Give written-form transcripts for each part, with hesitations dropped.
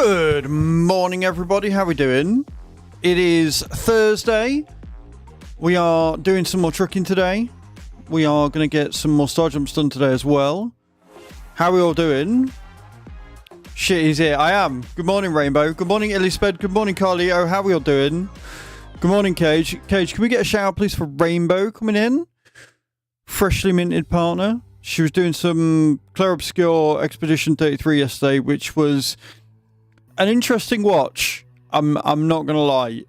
Good morning, everybody. How are we doing? It is Thursday. We are doing some more trucking today. We are going to get some more star jumps done today as well. How are we all doing? Shit, he's here. I am. Good morning, Rainbow. Good morning, Elizabeth. Good morning, Carlio. How are we all doing? Good morning, Cage. Cage, can we get a shout out, please, for Rainbow coming in? Freshly minted partner. She was doing some Claire Obscure Expedition 33 yesterday, which was an interesting watch. I'm not gonna lie.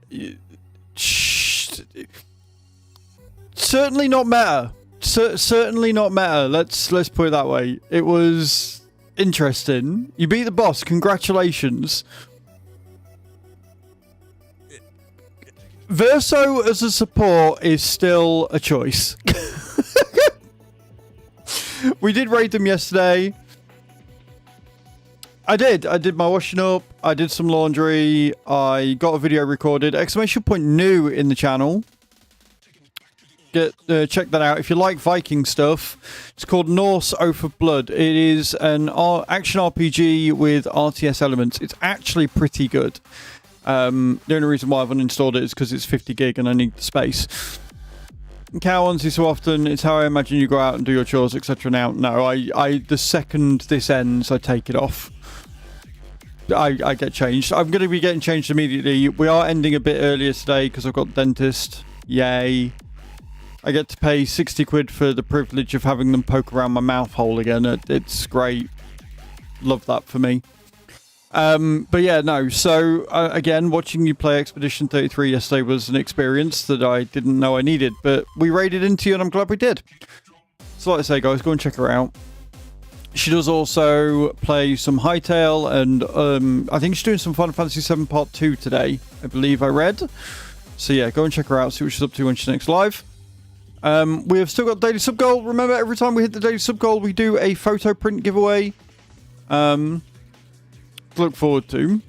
Certainly not meta. Certainly not meta. Let's put it that way. It was interesting. You beat the boss. Congratulations. Verso as a support is still a choice. We did raid them yesterday. I did my washing up. I did some laundry. I got a video recorded. Exclamation point new in the channel. Check that out. If you like Viking stuff, it's called Norse Oath of Blood. It is an action RPG with RTS elements. It's actually pretty good. The only reason why I've uninstalled it is because it's 50 gig and I need the space. Cow onesie so often, it's how I imagine you go out and do your chores, etc. Now, no, I the second this ends, I take it off. I get changed. I'm going to be getting changed immediately. We are ending a bit earlier today because I've got dentist. Yay. I get to pay 60 quid for the privilege of having them poke around my mouth hole again. It's great. Love that for me. But yeah, no. So again, watching you play Expedition 33 yesterday was an experience that I didn't know I needed, but we raided into you and I'm glad we did. So like I say, guys, go and check her out. She does also play some Hightail, and I think she's doing some Final Fantasy VII Part 2 today, I believe I read. So yeah, go and check her out, see what she's up to when she's next live. We have still got daily sub goal. Remember, every time we hit the daily sub goal, we do a photo print giveaway. Look forward to.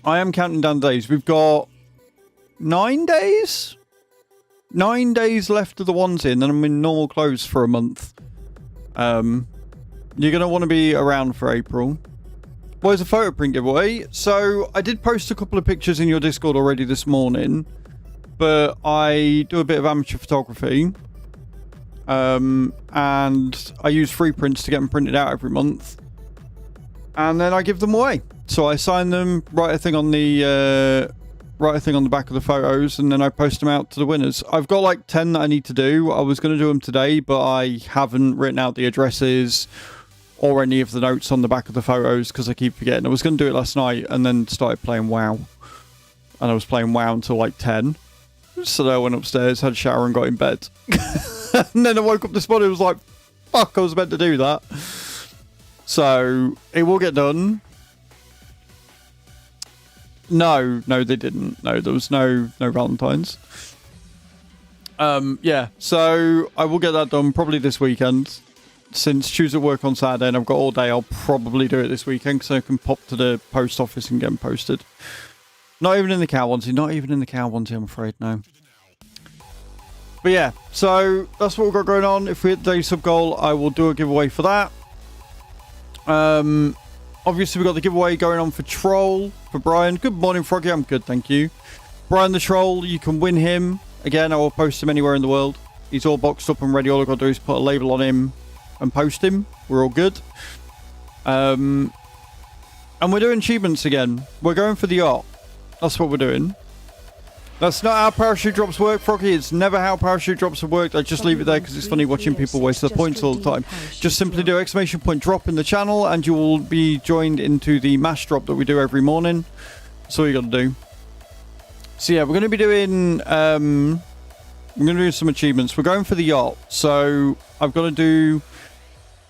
I am counting down days. We've got 9 days? 9 days left of the ones in, and I'm in normal clothes for a month. You're going to want to be around for April. Well, it's a photo print giveaway. So I did post a couple of pictures in your Discord already this morning, but I do a bit of amateur photography. And I use free prints to get them printed out every month. And then I give them away. So I sign them, write a thing on the back of the photos, and then I post them out to the winners. I've got like 10 that I need to do. I was going to do them today, but I haven't written out the addresses or any of the notes on the back of the photos because I keep forgetting. I was going to do it last night and then started playing WoW. And I was playing WoW until like 10. So then I went upstairs, had a shower and got in bed. And then I woke up this morning and was like, fuck, I was meant to do that. So it will get done. No, they didn't. No, there was no Valentine's. Yeah, so I will get that done probably this weekend. Since Tuesday work on Saturday and I've got all day, I'll probably do it this weekend because I can pop to the post office and get them posted. Not even in the cow onesie. Not even in the cow onesie, I'm afraid, no. But yeah, so that's what we've got going on. If we hit the daily sub goal, I will do a giveaway for that. Obviously we've got the giveaway going on for Troll, for Brian. Good morning, Froggy. I'm good, thank you. Brian the Troll, you can win him. Again, I will post him anywhere in the world. He's all boxed up and ready. All I've got to do is put a label on him and post him. We're all good. And we're doing achievements again. We're going for the yacht. That's what we're doing. That's not how parachute drops work, Froggy. It's never how parachute drops have worked. I just leave it there because it's funny watching people waste their points all the time. Just simply do exclamation point drop in the channel and you will be joined into the mash drop that we do every morning. That's all you got to do. So yeah, we're going to be doing some achievements. We're going for the yacht. So I've got to do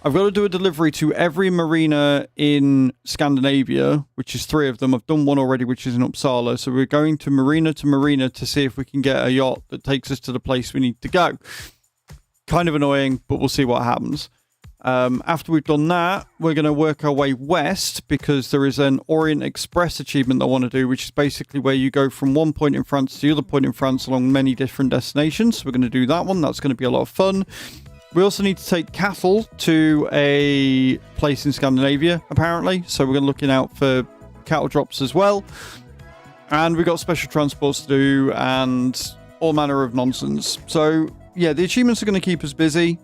a delivery to every marina in Scandinavia, which is 3 of them. I've done one already, which is in Uppsala. So we're going to marina to see if we can get a yacht that takes us to the place we need to go. Kind of annoying, but we'll see what happens. After we've done that, we're going to work our way west because there is an Orient Express achievement that I want to do, which is basically where you go from one point in France to the other point in France along many different destinations. So we're going to do that one. That's going to be a lot of fun. We also need to take cattle to a place in Scandinavia, apparently. So we're going to looking out for cattle drops as well. And we've got special transports to do and all manner of nonsense. So, yeah, the achievements are going to keep us busy.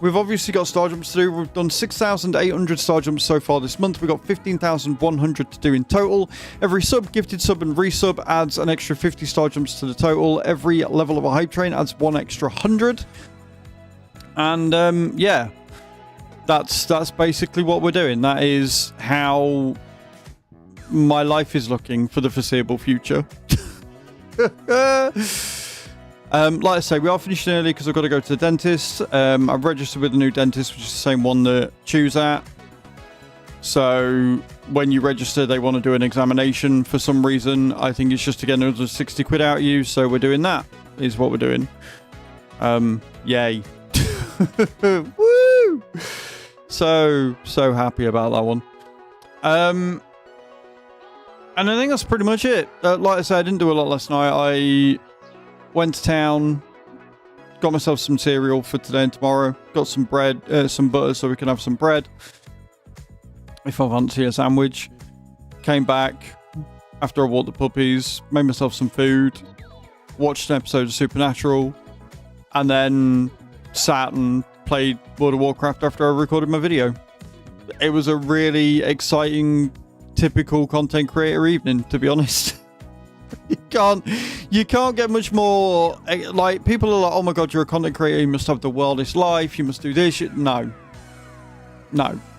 We've obviously got star jumps to do. We've done 6,800 star jumps so far this month. We've got 15,100 to do in total. Every sub, gifted sub, and resub adds an extra 50 star jumps to the total. Every level of a hype train adds one extra 100. And, yeah, that's basically what we're doing. That is how my life is looking for the foreseeable future. Like I say, we are finishing early because I've got to go to the dentist. I've registered with a new dentist, which is the same one that Choose at. So when you register, they want to do an examination for some reason. I think it's just to get another 60 quid out of you. So we're doing that, is what we're doing. Yay. Woo! So happy about that one. And I think that's pretty much it. Like I said, I didn't do a lot last night. I went to town, got myself some cereal for today and tomorrow, got some bread, some butter so we can have some bread if I fancy a sandwich. Came back after I walked the puppies, made myself some food, watched an episode of Supernatural, and then sat and played World of Warcraft after I recorded my video. It was a really exciting, typical content creator evening, to be honest. You can't get much more. Like, people are like, oh my god, you're a content creator, you must have the wildest life, you must do this. No,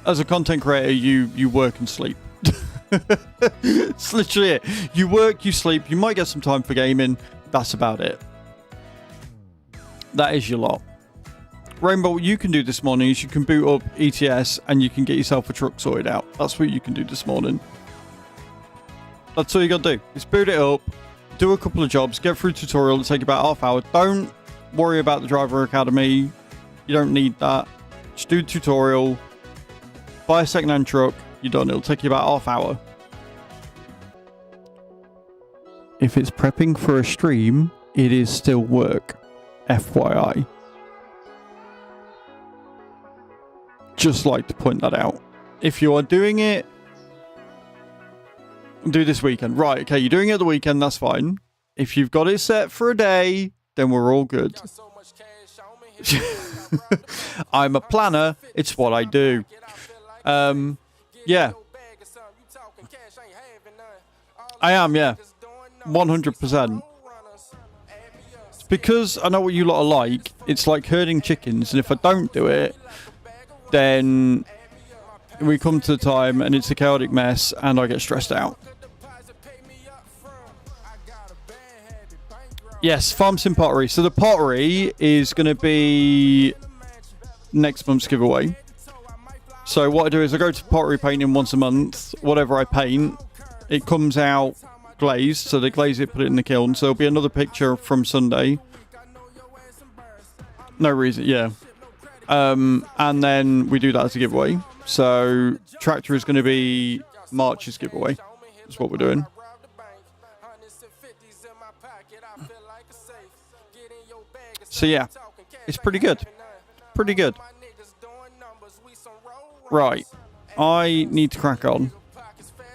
as a content creator, you work and sleep. It's literally it. You work, you sleep, you might get some time for gaming. That's about it. That is your lot. Rainbow, what you can do this morning is you can boot up ETS and you can get yourself a truck sorted out. That's what you can do this morning. That's all you got to do. Is boot it up, do a couple of jobs, get through tutorial. It'll take about half hour. Don't worry about the driver academy. You don't need that. Just do the tutorial. Buy a second-hand truck. You're done. It'll take you about half hour. If it's prepping for a stream, it is still work. FYI. Just like to point that out. If you are doing it, do this weekend. Right, okay, you're doing it the weekend, that's fine. If you've got it set for a day, then we're all good. I'm a planner. It's what I do. Yeah. I am, yeah. 100%. It's because I know what you lot are like. It's like herding chickens, and if I don't do it, then we come to the time and it's a chaotic mess and I get stressed out. Yes, Farm Sim Pottery. So the pottery is going to be next month's giveaway. So what I do is I go to pottery painting once a month. Whatever I paint, it comes out glazed. So they glaze it, put it in the kiln. So there'll be another picture from Sunday. No reason, yeah. And then we do that as a giveaway. So tractor is going to be March's giveaway. That's what we're doing. So yeah, it's pretty good. Pretty good. Right. I need to crack on.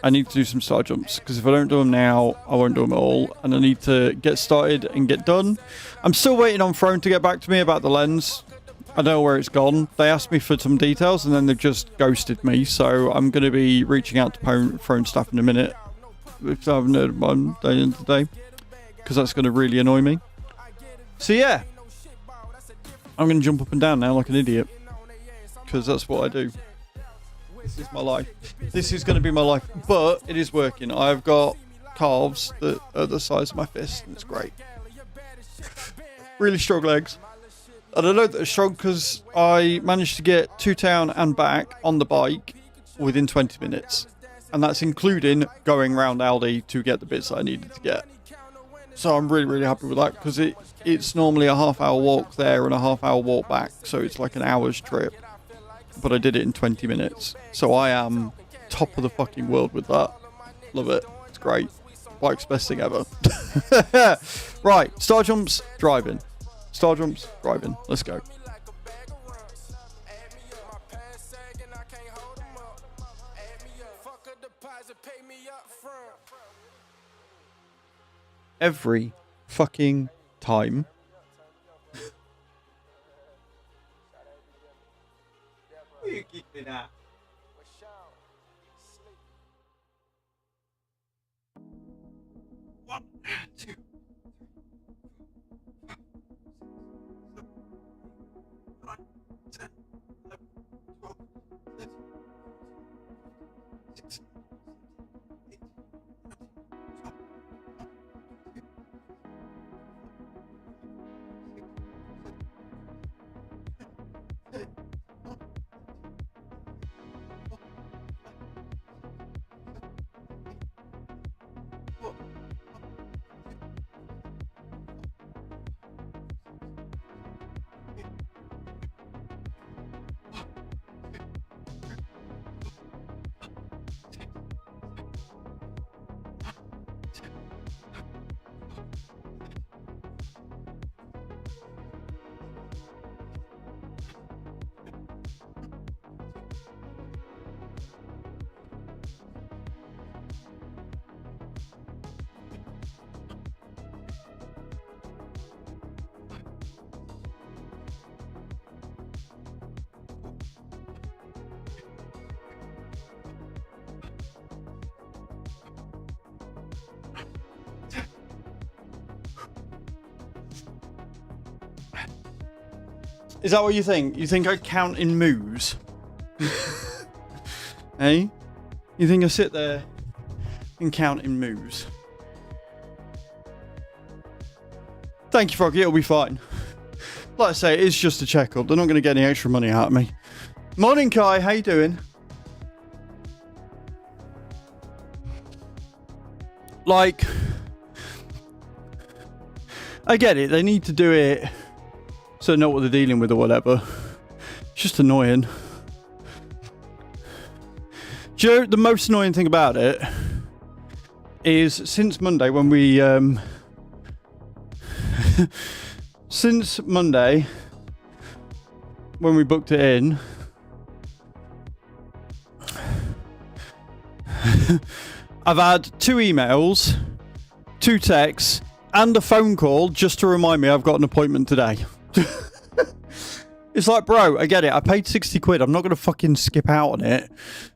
I need to do some star jumps, because if I don't do them now, I won't do them at all. And I need to get started and get done. I'm still waiting on Throne to get back to me about the lens. I don't know where it's gone. They asked me for some details and then they've just ghosted me. So I'm going to be reaching out to Throne staff in a minute, if I haven't heard about them at the end of the day, because that's going to really annoy me. So yeah, I'm going to jump up and down now like an idiot, because that's what I do. This is my life. This is going to be my life, but it is working. I've got calves that are the size of my fist, and it's great. Really strong legs. And I know that they're strong because I managed to get to town and back on the bike within 20 minutes. And that's including going round Aldi to get the bits that I needed to get. So I'm really, really happy with that, because it's normally a half-hour walk there and a half-hour walk back. So it's like an hour's trip. But I did it in 20 minutes. So I am top of the fucking world with that. Love it. It's great. Bike's best thing ever. Right. Star jumps, driving. Star jumps, driving. Let's go. every fucking time. Where you keeping at? One, two. Is that what you think? You think I count in moves? Hey? You think I sit there and count in moves? Thank you, Froggy. It'll be fine. Like I say, it is just a checkup. They're not going to get any extra money out of me. Morning, Kai. How you doing? Like, I get it. They need to do it so they know what they're dealing with or whatever. It's just annoying. Do you know the most annoying thing about it is since Monday when we since Monday when we booked it in, I've had 2 emails, 2 texts, and a phone call just to remind me I've got an appointment today. It's like, bro, I get it. I paid 60 quid. I'm not going to fucking skip out on it.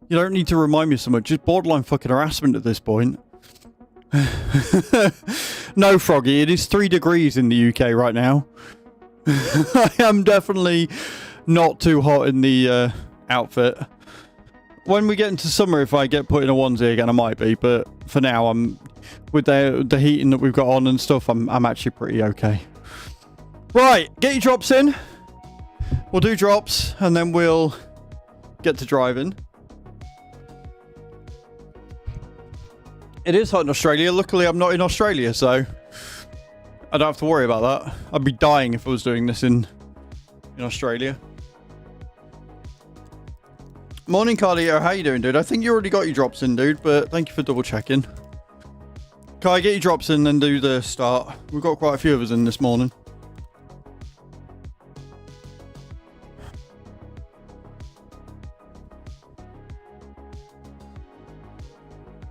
You don't need to remind me so much. Just borderline fucking harassment at this point. No, Froggy. It is 3 degrees in the UK right now. I am definitely not too hot in the outfit. When we get into summer, if I get put in a onesie again, I might be. But for now, I'm with the heating that we've got on and stuff. I'm actually pretty okay. Right, get your drops in. We'll do drops and then we'll get to driving. It is hot in Australia. Luckily, I'm not in Australia, so I don't have to worry about that. I'd be dying if I was doing this in Australia. Morning, Cardio. How you doing, dude? I think you already got your drops in, dude, but thank you for double checking. Can I get your drops in and do the start? We've got quite a few of us in this morning.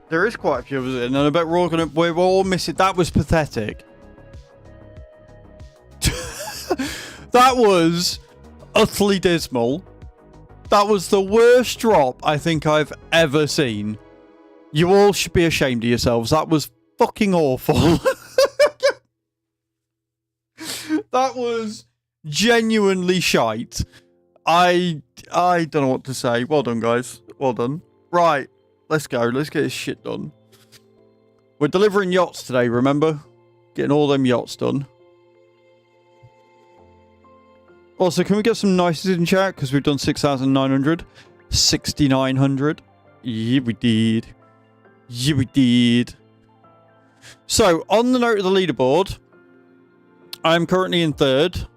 There is quite a few of us in, and I bet we're all missing. That was pathetic. That was utterly dismal. That was the worst drop I think I've ever seen. You all should be ashamed of yourselves. That was fucking awful. That was genuinely shite. I don't know what to say. Well done, guys. Well done. Right. Let's go. Let's get this shit done. We're delivering yachts today, remember? Getting all them yachts done. Also, can we get some nices in chat? Because we've done 6,900. 6,900. Yeah, we did. Yeah, we did. So, on the note of the leaderboard, I'm currently in 3rd.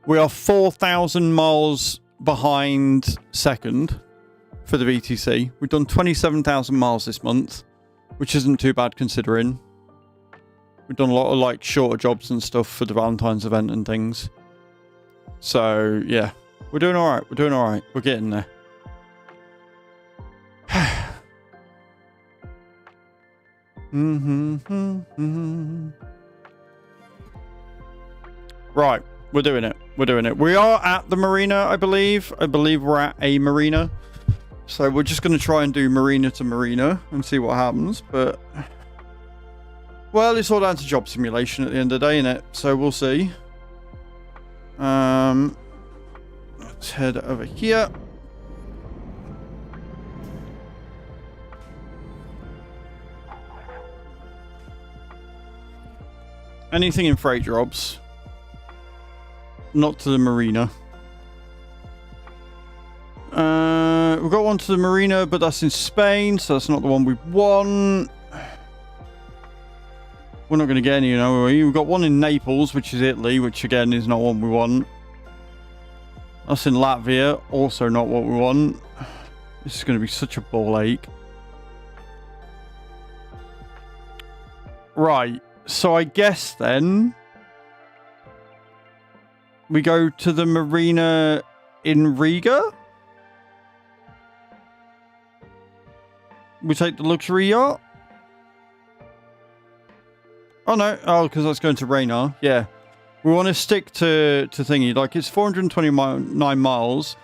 We are 4,000 miles behind 2nd. For the VTC. We've done 27,000 miles this month, which isn't too bad considering. We've done a lot of like shorter jobs and stuff for the Valentine's event and things. So yeah, we're doing all right. We're doing all right. We're getting there. Right, we're doing it. We're doing it. We are at the marina, I believe. I believe we're at a marina. So we're just going to try and do marina to marina and see what happens. But, well, it's all down to job simulation at the end of the day, isn't it? So we'll see. Let's head over here. Anything in freight jobs. Not to the marina. We've got one to the marina, but that's in Spain, so that's not the one we want. We're not going to get any, you know. We've got one in Naples, which is Italy, which again is not one we want. That's in Latvia, also not what we want. This is going to be such a ball ache. Right, so I guess then we go to the marina in Riga. We take the luxury yacht. Oh no, oh, because that's going to Reina. Yeah. We want to stick to thingy. Like, it's 429 miles.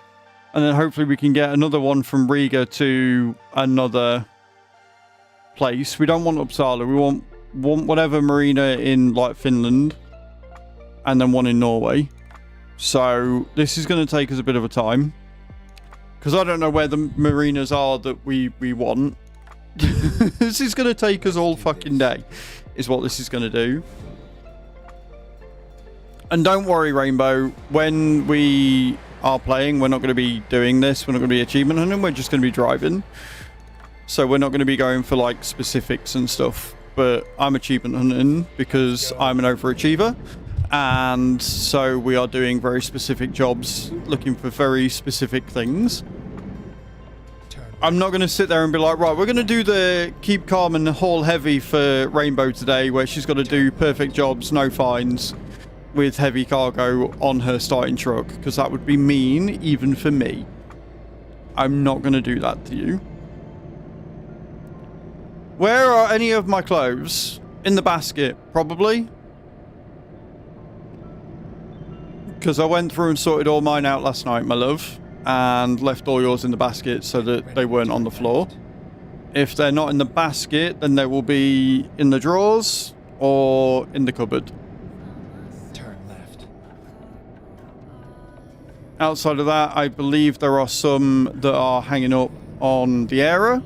And then hopefully we can get another one from Riga to another place. We don't want Uppsala. We want whatever marina in, like, Finland. And then one in Norway. So this is going to take us a bit of a time. Because I don't know where the marinas are that we want. This is going to take us all fucking day. Is what this is going to do. And don't worry, Rainbow. When we are playing, we're not going to be doing this. We're not going to be achievement hunting. We're just going to be driving. So we're not going to be going for, like, specifics and stuff. But I'm achievement hunting because I'm an overachiever. And so we are doing very specific jobs, looking for very specific things. I'm not going to sit there and be like, right, we're going to do the keep calm and haul heavy for Rainbow today, where she's got to do perfect jobs, no fines, with heavy cargo on her starting truck, because that would be mean, even for me. I'm not going to do that to you. Where are any of my clothes? In the basket, probably. Because I went through and sorted all mine out last night, my love. And left all yours in the basket so that they weren't on the floor. If they're not in the basket, then they will be in the drawers or in the cupboard. Turn left. Outside of that, I believe there are some that are hanging up on the area.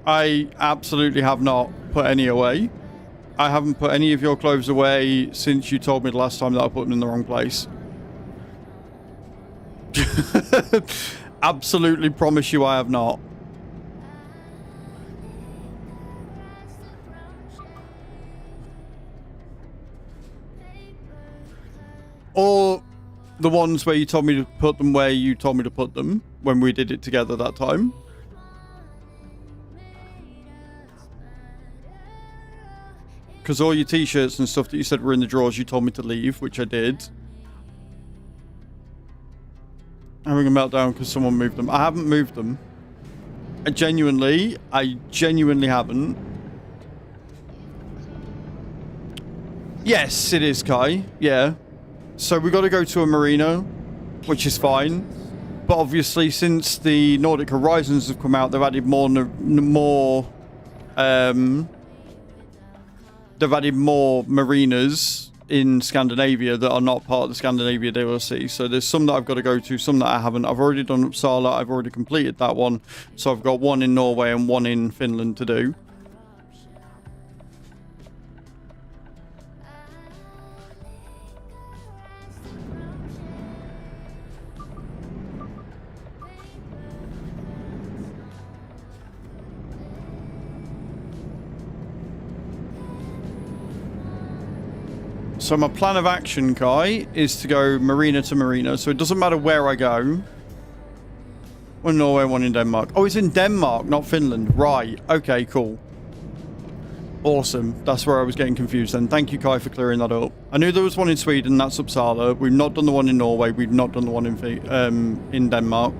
I absolutely have not put any away. I haven't put any of your clothes away since you told me the last time that I put them in the wrong place. Absolutely promise you I have not. Or the ones where you told me to put them where you told me to put them when we did it together that time. Because all your t-shirts and stuff that you said were in the drawers, you told me to leave, which I did. Having a meltdown because someone moved them. I haven't moved them. I genuinely haven't. Yes, it is, Kai. Yeah. So we got to go to a marina, which is fine. But obviously, since the Nordic Horizons have come out, they've added more marinas in Scandinavia that are not part of the Scandinavia DLC. So there's some that I've got to go to, some that I haven't. I've already done Uppsala. I've already completed that one. So I've got one in Norway and one in Finland to do. So my plan of action, Kai, is to go marina to marina. So it doesn't matter where I go. One in Norway, one in Denmark. Oh, it's in Denmark, not Finland. Right. Okay, cool. Awesome. That's where I was getting confused then. Thank you, Kai, for clearing that up. I knew there was one in Sweden. That's Uppsala. We've not done the one in Norway. We've not done the one in Denmark.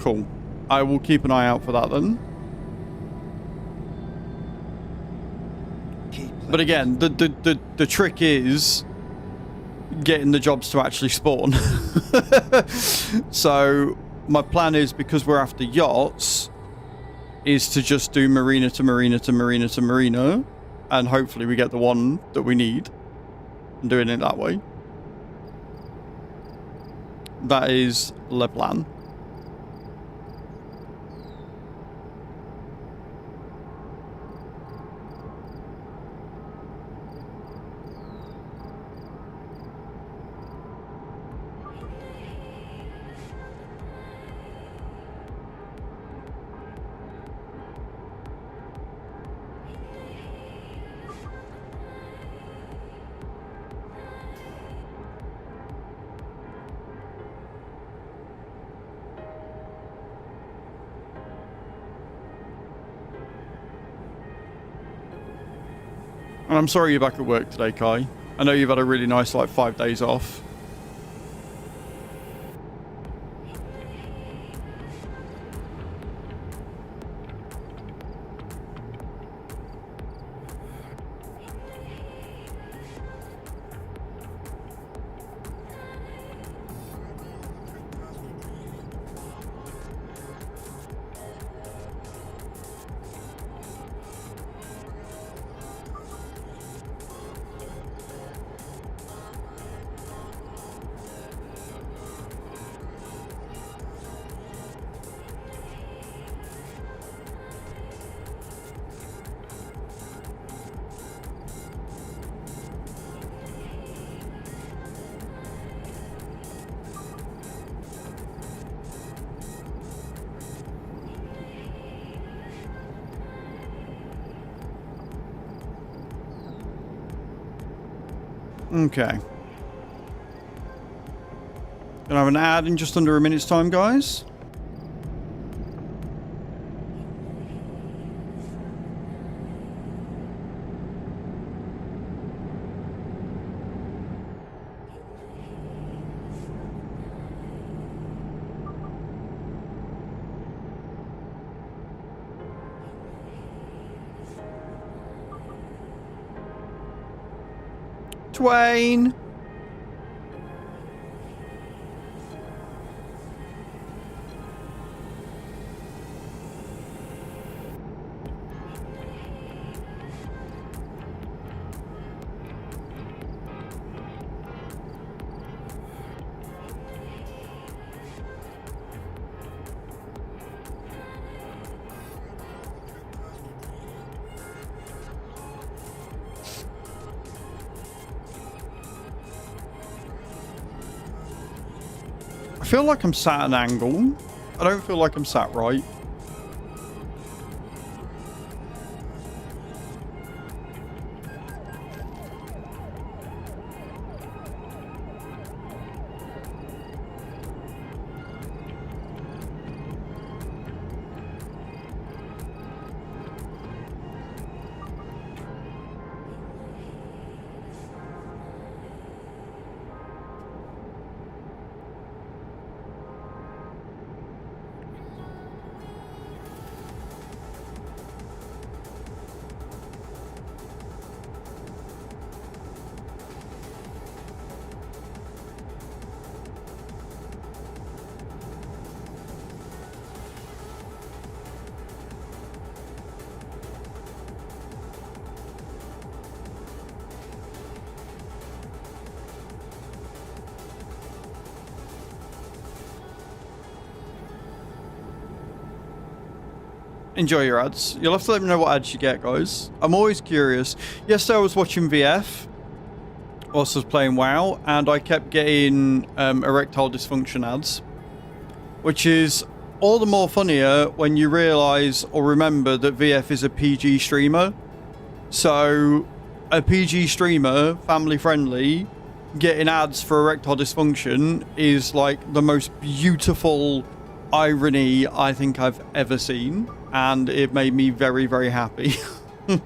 Cool. I will keep an eye out for that then. But again, the trick is getting the jobs to actually spawn. So my plan is, because we're after yachts, is to just do marina to marina to marina to marina, and hopefully we get the one that we need, and doing it that way. That is the plan. And I'm sorry you're back at work today, Kai. I know you've had a really nice, like, 5 days off. Okay. Gonna have an ad in just under a minute's time, guys. Twain. I feel like I'm sat at an angle. I don't feel like I'm sat right. Enjoy your ads. You'll have to let me know what ads you get, guys. I'm always curious. Yesterday I was watching VF whilst I was playing WoW, and I kept getting erectile dysfunction ads, which is all the more funnier when you realise or remember that VF is a PG streamer. So a PG streamer, family friendly, getting ads for erectile dysfunction is like the most beautiful irony I think I've ever seen, and it made me very, very happy. The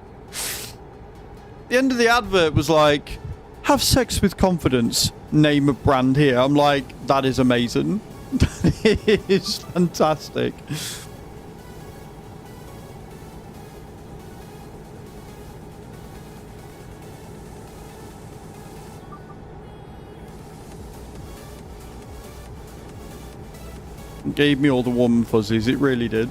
end of the advert was like, have sex with confidence, name a brand here. I'm like, that is amazing. That is fantastic. Gave me all the warm and fuzzies. It really did.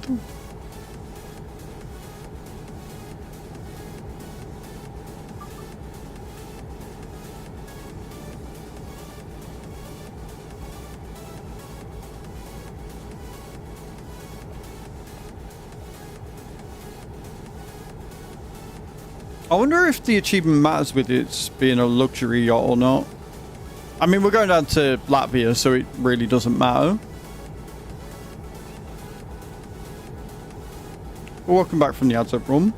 I wonder if the achievement matters with it being a luxury yacht or not. I mean, we're going down to Latvia, so it really doesn't matter. Well, welcome back from the ads up room.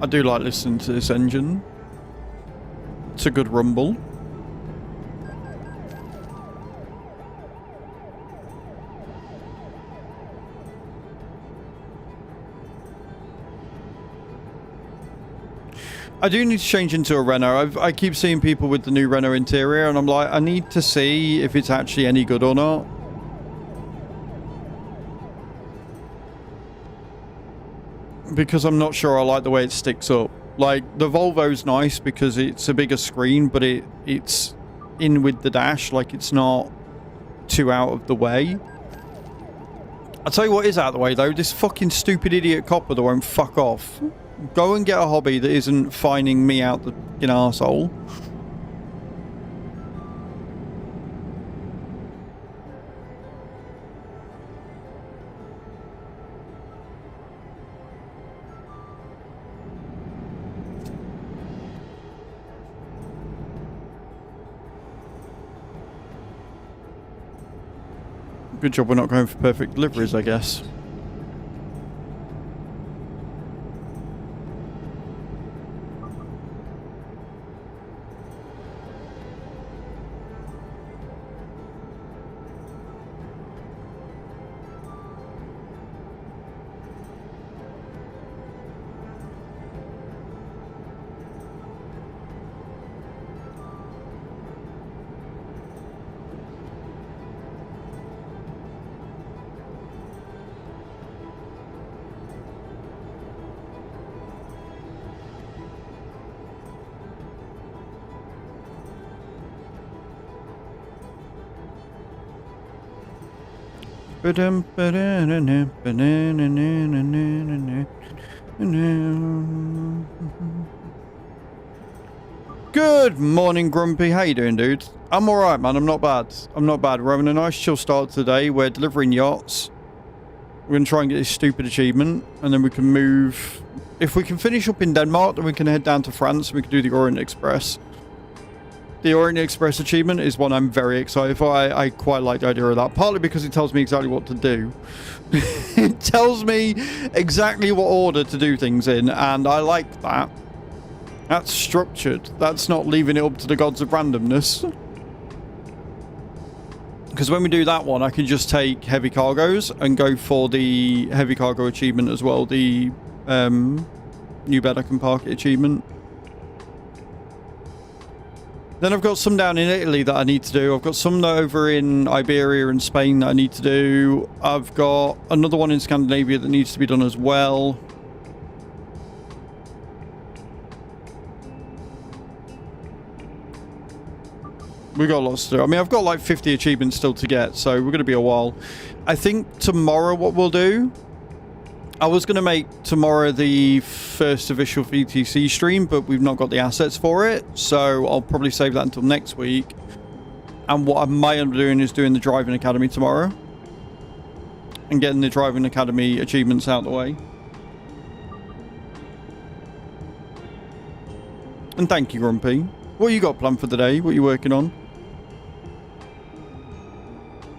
I do like listening to this engine. It's a good rumble. I do need to change into a Renault. I keep seeing people with the new Renault interior and I'm like, I need to see if it's actually any good or not. Because I'm not sure I like the way it sticks up. Like, the Volvo's nice because it's a bigger screen, but it's in with the dash. Like, it's not too out of the way. I'll tell you what is out of the way, though. This fucking stupid idiot copper that won't fuck off. Go and get a hobby that isn't fining me out the fucking arsehole. Good job we're not going for perfect deliveries, I guess. Good morning, Grumpy. How you doing, dude? I'm alright, man. I'm not bad. I'm not bad. We're having a nice chill start today. We're delivering yachts. We're going to try and get this stupid achievement, and then we can move. If we can finish up in Denmark, then we can head down to France and we can do the Orient Express. The Orient Express achievement is one I'm very excited for. I quite like the idea of that, partly because it tells me exactly what to do. It tells me exactly what order to do things in, and I like that. That's structured. That's not leaving it up to the gods of randomness. Because when we do that one, I can just take heavy cargoes and go for the heavy cargo achievement as well. The new bed I can park it achievement. Then I've got some down in Italy that I need to do. I've got some over in Iberia and Spain that I need to do. I've got another one in Scandinavia that needs to be done as well. We got lots to do. I mean, I've got like 50 achievements still to get, so we're going to be a while. I think tomorrow what we'll do... I was going to make tomorrow the first official VTC stream, but we've not got the assets for it, so I'll probably save that until next week. And what I might end up doing is doing the Driving Academy tomorrow. And getting the Driving Academy achievements out of the way. And thank you, Grumpy. What you got planned for the day? What are you working on?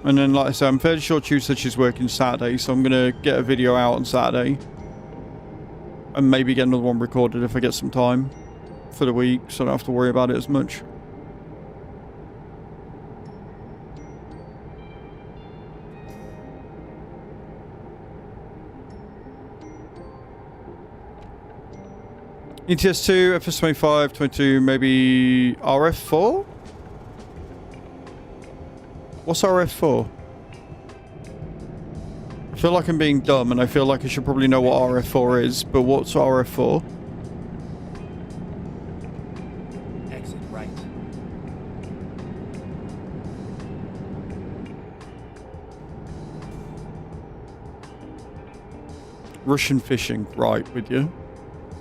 And then, like I said, I'm fairly sure Chu said she's working Saturday, so I'm going to get a video out on Saturday. And maybe get another one recorded if I get some time for the week, so I don't have to worry about it as much. ETS2, FS25, 22, maybe RF4? What's RF4? I feel like I'm being dumb and I feel like I should probably know what RF4 is, but what's RF4? Exit right. Russian fishing, right, with you.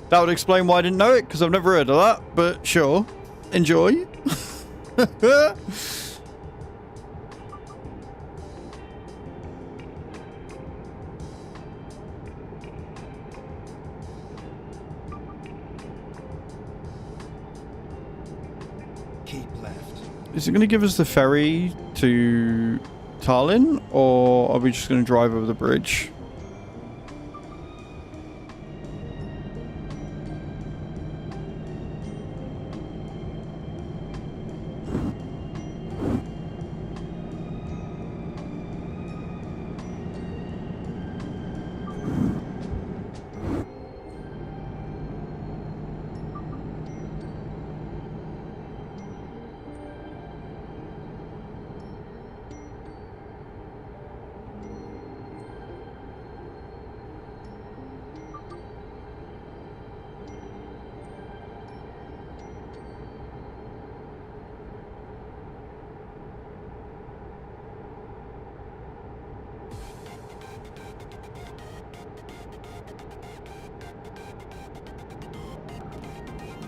That would explain why I didn't know it, because I've never heard of that, but sure. Enjoy. Keep left. Is it going to give us the ferry to Tallinn, or are we just going to drive over the bridge?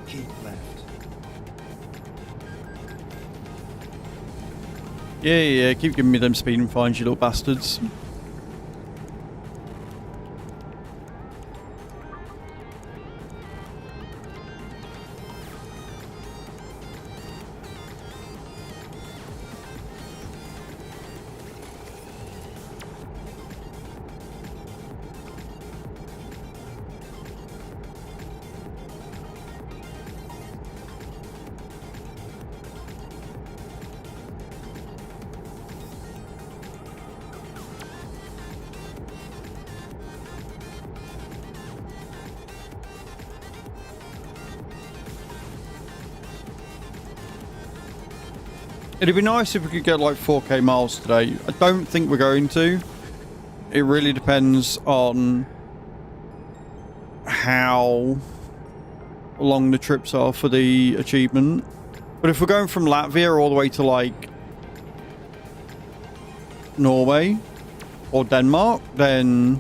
Keep left. Yeah, keep giving me them speeding fines, you little bastards. It'd be nice if we could get like 4k miles today. I don't think we're going to. It really depends on how long the trips are for the achievement. But if we're going from Latvia all the way to like Norway or Denmark, then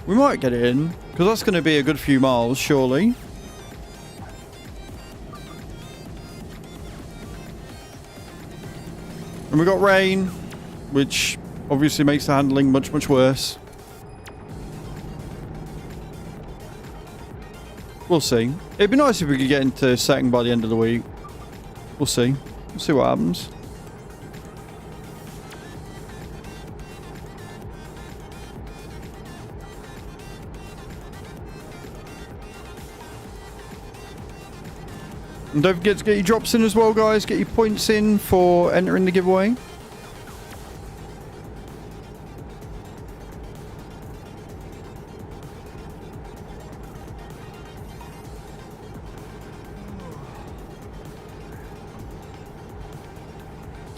we might get it in, because that's going to be a good few miles, surely. And we got rain, which obviously makes the handling much, much worse. We'll see. It'd be nice if we could get into setting by the end of the week. We'll see. We'll see what happens. And don't forget to get your drops in as well, guys. Get your points in for entering the giveaway.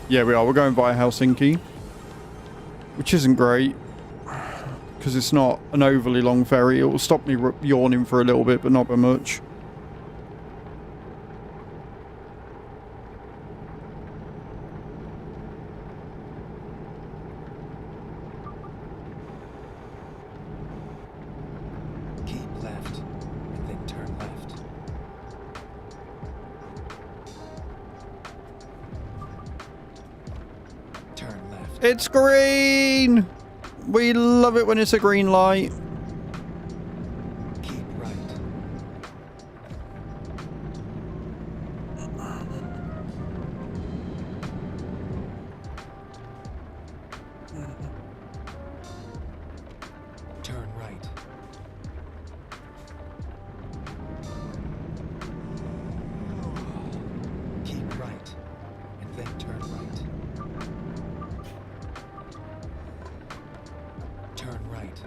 Yeah, we are. We're going via Helsinki, which isn't great because it's not an overly long ferry. It will stop me yawning for a little bit, but not by much. Keep left, and then turn left. Turn left. It's green! We love it when it's a green light. Keep right. Turn right. Keep right, and then turn right. Turn right.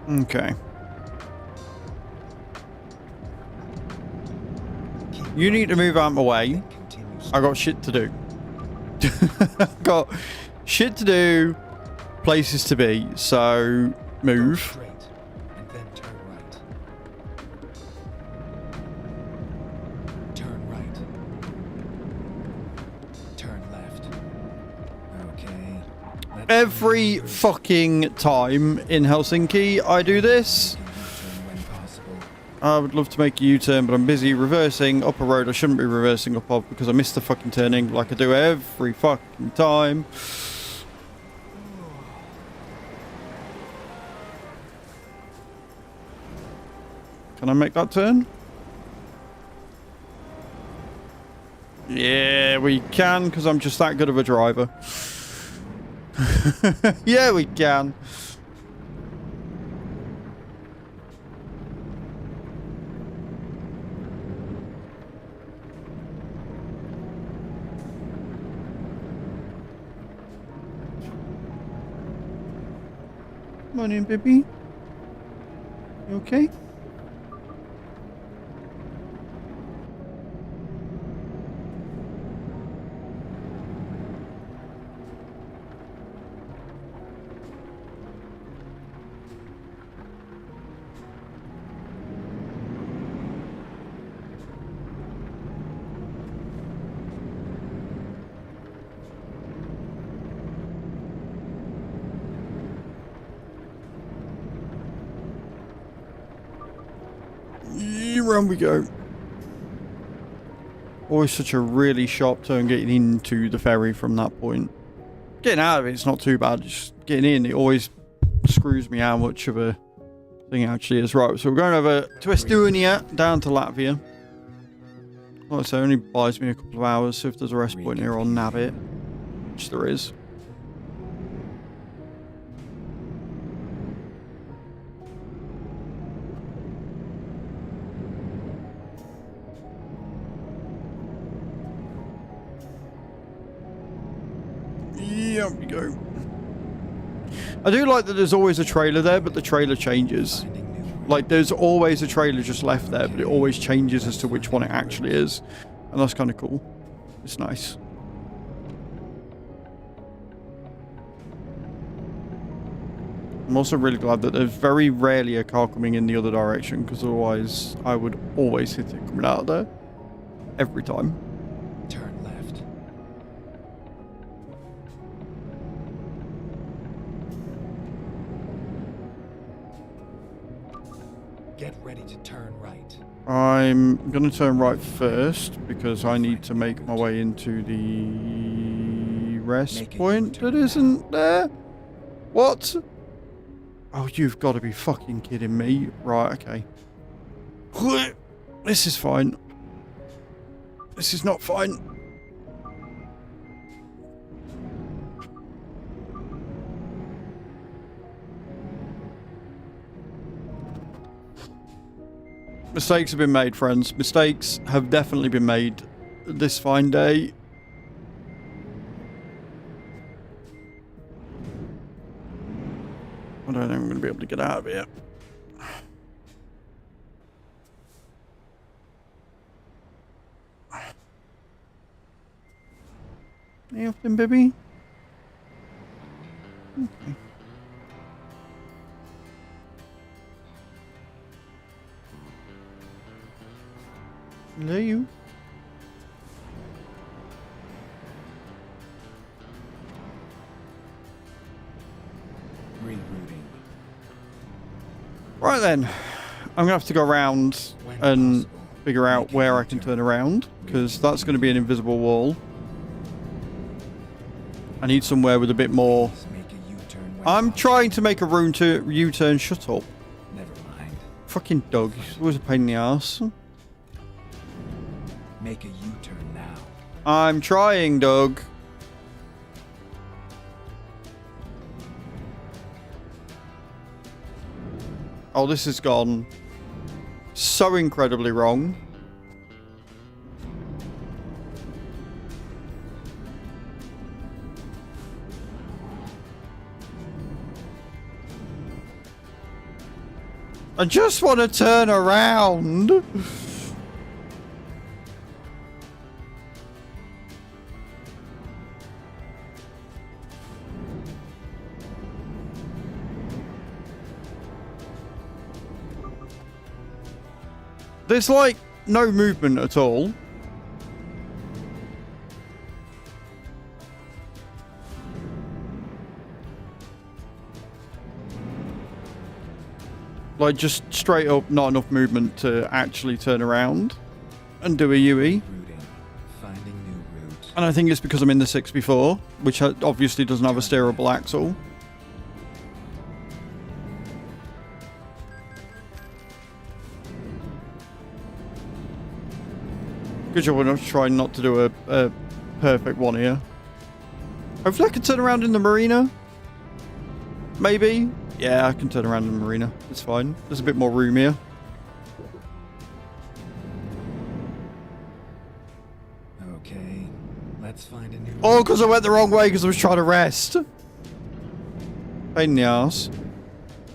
Okay. You need to move out of my way. Continue I got shit to do. Got shit to do, places to be, so move. straight, and then turn right. Turn right. Turn left. Okay. Let's Every fucking time in Helsinki I do this, U-turn when possible. I would love to make a U-turn, but I'm busy reversing up a road I shouldn't be reversing up of because I missed the fucking turning like I do every fucking time. Can I make that turn? Yeah, we can, because I'm just that good of a driver. Yeah, we can. Morning, baby. You okay? Around we go. Always such a really sharp turn getting into the ferry from that point. Getting out of it's not too bad. Just getting in, it always screws me how much of a thing it actually is. Right, so we're going over to Estonia, down to Latvia. Like I say, it only buys me a couple of hours, so if there's a rest point here, I'll nab it. Which there is. Here we go. I do like that there's always a trailer there, but the trailer changes. Like, there's always a trailer just left there, but it always changes as to which one it actually is. And that's kind of cool. It's nice. I'm also really glad that there's very rarely a car coming in the other direction, because otherwise I would always hit it coming out of there. Every time. Turn left. Get ready to turn right. I'm going to turn right first because I need to make my way into the rest point that isn't there. What? Oh, you've got to be fucking kidding me. Right, okay. This is fine. This is not fine. Mistakes have been made, friends. Mistakes have definitely been made this fine day. I don't think I'm going to be able to get out of here. Anything, baby? Okay. Hello. Rerouting. Right then, I'm gonna have to go around and figure out where I can turn around, because that's going to be an invisible wall. I need somewhere with a bit more. Make a U-turn when I'm possible. trying to make a room to U-turn. Shut up. Never mind. Fucking Doug. He's always a pain in the ass. Make a U-turn now. I'm trying, Doug. Oh, this has gone so incredibly wrong. I just want to turn around. There's like no movement at all. Like just straight up not enough movement to actually turn around and do a UE. Routing. Finding new routes. And I think it's because I'm in the 6x4, which obviously doesn't have a steerable axle. Good job we're not trying not to do a perfect one here. Hopefully I can turn around in the marina. Maybe. Yeah, I can turn around in the marina. It's fine. There's a bit more room here. Okay. Let's find a new Oh, route. because I went the wrong way because I was trying to rest. Pain in the ass.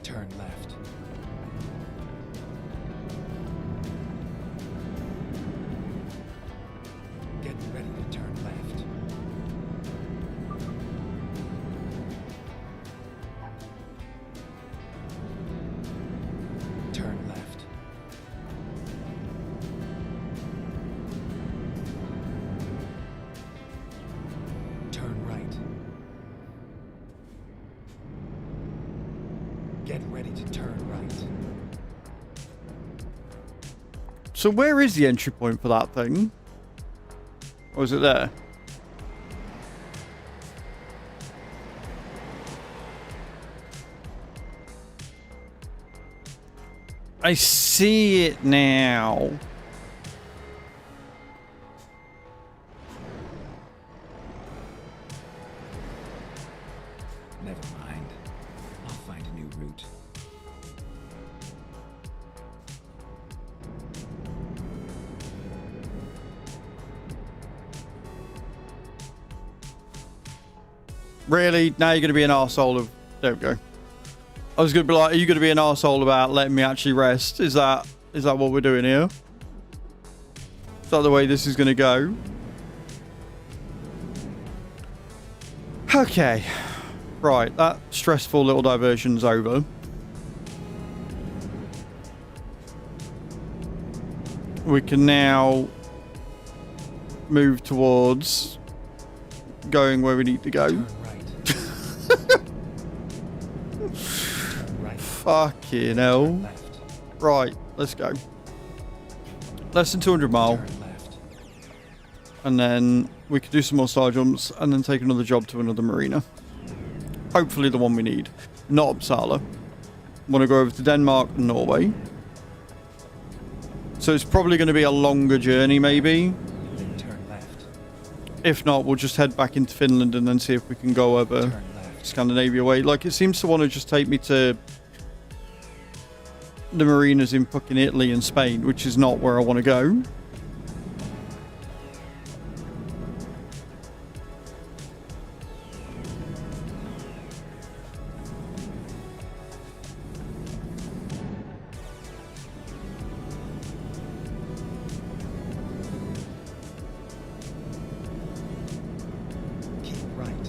Turn left. Get ready to turn left. Turn left. Turn right. Get ready to turn right. So where is the entry point for that thing? Or is it there? I see it now. Never mind. I'll find a new route. Really? Now you're going to be an arsehole of... There we go. I was going to be like, are you going to be an arsehole about letting me actually rest? Is that what we're doing here? Is that the way this is going to go? Okay. Right, that stressful little diversion's over. We can now move towards going where we need to go. Turn right. Turn right. Fucking hell. Turn left. Right, let's go. Less than 200 mile. Turn left. And then we could do some more star jumps and then take another job to another marina. Hopefully the one we need. Not Uppsala. Want to go over to Denmark and Norway. So it's probably going to be a longer journey, maybe. Then turn left. If not, we'll just head back into Finland and then see if we can go over Turn left. Scandinavia way. Like, it seems to want to just take me to the marinas in fucking Italy and Spain, which is not where I want to go. Keep right.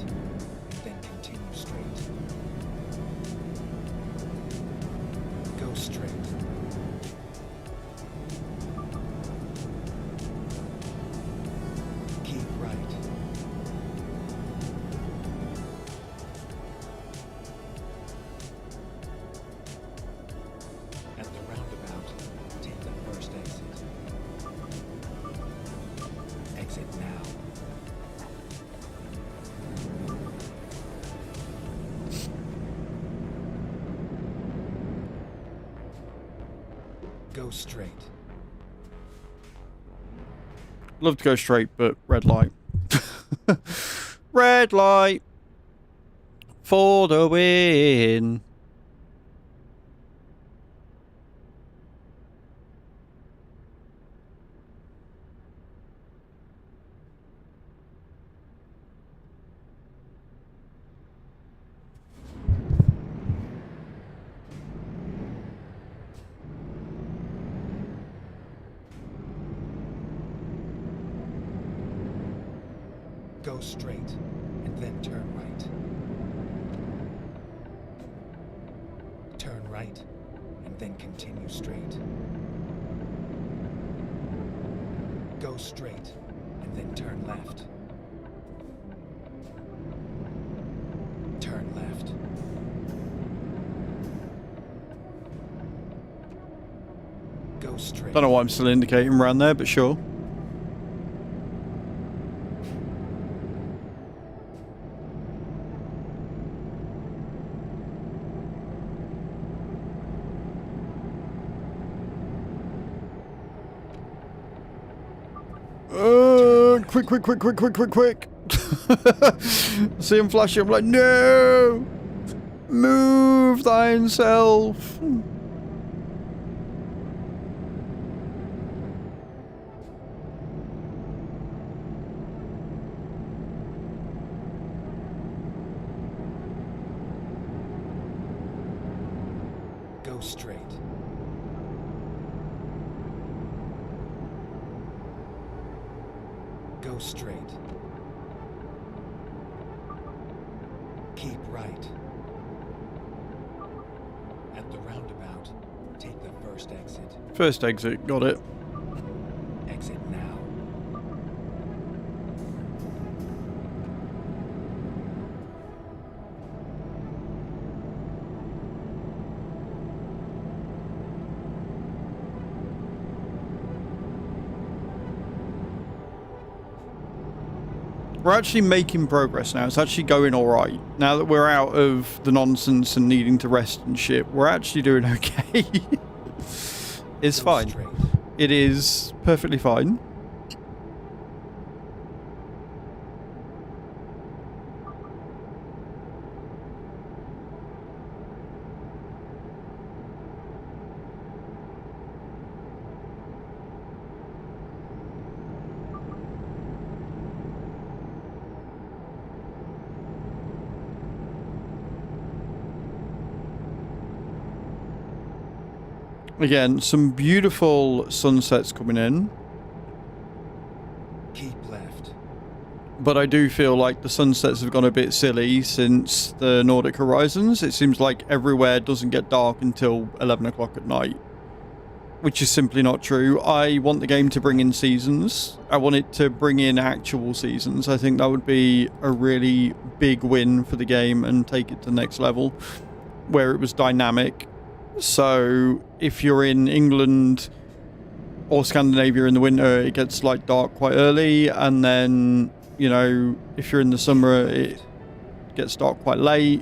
Then continue straight. Go straight. Keep right. At the roundabout, take the first exit. Exit now. Go straight. Love to go straight, but red light. Red light for the win. Go straight and then turn right. Turn right and then continue straight. Go straight and then turn left. Turn left. Go straight. Don't know why I'm still indicating around there, but sure. Quick. See him flashing. I'm like, no! Move thine self. Go straight. Go straight. Keep right. At the roundabout, take the first exit. First exit, got it. Exit now. We're actually making progress now. It's actually going all right. Now that we're out of the nonsense and needing to rest and shit, we're actually doing okay. It's Go fine. straight. It is perfectly fine. Again, some beautiful sunsets coming in. Keep left. But I do feel like the sunsets have gone a bit silly since the Nordic Horizons. It seems like everywhere doesn't get dark until 11 o'clock at night, which is simply not true. I want the game to bring in seasons. I want it to bring in actual seasons. I think that would be a really big win for the game and take it to the next level, where it was dynamic. So if you're in England or Scandinavia in the winter, it gets like dark quite early, and then, you know, if you're in the summer, it gets dark quite late.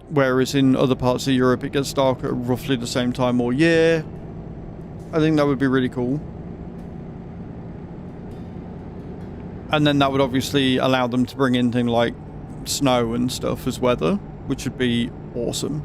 Whereas in other parts of Europe, it gets dark at roughly the same time all year. I think that would be really cool. And then that would obviously allow them to bring in things like snow and stuff as weather, which would be awesome.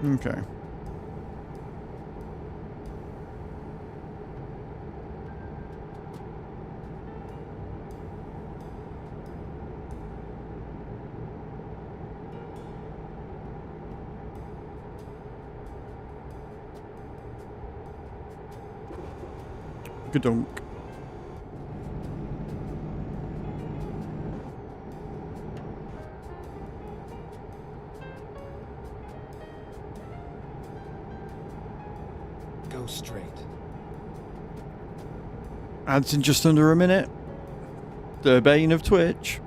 Okay. Gadunk. Go straight. Ads in just under a minute. The bane of Twitch.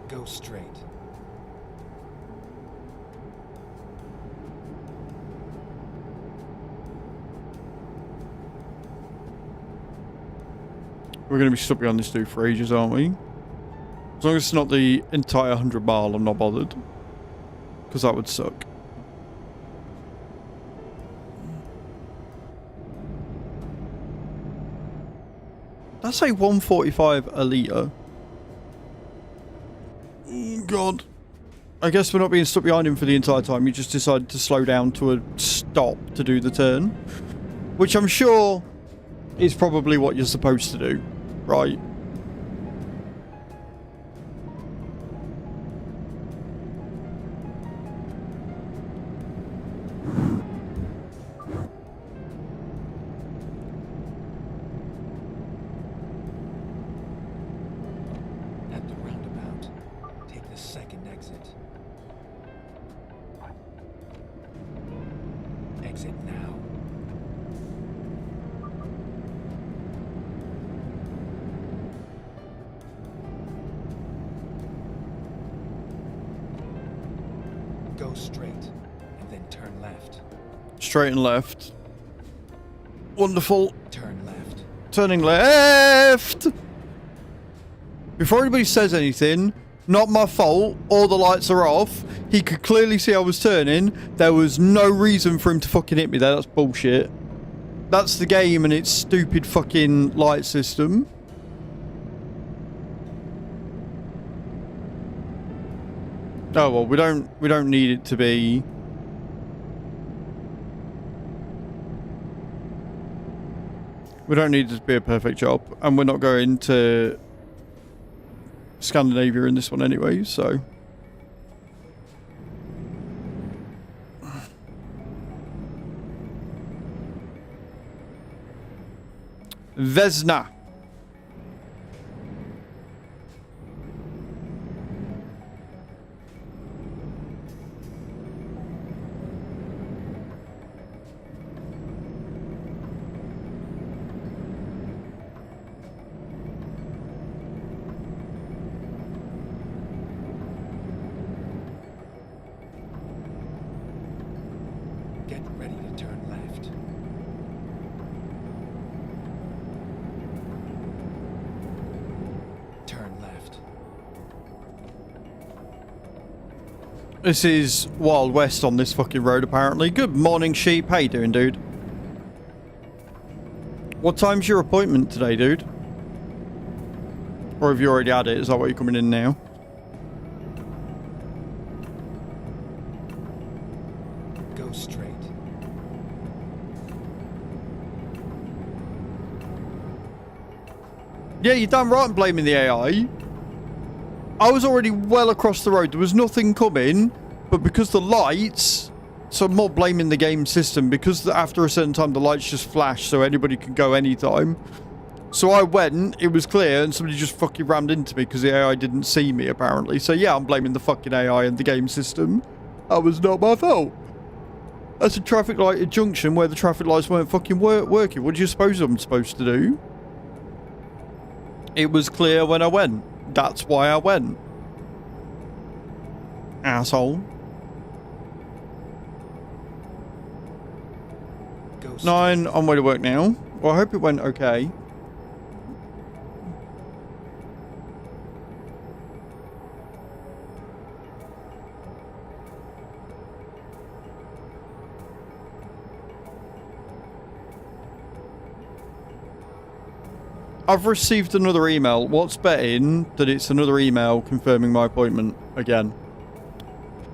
Go straight. We're going to be stuck behind this dude for ages, aren't we? As long as it's not the entire 100 mile, I'm not bothered. Because that would suck. That's a 145 a litre. God. I guess we're not being stuck behind him for the entire time. You just decided to slow down to a stop to do the turn. Which I'm sure is probably what you're supposed to do. Right. At the roundabout, take the second exit. Exit now. Go straight, and then turn left. Straight and left. Wonderful. Turn left. Turning left! Before anybody says anything, not my fault. All the lights are off. He could clearly see I was turning. There was no reason for him to fucking hit me there. That's bullshit. That's the game and its stupid fucking light system. Oh well, we don't need it to be. We don't need it to be a perfect job, and we're not going to Scandinavia in this one anyway, so. Vesna. Get This is Wild West on this fucking road, apparently. Good morning, sheep. How you doing, dude? What time's your appointment today, dude? Or have you already had it? Is that why you're coming in now? Go straight. Yeah, you're damn right I'm blaming the AI. I was already well across the road. There was nothing coming, but because the lights... So I'm more blaming the game system, because after a certain time the lights just flash so anybody can go anytime. So I went, it was clear, and somebody just fucking rammed into me because the AI didn't see me, apparently. So yeah, I'm blaming the fucking AI and the game system. That was not my fault. That's a traffic light at junction where the traffic lights weren't fucking working. What do you suppose I'm supposed to do? It was clear when I went. That's why I went. Asshole. Go straight. 9, on way to work now. Well, I hope it went okay. I've received another email. What's betting that it's another email confirming my appointment again?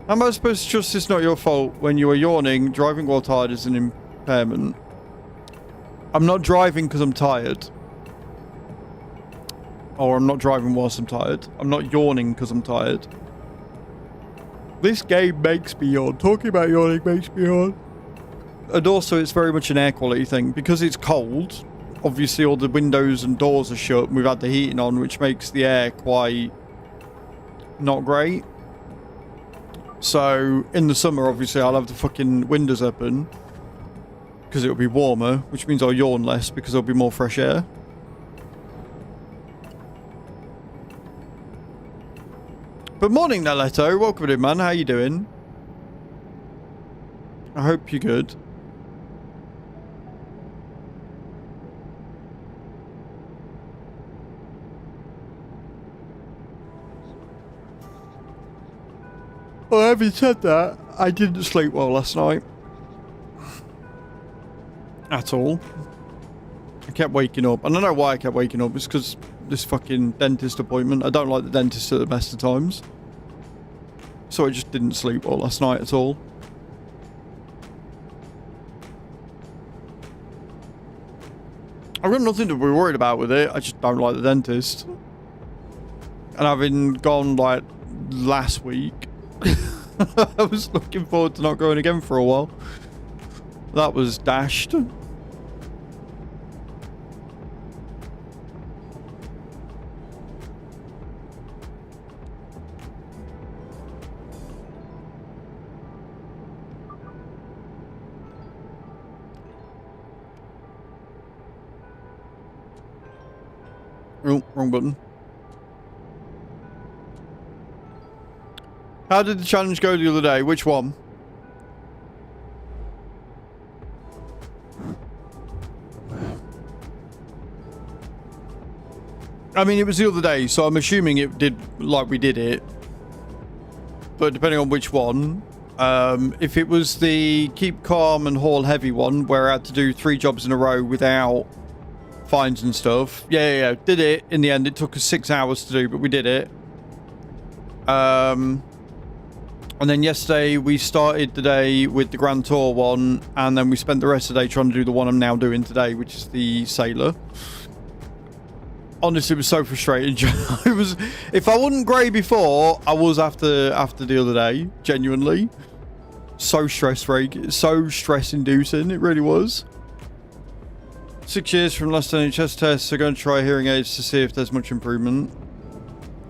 How am I supposed to trust it's not your fault when you are yawning? Driving while tired is an impairment. I'm not driving because I'm tired. Or I'm not driving whilst I'm tired. I'm not yawning because I'm tired. This game makes me yawn. Talking about yawning makes me yawn. And also it's very much an air quality thing. Because it's cold... Obviously, all the windows and doors are shut. And we've had the heating on, which makes the air quite not great. So, in the summer, obviously, I'll have the fucking windows open. Because it'll be warmer, which means I'll yawn less because there'll be more fresh air. But morning, Naletto. Welcome in, man. How you doing? I hope you're good. Well, having said that, I didn't sleep well last night. At all. I kept waking up. I don't know why I kept waking up. It's because this fucking dentist appointment. I don't like the dentist at the best of times. So I just didn't sleep well last night at all. I've got nothing to be worried about with it. I just don't like the dentist. And having gone like last week, I was looking forward to not going again for a while. That was dashed. Oh, wrong button. How did the challenge go the other day? Which one? I mean, it was the other day, so I'm assuming it did like we did it. But depending on which one, if it was the keep calm and haul heavy one, where I had to do 3 jobs in a row without fines and stuff. Yeah. Did it in the end. It took us 6 hours to do, but we did it. And then yesterday we started the day with the Grand Tour one, and then we spent the rest of the day trying to do the one I'm now doing today, which is the Sailor. Honestly, it was so frustrating. It was. If I wasn't grey before, I was after the other day. Genuinely, so stress-inducing. It really was. 6 years from last NHS test, so going to try hearing aids to see if there's much improvement.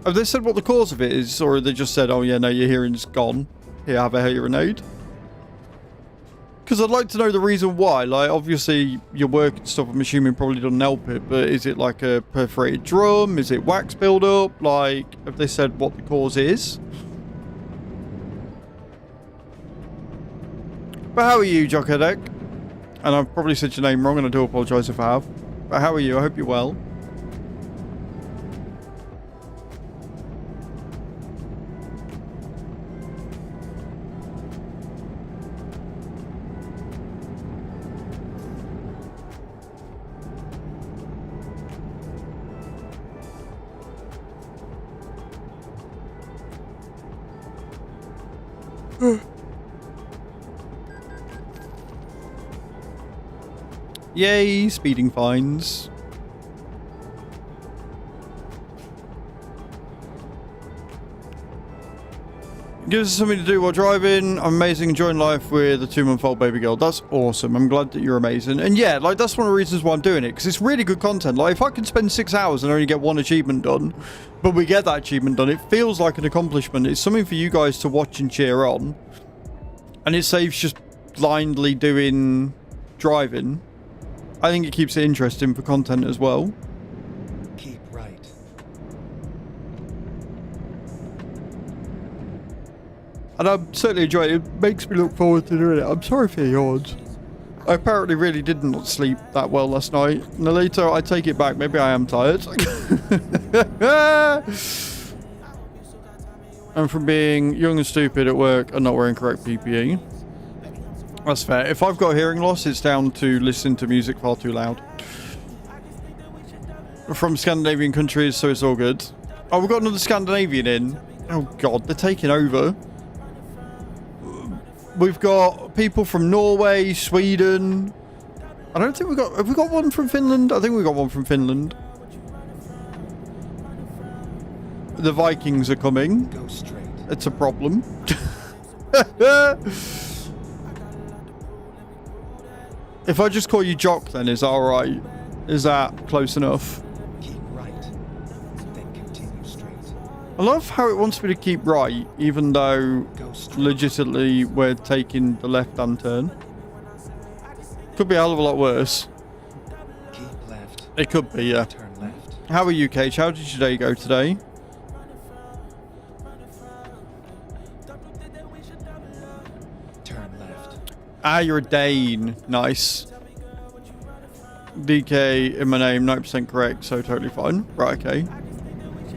Have they said what the cause of it is, or have they just said, "Oh yeah, no, your hearing's gone. Here, have a hearing aid"? Because I'd like to know the reason why. Like, obviously, your work and stuff, I'm assuming, probably doesn't help it. But is it like a perforated drum? Is it wax build-up? Like, have they said what the cause is? But how are you, Jockheadack? And I've probably said your name wrong, and I do apologise if I have. But how are you? I hope you're well. Yay, speeding fines. Gives us something to do while driving. I'm amazing, enjoying life with a 2-month-old baby girl. That's awesome. I'm glad that you're amazing. And yeah, like, that's one of the reasons why I'm doing it, because it's really good content. Like, if I can spend 6 hours and only get 1 achievement done, but we get that achievement done, it feels like an accomplishment. It's something for you guys to watch and cheer on. And it saves just blindly doing driving. I think it keeps it interesting for content as well. Keep right. And I'm certainly enjoying it. It makes me look forward to doing it. I'm sorry for your yawns. I apparently really did not sleep that well last night. Nolito, I take it back. Maybe I am tired. And from being young and stupid at work and not wearing correct PPE. That's fair. If I've got hearing loss, it's down to listening to music far too loud. From Scandinavian countries, so it's all good. Oh, we've got another Scandinavian in. Oh god, they're taking over. We've got people from Norway, Sweden. I don't think have we got one from Finland? I think we got one from Finland. The Vikings are coming. Go straight. It's a problem. If I just call you Jock, then is that alright? Is that close enough? Keep right. Then continue straight. I love how it wants me to keep right, even though Go straight. legitimately we're taking the left-hand turn. Could be a hell of a lot worse. Keep left. It could be, yeah. Turn left. How are you, Cage? How did your day go today? Turn left. Ah, you're a Dane. Nice. DK in my name, 90% correct, so totally fine. Right, okay.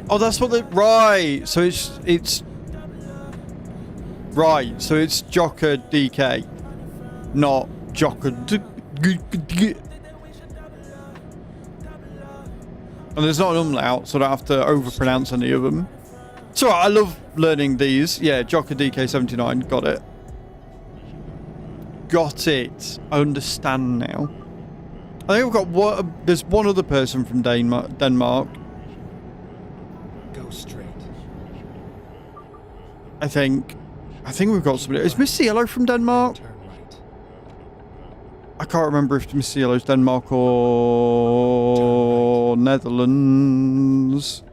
Oh, that's what the... Right. So it's... Right. So it's Jocker DK. Not Jocker... And there's not an umlaut, so I don't have to overpronounce any of them. It's alright, I love learning these. Yeah, Jocker DK79. Got it. Got it. I understand now. I think we've got one... There's one other person from Denmark. Go straight. I think we've got somebody. Is Miss Cielo from Denmark? Turn right. I can't remember if Miss Cielo's Denmark or Netherlands.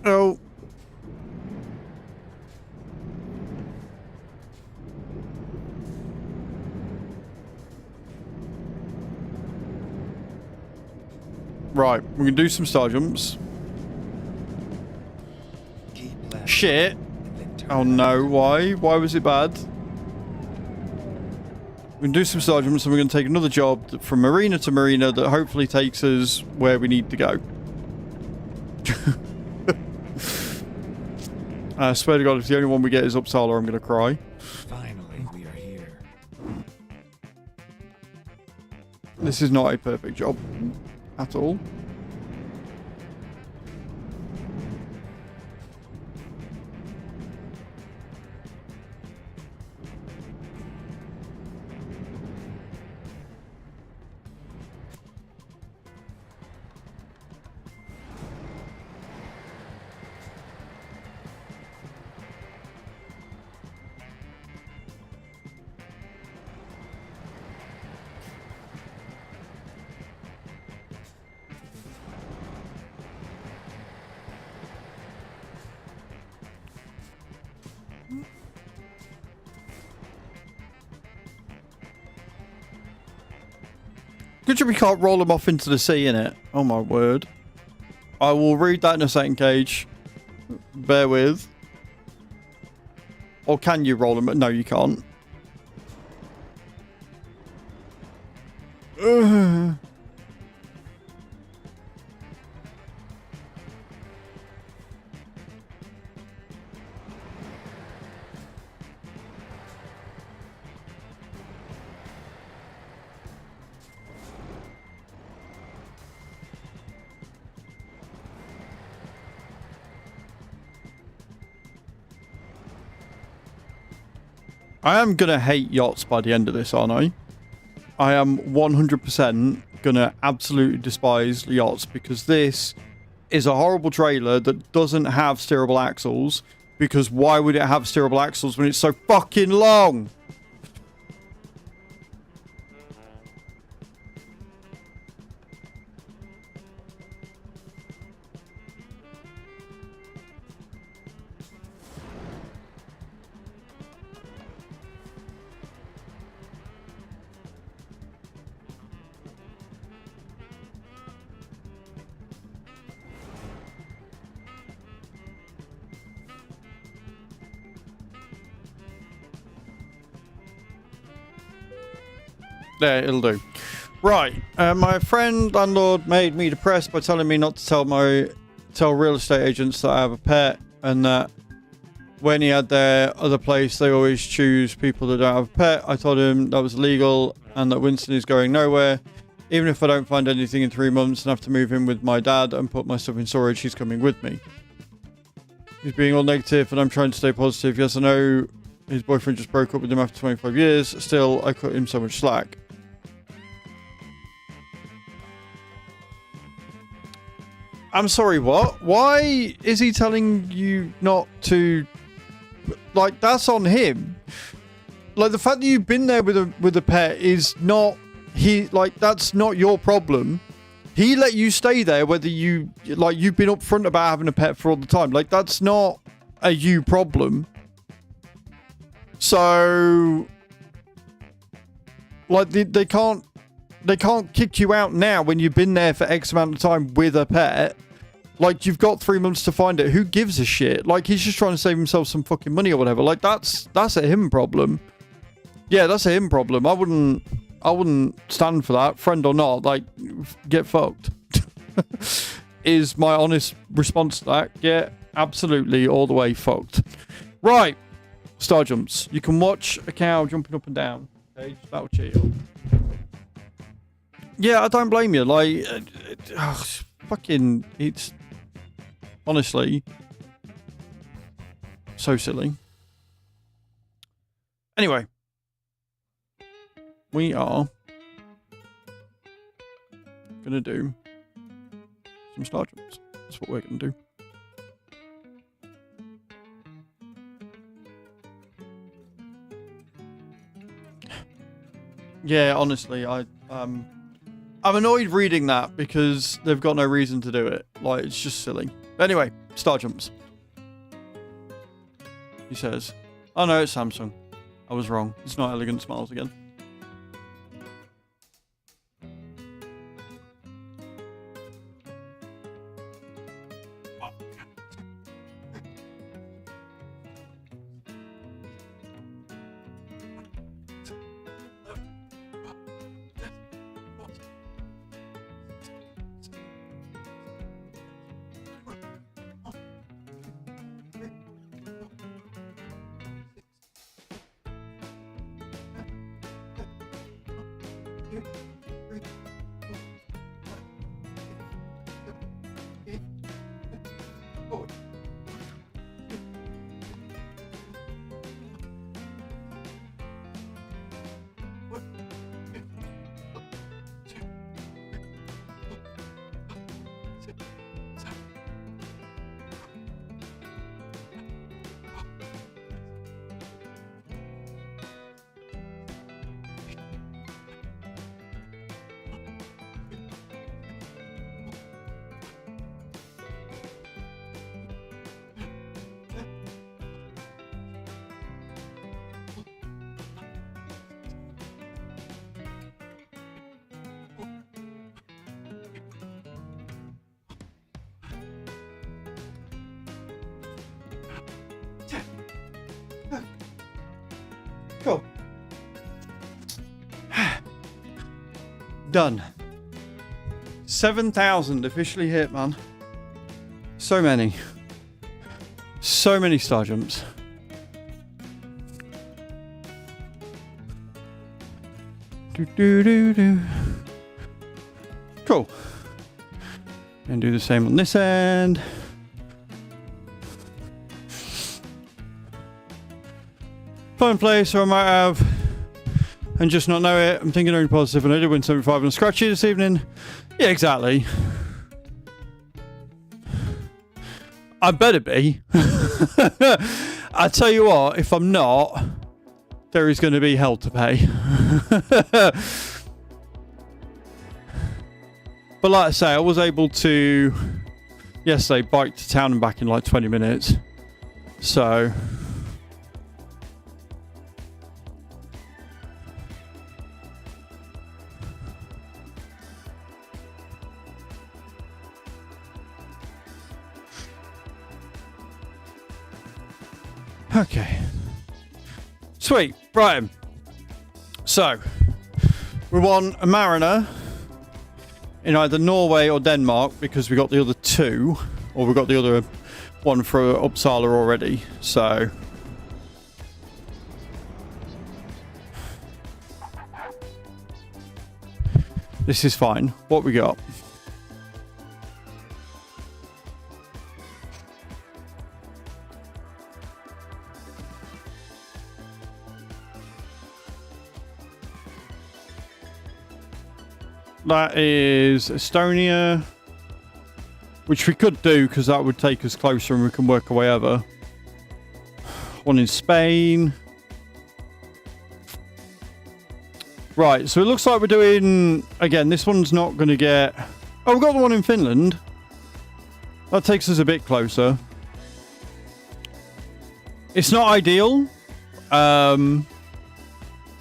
Oh. Right, we can do some star jumps. Keep left. Shit. And then turn Oh left. no, why? Why was it bad? We can do some star jumps and we're going to take another job from marina to marina that hopefully takes us where we need to go. I swear to God, if the only one we get is Uppsala, I'm going to cry. Finally, we are here. This is not a perfect job at all. Good job we can't roll them off into the sea, innit? Oh my word. I will read that in a second, Cage. Bear with. Or can you roll them? No, you can't. Ugh. I am going to hate yachts by the end of this, aren't I? I am 100% going to absolutely despise yachts because this is a horrible trailer that doesn't have steerable axles. Because why would it have steerable axles when it's so fucking long? There, it'll do. Right, my friend landlord made me depressed by telling me not to tell real estate agents that I have a pet, and that when he had their other place, they always choose people that don't have a pet. I told him that was illegal and that Winston is going nowhere. Even if I don't find anything in 3 months and have to move in with my dad and put my stuff in storage, he's coming with me. He's being all negative, and I'm trying to stay positive. Yes, I know his boyfriend just broke up with him after 25 years. Still, I cut him so much slack. I'm sorry, what? Why is he telling you not to... Like, that's on him. Like, the fact that you've been there with a pet is not... Like, that's not your problem. He let you stay there whether you... Like, you've been upfront about having a pet for all the time. Like, that's not a you problem. So... Like, they can't kick you out now when you've been there for X amount of time with a pet. Like, you've got 3 months to find it. Who gives a shit? Like, he's just trying to save himself some fucking money or whatever. Like, that's a him problem. Yeah, that's a him problem. I wouldn't stand for that, friend or not. Like, get fucked. Is my honest response to that. Get absolutely all the way fucked. Right. Star jumps. You can watch a cow jumping up and down. Okay, that'll cheer you up. Yeah, I don't blame you. Like, fucking, it's honestly so silly. Anyway, we are gonna do some star jumps. That's what we're gonna do. Yeah, honestly, I'm annoyed reading that because they've got no reason to do it. Like, it's just silly. But anyway, star jumps. He says, oh no, it's Samsung. I was wrong. It's not Elegant Smiles again. Cool. Done. 7,000 officially hit, man. So many. So many star jumps. Do. Cool. And do the same on this end. Fun place, or I might have and just not know it. I'm thinking only positive, and I did win 75 on a scratchy this evening. Yeah, exactly. I better be. I tell you what, if I'm not, there is going to be hell to pay. But like I say, I was able to yesterday bike to town and back in like 20 minutes. So okay. Sweet. Right. So we want a mariner in either Norway or Denmark because we got the other two, or we got the other one for Uppsala already. So this is fine. What we got? That is Estonia, which we could do because that would take us closer and we can work our way over. One in Spain. Right, so it looks like we're doing... Again, this one's not going to get... Oh, we've got the one in Finland. That takes us a bit closer. It's not ideal.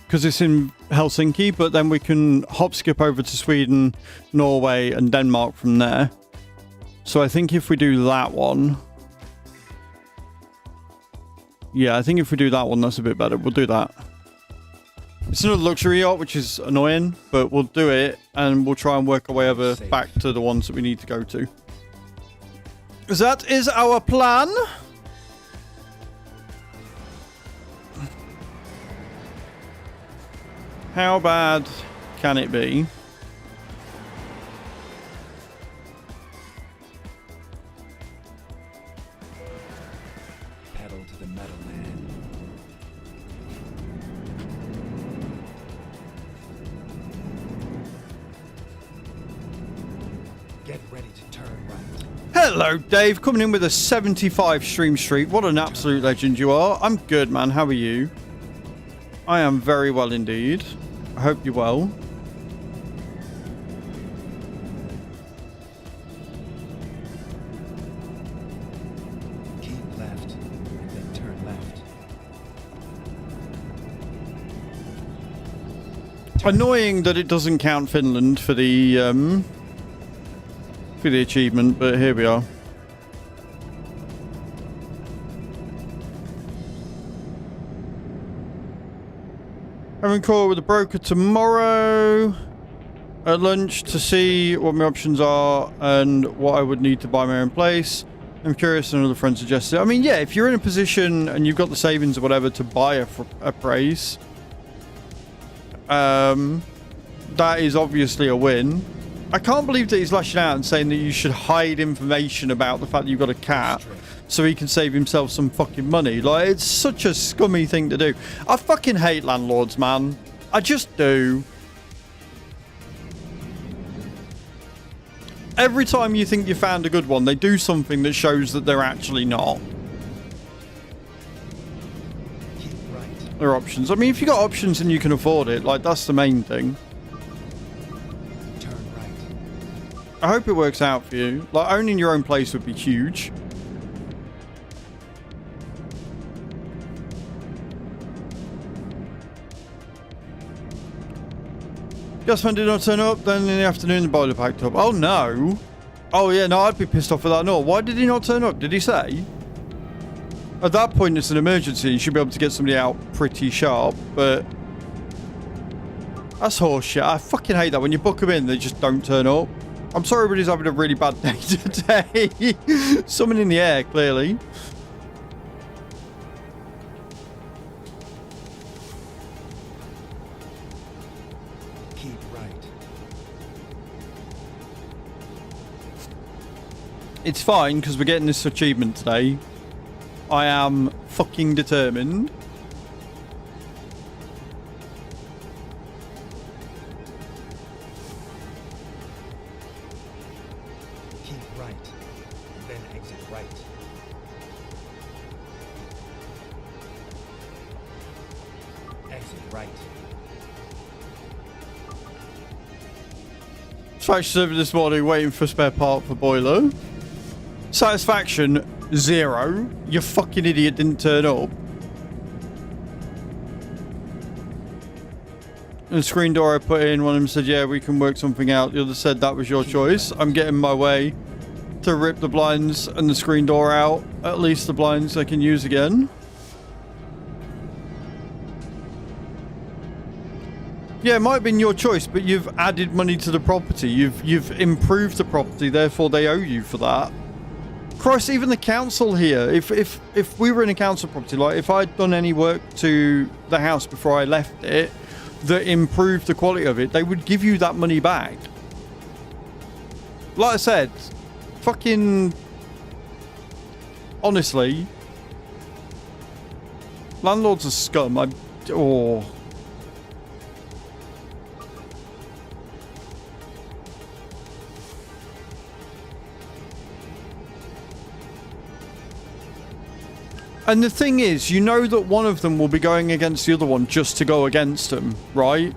Because it's in Helsinki, but then we can hop skip over to Sweden, Norway, and Denmark from there. So I think if we do that one... Yeah, I think if we do that one, that's a bit better. We'll do that. It's another luxury yacht, which is annoying, but we'll do it, and we'll try and work our way over back to the ones that we need to go to. That is our plan. How bad can it be? Pedal to the metal, man. Get ready to turn right. Hello, Dave. Coming in with a 75 stream streak. What an absolute legend you are. I'm good, man. How are you? I am very well indeed. I hope you're well. Keep left, and then turn left. Annoying that it doesn't count Finland for the achievement, but here we are. Having a call with the broker tomorrow at lunch to see what my options are and what I would need to buy my own place. I'm curious, another friend suggested. I mean, yeah, if you're in a position and you've got the savings or whatever to buy a place, that is obviously a win. I can't believe that he's lashing out and saying that you should hide information about the fact that you've got a cat so he can save himself some fucking money. Like, it's such a scummy thing to do. I fucking hate landlords, man. I just do. Every time you think you found a good one, they do something that shows that they're actually not. Keep right. There are options. I mean, if you got options and you can afford it, like, that's the main thing. Turn right. I hope it works out for you. Like, owning your own place would be huge. Gas man did not turn up, then in the afternoon the boiler packed up. Oh no. Oh yeah, no, I'd be pissed off with that. No, why did he not turn up? Did he say? At that point it's an emergency. You should be able to get somebody out pretty sharp, but that's horseshit. I fucking hate that when you book them in, they just don't turn up. I'm sorry everybody's having a really bad day today. Someone in the air, clearly. Keep right. It's fine because we're getting this achievement today. I am fucking determined. right, then exit right. Exit right. Dispatch service this morning, waiting for spare part for boiler. Satisfaction 0. You fucking idiot didn't turn up. The screen door I put in, one of them said, yeah, we can work something out. The other said that was your choice. I'm getting my way to rip the blinds and the screen door out. At least the blinds I can use again. Yeah, it might have been your choice, but you've added money to the property. You've improved the property, therefore they owe you for that. Christ, even the council here, if we were in a council property, like if I'd done any work to the house before I left it that improved the quality of it, they would give you that money back. Like I said, fucking honestly, landlords are scum. And the thing is, you know that one of them will be going against the other one just to go against them, right?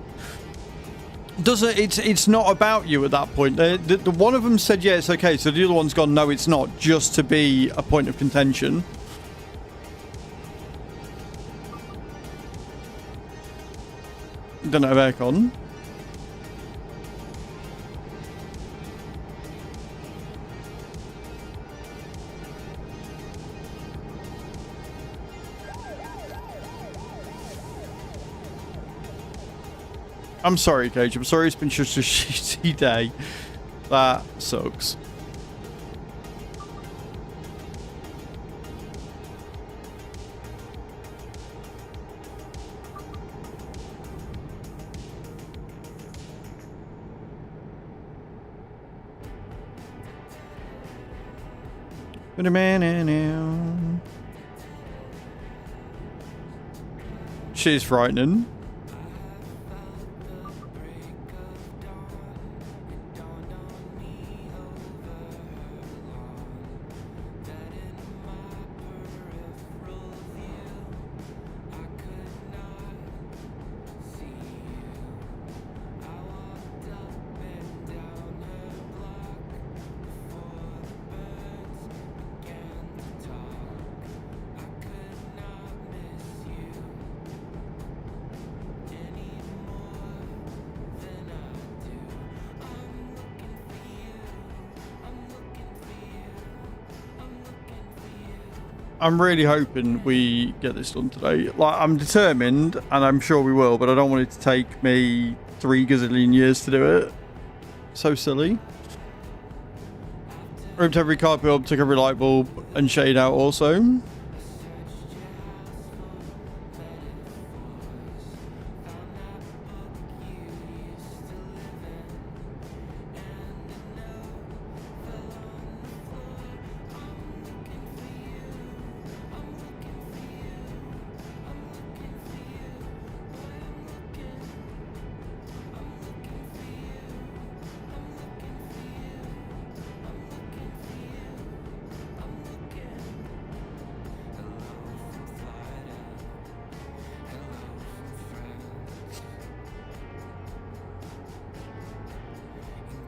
It's not about you at that point. The one of them said, yeah, it's okay. So the other one's gone, no, it's not, just to be a point of contention. Don't have aircon. I'm sorry, Cage. I'm sorry it's been such a shitty day. That sucks. But a man now. She's frightening. I'm really hoping we get this done today. Like, I'm determined, and I'm sure we will, but I don't want it to take me 3 gazillion years to do it. So silly. Ripped every carpet up, took every light bulb and shade out also.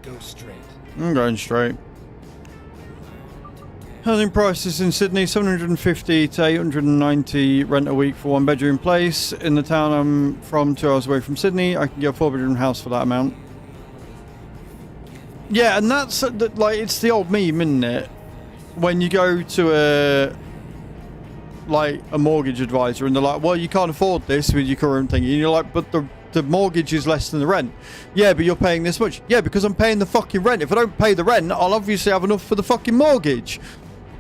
Go straight. I'm going straight. Housing prices in Sydney, 750 to 890 rent a week for 1 bedroom place. In the town I'm from, 2 hours away from Sydney, I can get a 4 bedroom house for that amount. Yeah, and that's like, it's the old meme, isn't it? When you go to a mortgage advisor and they're like, well, you can't afford this with your current thing. And you're like, but the mortgage is less than the rent. Yeah, but you're paying this much. Yeah, because I'm paying the fucking rent. If I don't pay the rent, I'll obviously have enough for the fucking mortgage.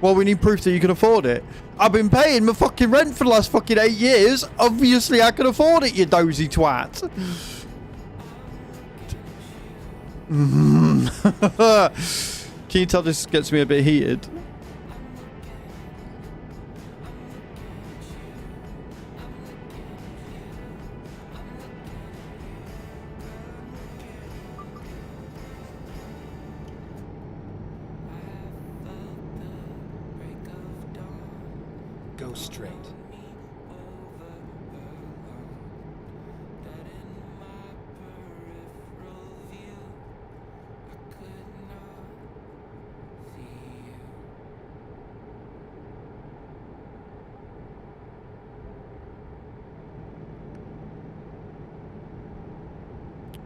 Well, we need proof that you can afford it. I've been paying my fucking rent for the last fucking 8 years. Obviously, I can afford it, you dozy twat. Can you tell this gets me a bit heated? straight.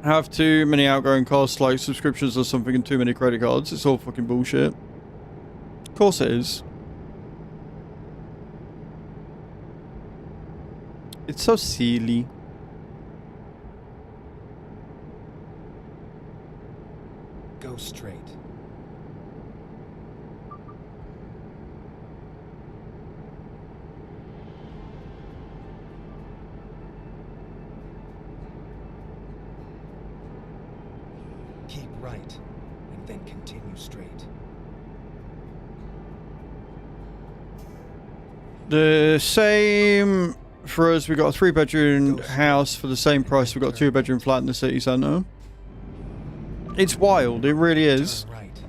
Have too many outgoing costs like subscriptions or something and too many credit cards. It's all fucking bullshit. Of course it is. It's so silly. Go straight. Keep right, and then continue straight. The same for us. We got a 3-bedroom house for the same price. We got a 2-bedroom flat in the city centre. It's wild. It really is. Turn right.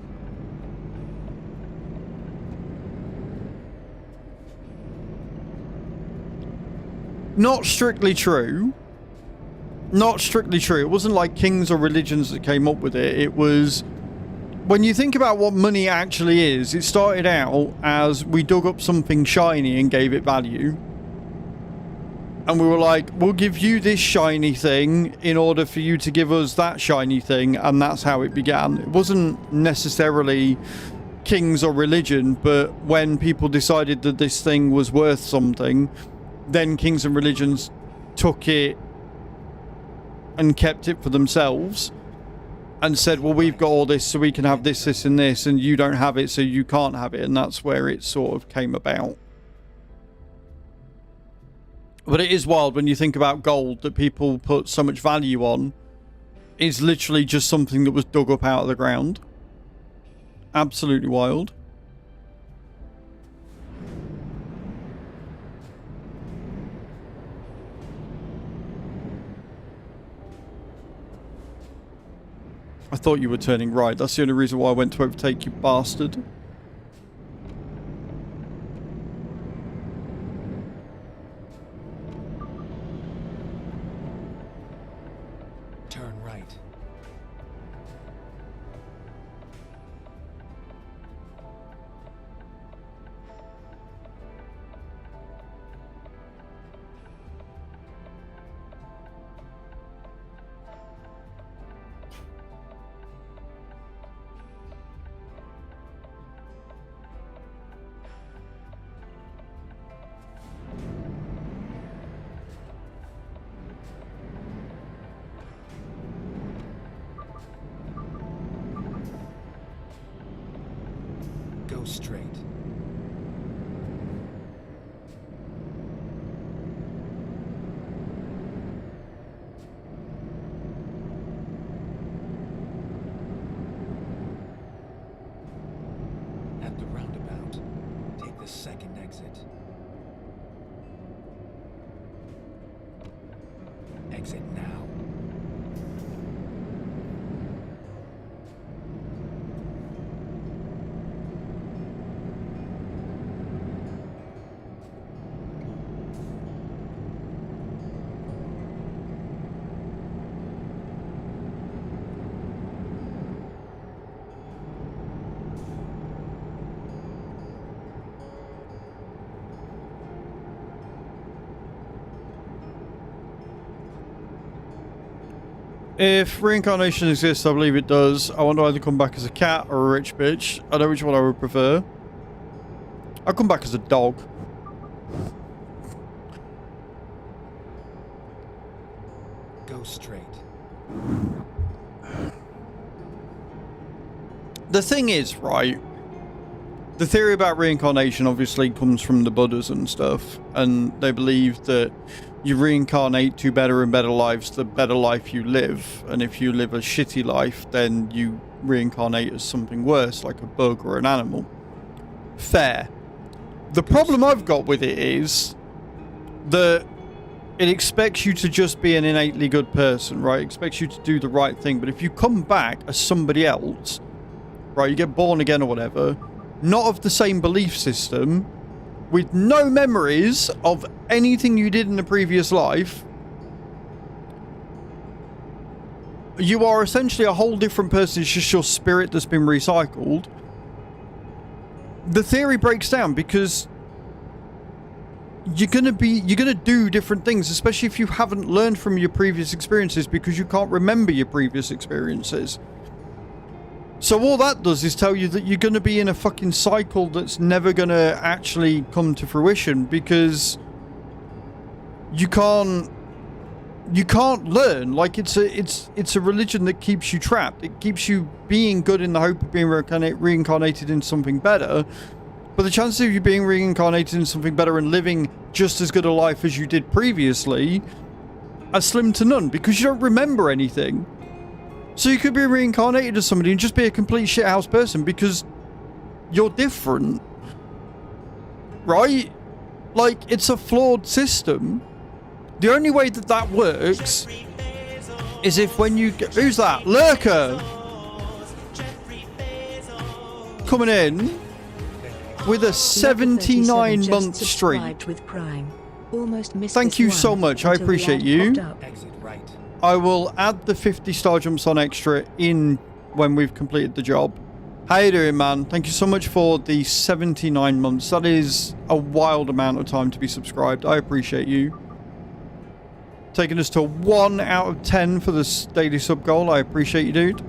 Not strictly true. Not strictly true. It wasn't like kings or religions that came up with it. It was... When you think about what money actually is, it started out as we dug up something shiny and gave it value. And we were like, we'll give you this shiny thing in order for you to give us that shiny thing. And that's how it began. It wasn't necessarily kings or religion, but when people decided that this thing was worth something, then kings and religions took it and kept it for themselves and said, well, we've got all this so we can have this, this and this, and you don't have it so you can't have it. And that's where it sort of came about. But it is wild when you think about gold that people put so much value on is literally just something that was dug up out of the ground. Absolutely wild. I thought you were turning right. That's the only reason why I went to overtake you, bastard. Turn right. Go straight. At the roundabout, take the second exit. Exit now. If reincarnation exists, I believe it does. I want to either come back as a cat or a rich bitch. I know which one I would prefer. I'll come back as a dog. Go straight. The thing is, right, the theory about reincarnation obviously comes from the Buddhas and stuff, and they believe that you reincarnate to better and better lives the better life you live, and if you live a shitty life, then you reincarnate as something worse, like a bug or an animal. Fair. The problem I've got with it is that it expects you to just be an innately good person, right? It expects you to do the right thing, but if you come back as somebody else, right, you get born again or whatever, not of the same belief system, with no memories of anything you did in the previous life, you are essentially a whole different person. It's just your spirit that's been recycled. The theory breaks down because you're gonna do different things, especially if you haven't learned from your previous experiences, because you can't remember your previous experiences. So all that does is tell you that you're gonna be in a fucking cycle that's never gonna actually come to fruition, because you can't learn. Like, it's a religion that keeps you trapped. It keeps you being good in the hope of being reincarnated into something better. But the chances of you being reincarnated into something better and living just as good a life as you did previously are slim to none, because you don't remember anything. So you could be reincarnated as somebody and just be a complete shithouse person because you're different. Right? Like, it's a flawed system. The only way that that works is if when you get... Who's that? Lurker! Coming in with a 79-month streak. Thank you so much. I appreciate you. Exit right. I will add the 50 star jumps on extra in when we've completed the job. How you doing, man? Thank you so much for the 79 months. That is a wild amount of time to be subscribed. I appreciate you. Taking us to 1 out of 10 for this daily sub goal. I appreciate you, dude.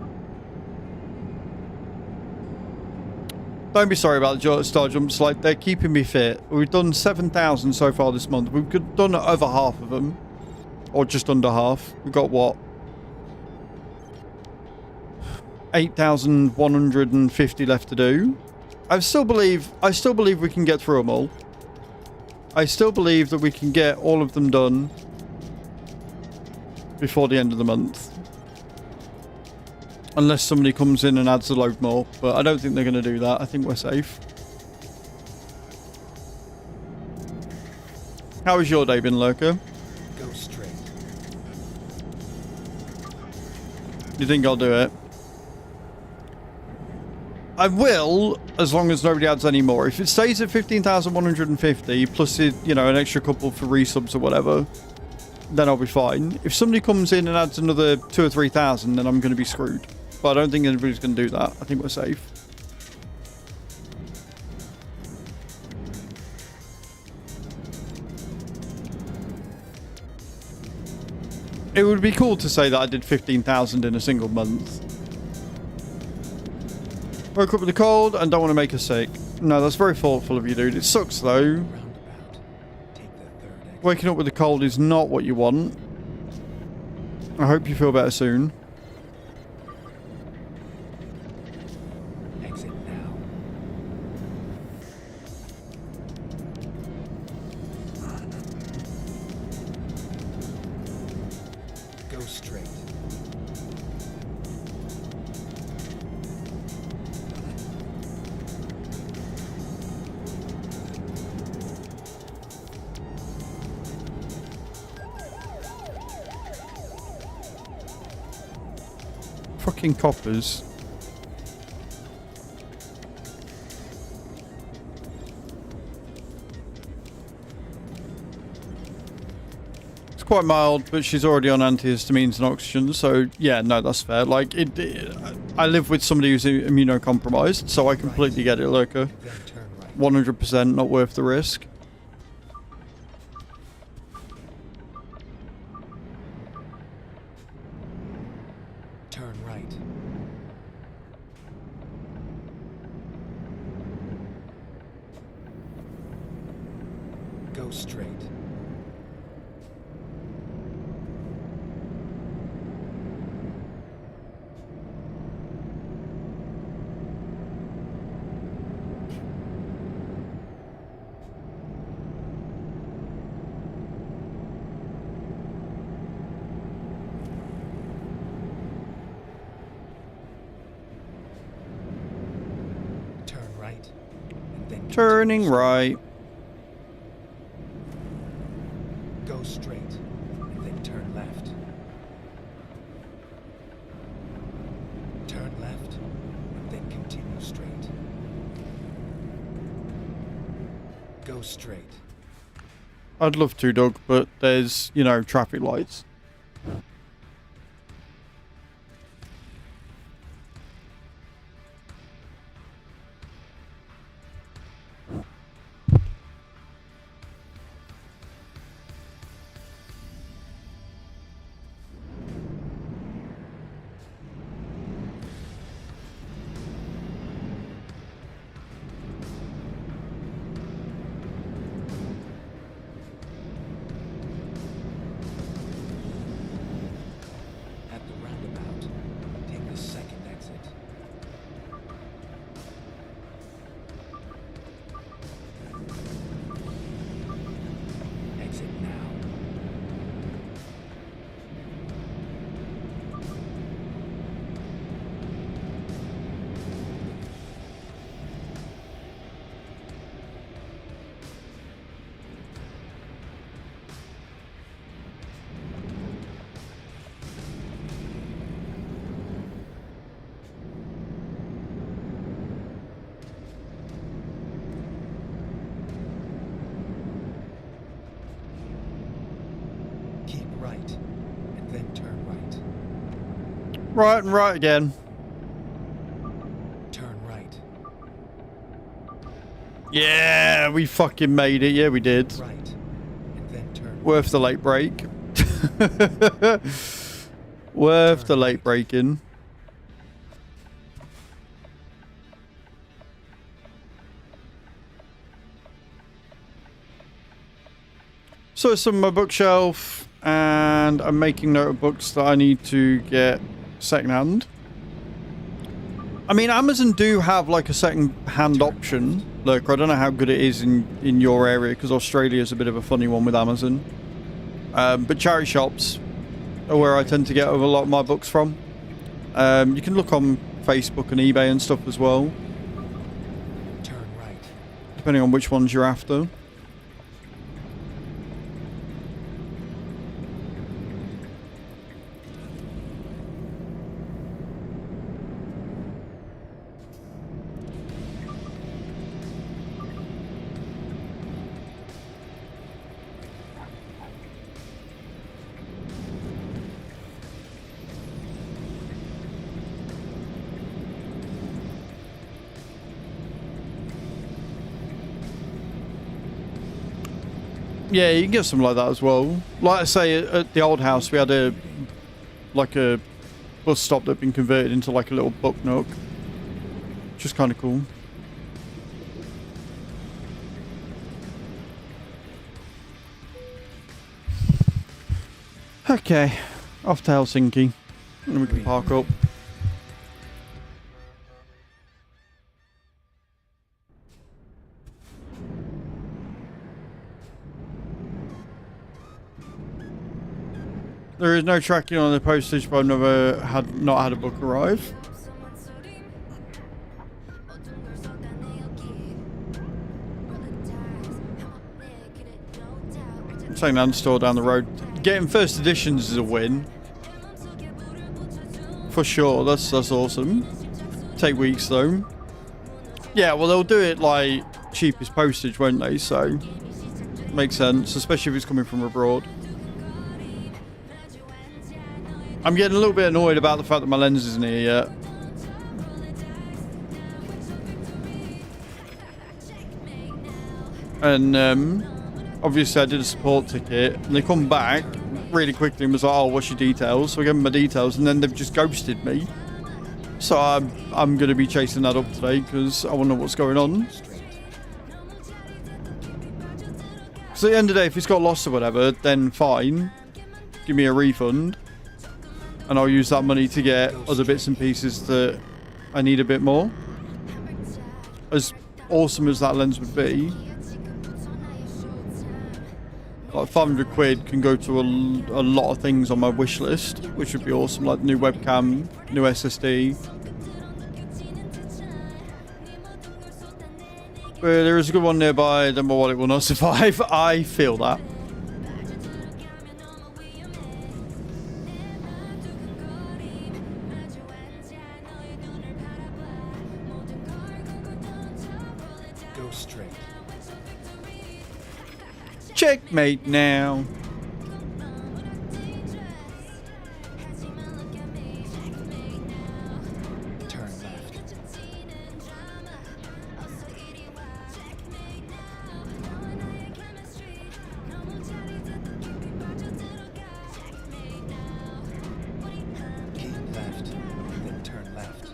Don't be sorry about the star jumps. Like, they're keeping me fit. We've done 7,000 so far this month. We've done over half of them. Or just under half. We've got what? 8,150 left to do. I still believe we can get through them all. I still believe that we can get all of them done before the end of the month. Unless somebody comes in and adds a load more. But I don't think they're going to do that. I think we're safe. How has your day been, Lurker? Go straight. You think I'll do it? I will, as long as nobody adds any more. If it stays at 15,150 plus, you know, an extra couple for resubs or whatever, then I'll be fine. If somebody comes in and adds another 2,000 or 3,000, then I'm going to be screwed. But I don't think anybody's going to do that. I think we're safe. It would be cool to say that I did 15,000 in a single month. Woke up with a cold and don't want to make us sick. No, that's very thoughtful of you, dude. It sucks, though. Roundabout. Take the third exit. Waking up with a cold is not what you want. I hope you feel better soon. Exit now. Go straight. Fucking coppers. It's quite mild, but she's already on antihistamines and oxygen, so yeah, no, that's fair. Like, I live with somebody who's immunocompromised, so I completely get it, Lurker. Then turn right. 100% not worth the risk. Turn right. Go straight. Turn right. And then Turning right. Go straight. And then turn left. Turn left. And then continue straight. Go straight. I'd love to, Doug, but there's, you know, traffic lights. At the roundabout, take the second exit. Exit now. Keep right, and then turn right. Right and right again. Turn right. Yeah, we fucking made it. Yeah, we did. Right, and then turn Worth the late break. Worth the late breaking. So it's on my bookshelf, and I'm making note of books that I need to get secondhand. I mean, Amazon do have like a second-hand option. Look, I don't know how good it is in your area, because Australia is a bit of a funny one with Amazon. But charity shops are where I tend to get a lot of my books from. You can look on Facebook and eBay and stuff as well, turn right. depending on which ones you're after. Yeah, you can get something like that as well. Like I say, at the old house, we had a bus stop that had been converted into like a little book nook, which is kind of cool. Okay, off to Helsinki, and we can park up. There is no tracking on the postage, but I've not had a book arrive. Second-hand store down the road. Getting first editions is a win. For sure, that's awesome. Take weeks though. Yeah, well they'll do it like cheapest postage, won't they? So makes sense, especially if it's coming from abroad. I'm getting a little bit annoyed about the fact that my lens isn't here yet. And obviously I did a support ticket, and they come back really quickly and was like, oh, what's your details? So I gave them my details, and then they've just ghosted me. So I'm going to be chasing that up today, because I want to know what's going on. So at the end of the day, if it's got lost or whatever, then fine. Give me a refund. And I'll use that money to get other bits and pieces that I need a bit more. As awesome as that lens would be, like 500 quid can go to a lot of things on my wish list, which would be awesome, like new webcam, new SSD. But there is a good one nearby, then my wallet will not survive. I feel that. Go straight. Checkmate now. Turn left. Keep left, then turn left.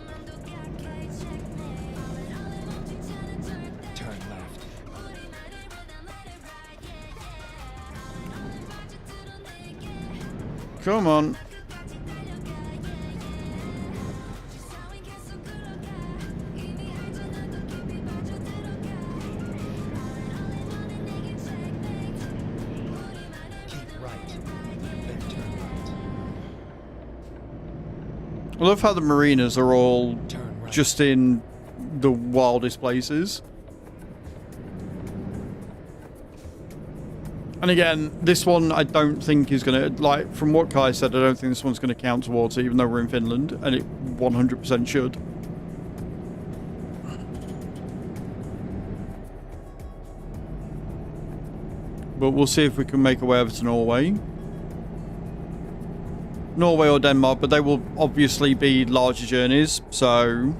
Turn left. Come on. Keep right, then turn right. I love how the marinas are all Turn right. just in the wildest places. And again, this one I don't think is going to, like, from what Kai said, I don't think this one's going to count towards it, even though we're in Finland, and it 100% should. But we'll see if we can make our way over to Norway. Norway or Denmark, but they will obviously be larger journeys, so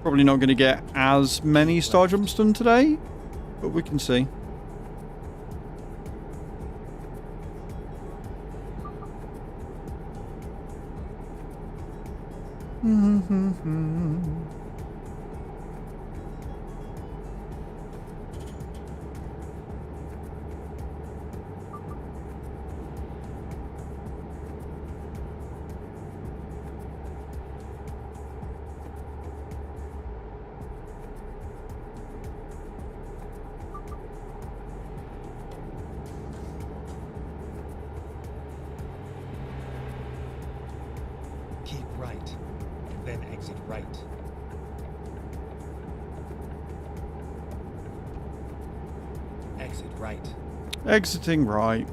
probably not going to get as many star jumps done today, but we can see. Keep right, then exit right. Exit right. Exiting right.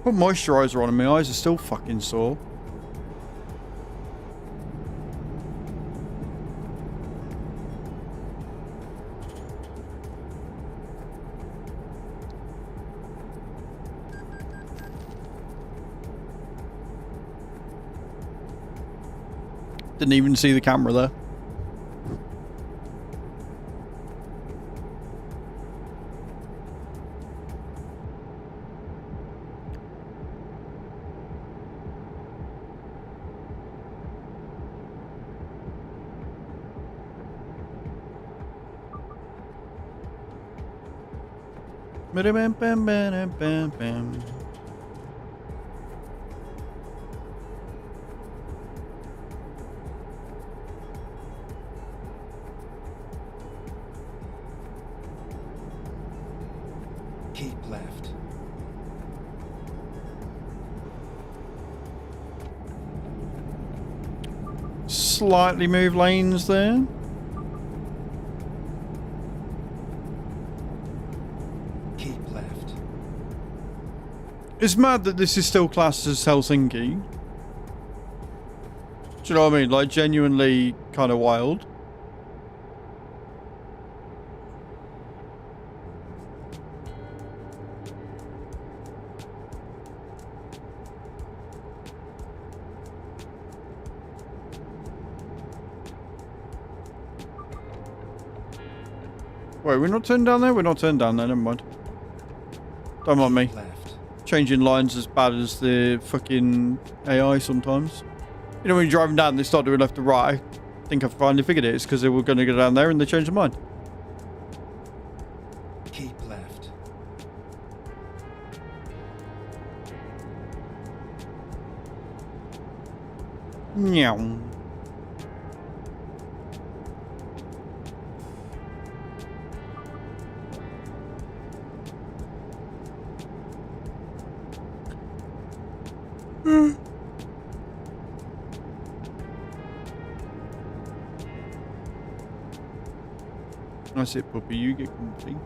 Put moisturizer on and my eyes are still fucking sore. Didn't even see the camera there. Ba-da-bam-bam-bam-bam-bam. Keep left. Slightly move lanes there. Keep left. It's mad that this is still classed as Helsinki. Do you know what I mean? Like, genuinely kind of wild. Wait, we're not turned down there? We're not turned down there, never mind. Don't mind me. Left. Changing lines as bad as the fucking AI sometimes. You know when you're driving down, they start doing left to right. I think I finally figured it. It's because they were going to go down there and they changed their mind. Keep left. Meow. That's it, puppy. You get comfy.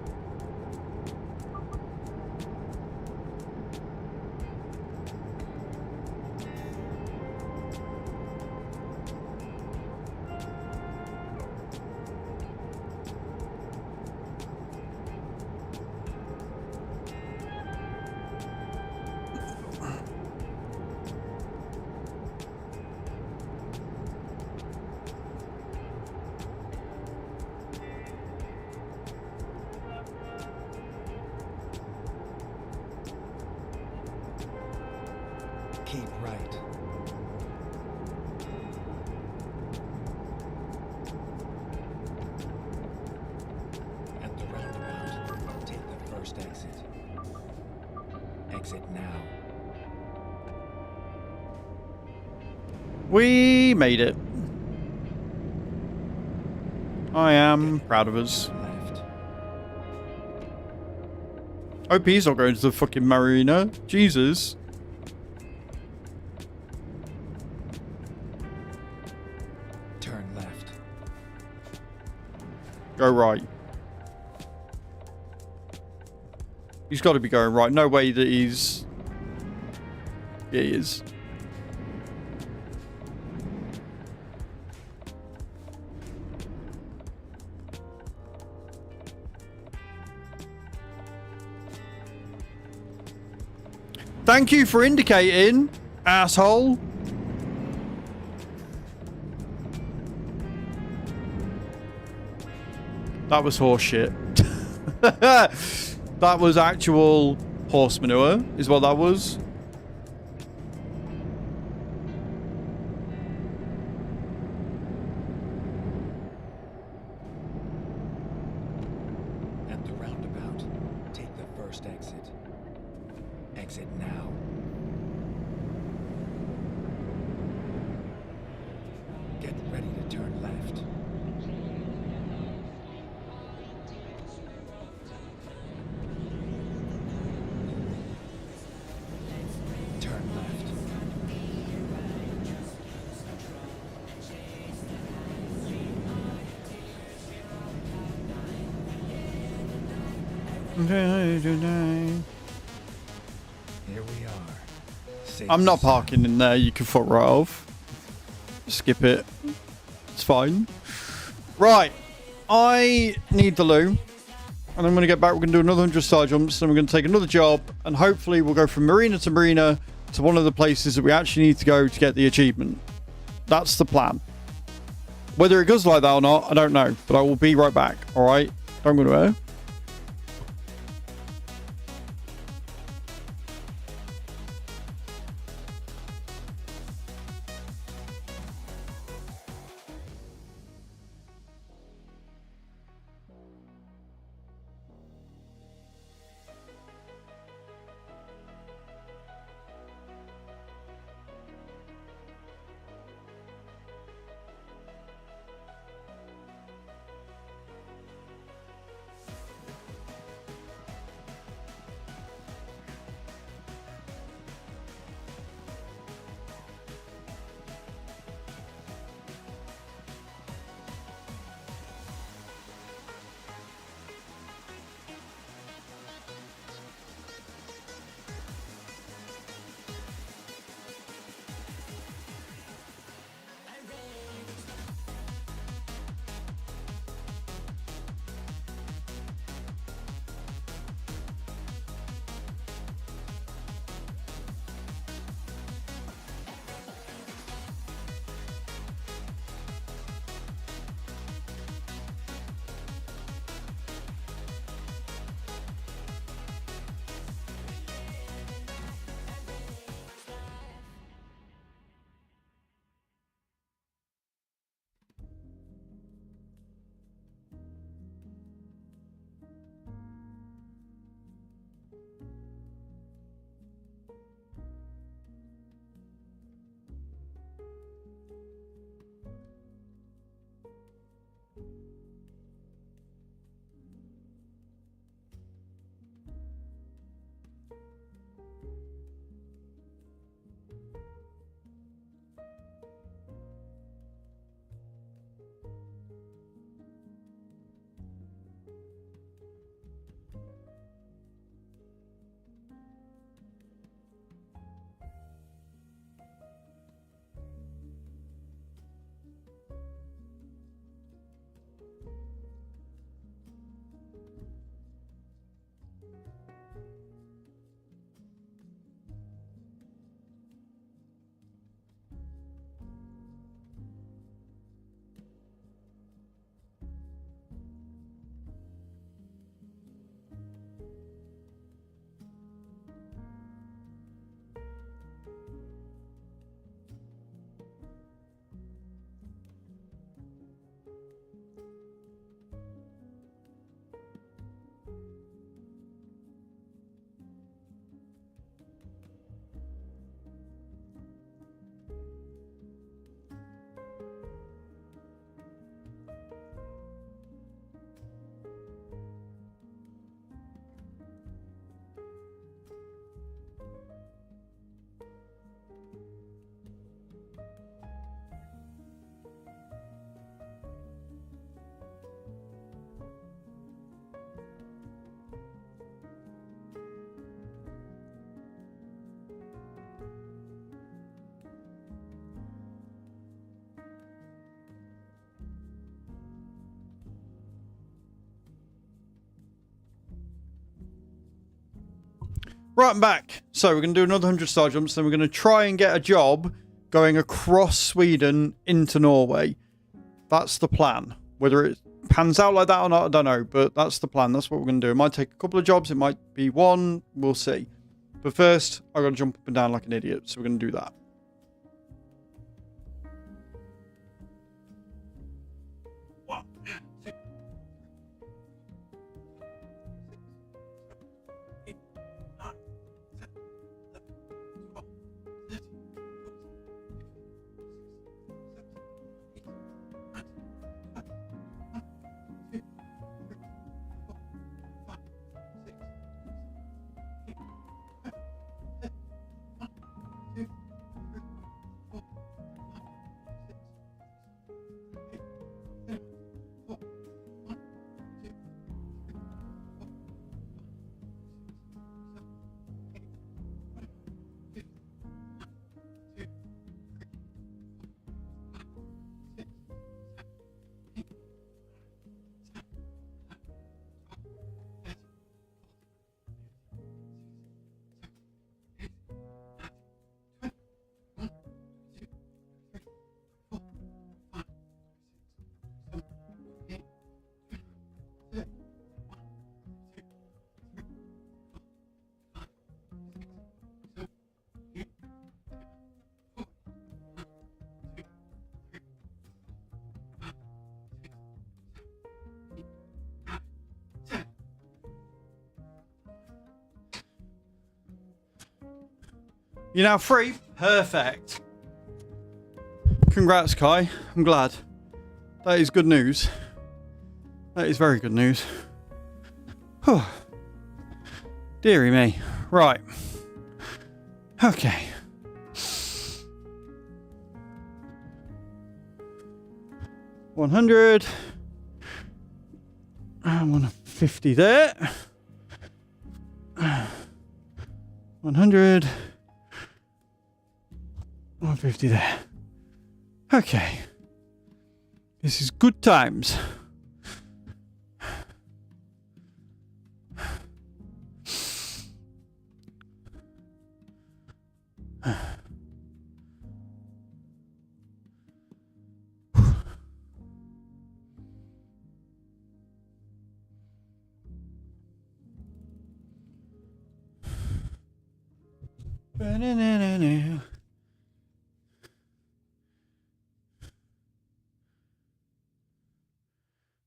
Keep right. At the roundabout, take the first exit. Exit now. We made it. I am proud of us. Left. Hope he's not going to the fucking marina. Jesus. Turn left. Go right. He's got to be going right. No way that he's... Yeah, he is. Thank you for indicating, asshole. That was horse shit. That was actual horse manure, is what that was. At the roundabout, take the first exit. Exit now. Get ready to turn left. Turn left. Here we are. Safe I'm not and sound. parking in there. You can fuck right off. Skip it. It's fine. Right. I need the loo. And I'm going to get back. We're going to do another 100 star jumps. Then we're going to take another job. And hopefully we'll go from marina to marina to one of the places that we actually need to go to get the achievement. That's the plan. Whether it goes like that or not, I don't know. But I will be right back. All right? Don't go anywhere. Right, I'm back. So we're going to do another 100 star jumps. Then we're going to try and get a job going across Sweden into Norway. That's the plan. Whether it pans out like that or not, I don't know. But that's the plan. That's what we're going to do. It might take a couple of jobs. It might be one. We'll see. But first, I've got to jump up and down like an idiot. So we're going to do that. You're now free. Perfect. Congrats, Kai. I'm glad. That is good news. That is very good news. Whew. Deary me. Right. Okay. $100. 150 there. 100. 150 there. Okay. This is good times.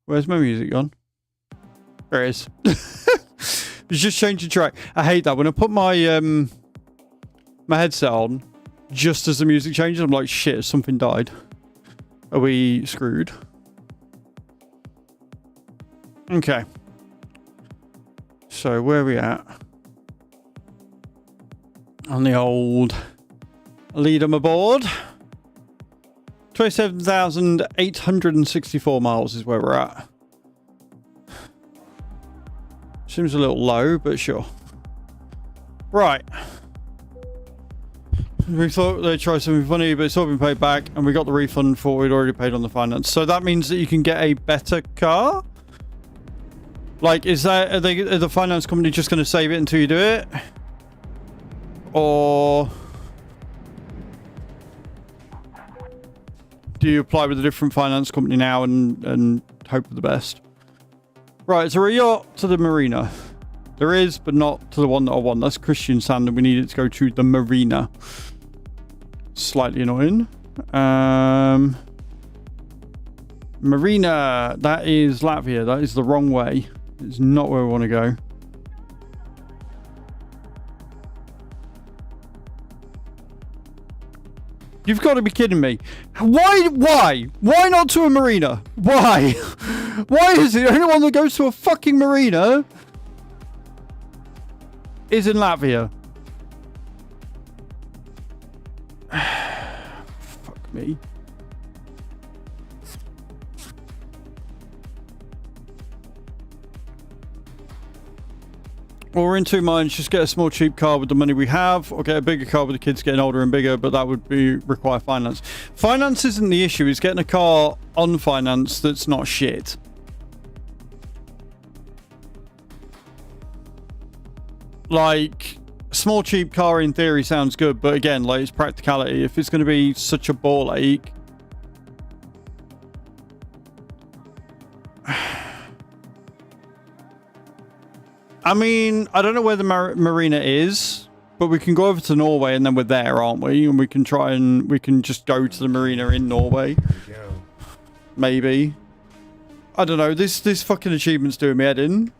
Where's my music gone? There it is. It's just changed the track. I hate that. When I put my my headset on, just as the music changes, I'm like, shit, something died. Are we screwed? Okay. So where are we at? On the old lead 'em aboard. 27,864 miles is where we're at. Seems a little low, but sure. Right. We thought they'd try something funny, but it's all been paid back, and we got the refund for what we'd already paid on the finance. So that means that you can get a better car? Like, is that, are the finance company just going to save it until you do it? Or do you apply with a different finance company now and hope for the best? Right, is there a yacht to the marina? There is, but not to the one that I want. That's Christian Sand, and we need it to go to the marina. Slightly annoying. Marina, that is Latvia. That is the wrong way. It's not where we want to go. You've got to be kidding me. Why not to a marina? Why? Why is it the only one that goes to a fucking marina is in Latvia? Fuck me. Well, we're in two minds. Just get a small cheap car with the money we have, or get a bigger car with the kids getting older and bigger, but that would require finance. Finance isn't the issue. It's getting a car on finance that's not shit. Like, small cheap car in theory sounds good, but again, like, it's practicality. If it's going to be such a ball ache, I mean, I don't know where the marina is, but we can go over to Norway and then we're there, aren't we? And we can just go to the marina in Norway. Maybe. I don't know. This fucking achievement's doing me head in.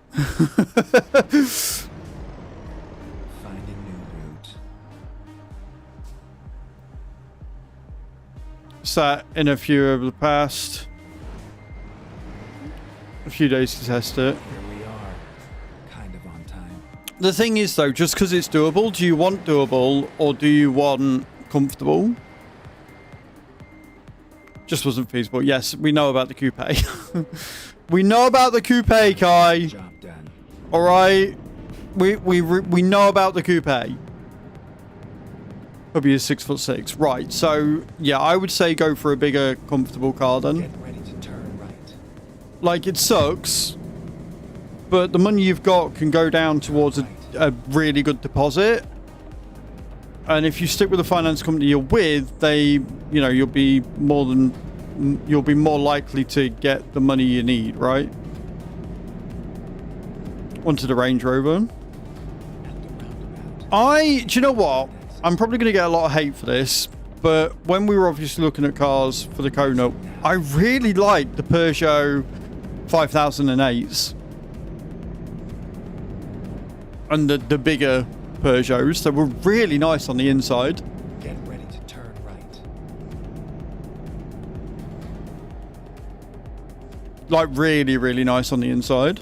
Sat in a few over the past few days to test it. Here we are, kind of on time. The thing is, though, just because it's doable, do you want doable or do you want comfortable? Just wasn't feasible. Yes, we know about the coupe. We know about the coupe, Kai. Job done. All right, we know about the coupe. Hope he is 6'6". Right, so yeah, I would say go for a bigger, comfortable car then. Get ready to turn right. Like, it sucks, but the money you've got can go down towards a really good deposit. And if you stick with the finance company you're with, you'll be more likely to get the money you need, right? Onto the Range Rover. Do you know what? I'm probably going to get a lot of hate for this, but when we were obviously looking at cars for the Kona, I really liked the Peugeot 5008s. And the bigger Peugeots. They were really nice on the inside. Get ready to turn right. Like, really, really nice on the inside.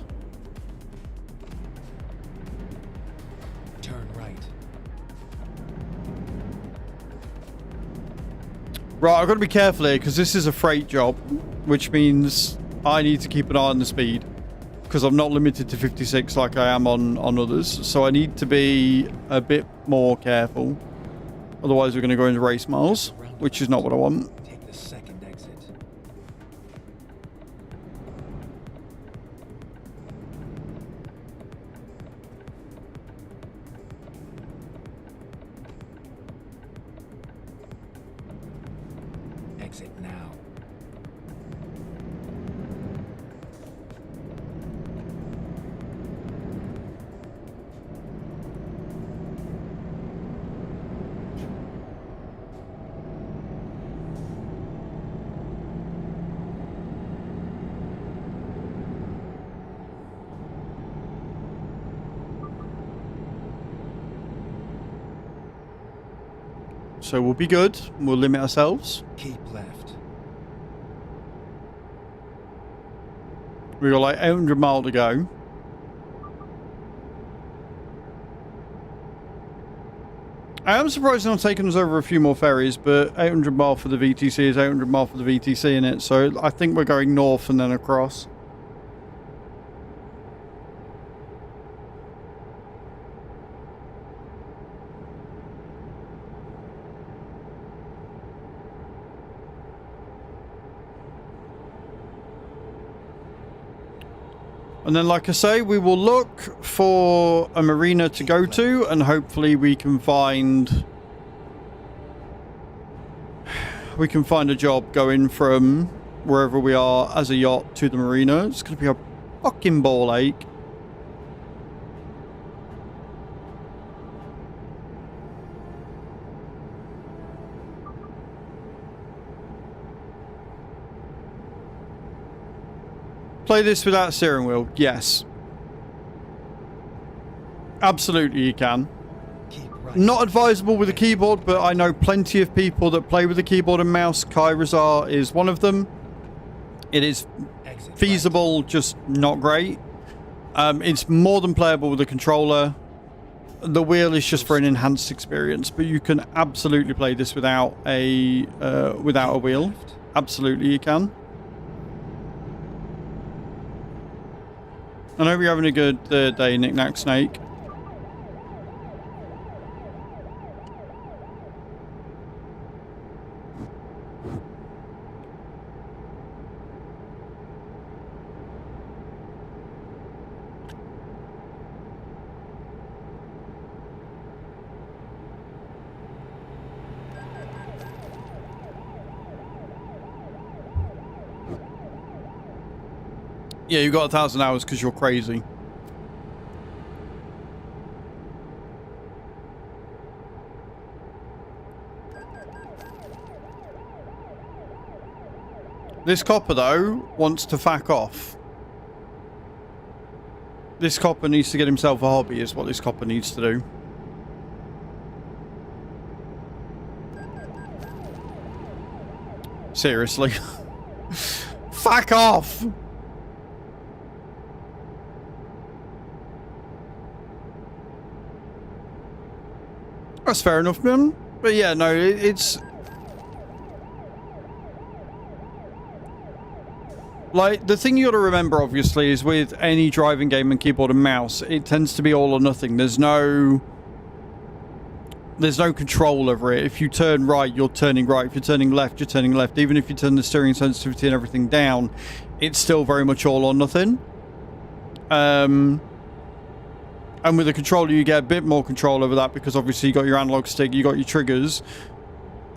Turn right. Right, I've got to be careful here because this is a freight job, which means I need to keep an eye on the speed because I'm not limited to 56 like I am on others. So I need to be a bit more careful. Otherwise, we're going to go into race miles, which is not what I want. Take the second exit. Exit now. So we'll be good. We'll limit ourselves. Keep left. We've got like 800 miles to go. I am surprised they're not taking us over a few more ferries, but 800 miles for the VTC is 800 miles for the VTC in it. So I think we're going north and then across. And then, like I say, we will look for a marina to go to, and hopefully we can find a job going from wherever we are as a yacht to the marina. It's going to be a fucking ball ache. Play this without steering wheel? Yes. Absolutely you can. Keep right. Not advisable with a keyboard, but I know plenty of people that play with a keyboard and mouse. Kai Razar is one of them. It is Exit feasible, just not great. It's more than playable with a controller. The wheel is just for an enhanced experience, but you can absolutely play this without a wheel. Absolutely you can. I hope you're having a good day, Knick Knack Snake. Yeah, you got 1,000 hours because you're crazy. This copper, though, wants to fuck off. This copper needs to get himself a hobby, is what this copper needs to do. Seriously. Fuck off! That's fair enough, man. But yeah, no, it's... Like, the thing you got to remember, obviously, is with any driving game and keyboard and mouse, it tends to be all or nothing. There's no control over it. If you turn right, you're turning right. If you're turning left, you're turning left. Even if you turn the steering sensitivity and everything down, it's still very much all or nothing. And with the controller, you get a bit more control over that because obviously you got your analog stick, you got your triggers,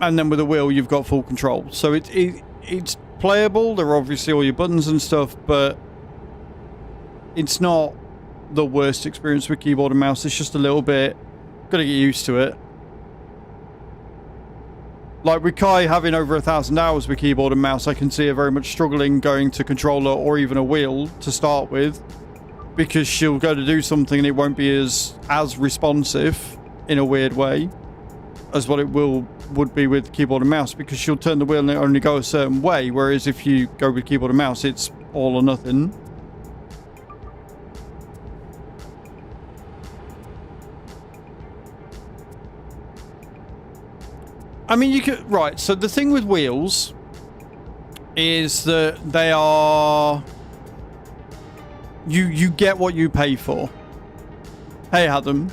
and then with the wheel, you've got full control. So it's playable. There are obviously all your buttons and stuff, but it's not the worst experience with keyboard and mouse. It's just a little bit, gotta get used to it. Like with Kai having over 1,000 hours with keyboard and mouse, I can see her very much struggling going to controller or even a wheel to start with, because she'll go to do something and it won't be as responsive in a weird way as what it would be with keyboard and mouse, because she'll turn the wheel and it only go a certain way, whereas if you go with keyboard and mouse, it's all or nothing. I mean, you could... Right, so the thing with wheels is that they are... You get what you pay for. Hey, Adam.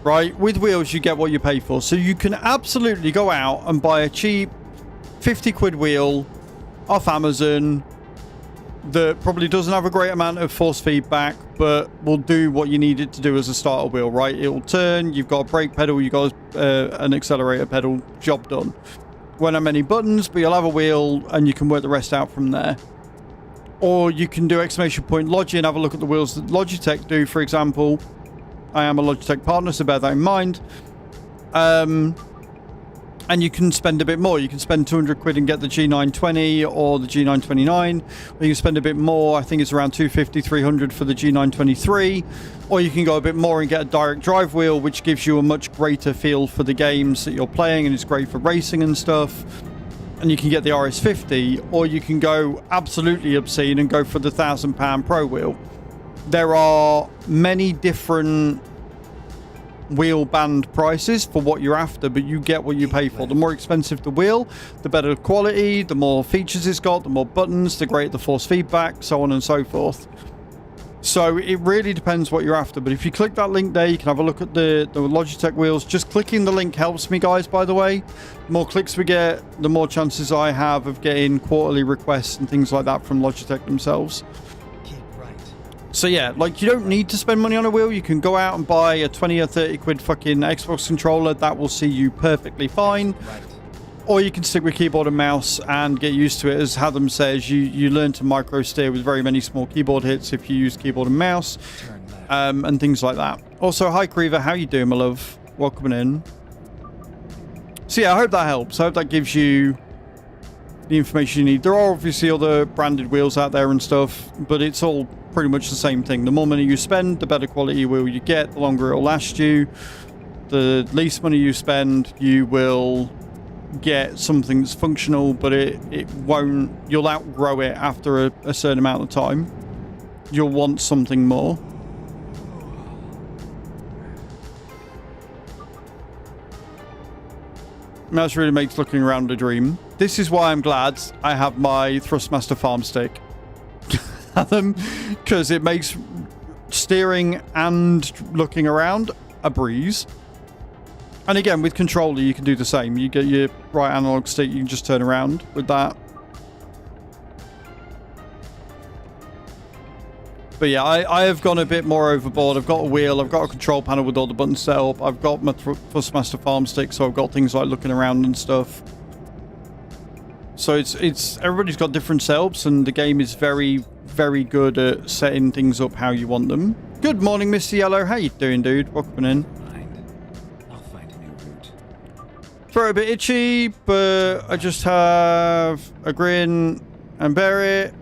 Right? With wheels, you get what you pay for. So you can absolutely go out and buy a cheap 50 quid wheel off Amazon that probably doesn't have a great amount of force feedback, but will do what you need it to do as a starter wheel, right? It'll turn, you've got a brake pedal, you've got an accelerator pedal, job done. Won't have many buttons, but you'll have a wheel and you can work the rest out from there. Or you can do exclamation point Logi and have a look at the wheels that Logitech do, for example. I am a Logitech partner, so bear that in mind. And you can spend a bit more. You can spend 200 quid and get the G920 or the G929. Or you can spend a bit more. I think it's around 250, 300 for the G923. Or you can go a bit more and get a direct drive wheel, which gives you a much greater feel for the games that you're playing, and it's great for racing and stuff. And you can get the RS50, or you can go absolutely obscene and go for the £1,000 Pro wheel. There are many different wheel band prices for what you're after, but you get what you pay for. The more expensive the wheel, the better quality, the more features it's got, the more buttons, the greater the force feedback, so on and so forth. So it really depends what you're after. But if you click that link there, you can have a look at the Logitech wheels. Just clicking the link helps me, guys, by the way. The more clicks we get, the more chances I have of getting quarterly requests and things like that from Logitech themselves. So yeah, like, you don't need to spend money on a wheel. You can go out and buy a 20 or 30 quid fucking Xbox controller. That will see you perfectly fine. Or you can stick with keyboard and mouse and get used to it. As Hatham says, you learn to micro steer with very many small keyboard hits if you use keyboard and mouse, and things like that. Also, hi Creever, how you doing, my love? Welcome in. So yeah, I hope that helps. I hope that gives you the information you need. There are obviously other branded wheels out there and stuff, but it's all pretty much the same thing. The more money you spend, the better quality wheel you get, the longer it'll last you. The least money you spend, you will get something that's functional, but it won't, you'll outgrow it after a certain amount of time. You'll want something more. That really makes looking around a dream. This is why I'm glad I have my Thrustmaster farm stick. Because it makes steering and looking around a breeze. And again, with controller, you can do the same. You get your right analog stick, you can just turn around with that. But yeah, I have gone a bit more overboard. I've got a wheel, I've got a control panel with all the buttons set up, I've got my Thrustmaster farm stick, so I've got things like looking around and stuff. So it's everybody's got different setups, and the game is very, very good at setting things up how you want them. Good morning, Mr. Yellow. How you doing, dude? Welcome in. I'll find a new route. Throw a bit itchy, but I just have a grin and bear it.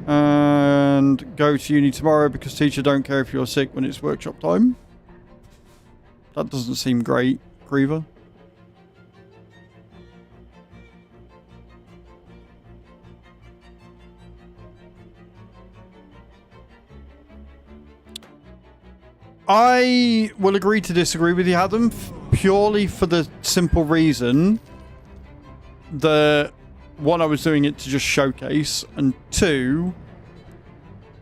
And go to uni tomorrow because teacher don't care if you're sick when it's workshop time. That doesn't seem great, Griever. I will agree to disagree with you, Adam, purely for the simple reason that, one, I was doing it to just showcase, and two,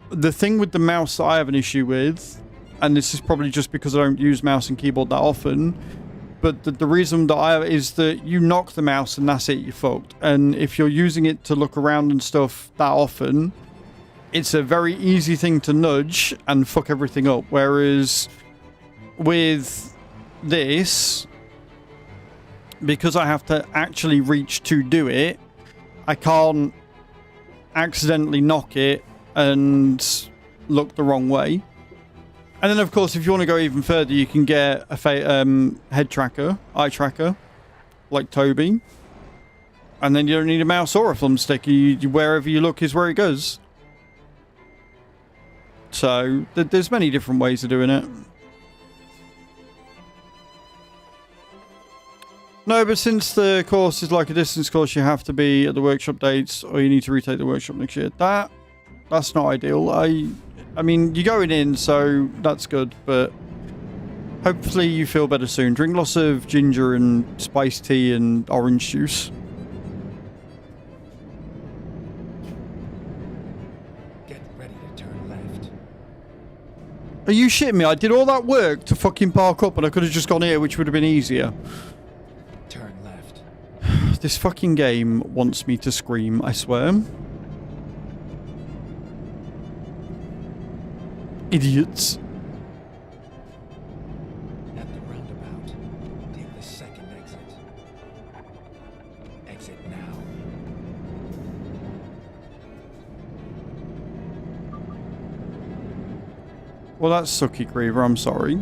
the thing with the mouse that I have an issue with, and this is probably just because I don't use mouse and keyboard that often, but the reason that I have is that you knock the mouse and that's it, you're fucked. And if you're using it to look around and stuff that often, it's a very easy thing to nudge and fuck everything up. Whereas with this, because I have to actually reach to do it, I can't accidentally knock it and look the wrong way. And then, of course, if you want to go even further, you can get a head tracker, eye tracker, like Toby. And then you don't need a mouse or a thumbstick. Wherever you look is where it goes. So, there's many different ways of doing it. No, but since the course is like a distance course, you have to be at the workshop dates, or you need to retake the workshop next year. That's not ideal. I mean, you're going in, so that's good, but hopefully you feel better soon. Drink lots of ginger and spiced tea and orange juice. Get ready to turn left. Are you shitting me? I did all that work to fucking park up and I could have just gone here, which would have been easier. Turn left. This fucking game wants me to scream, I swear. Idiots. At the roundabout, take the second exit. Exit now. Well, that's sucky, Griever. I'm sorry.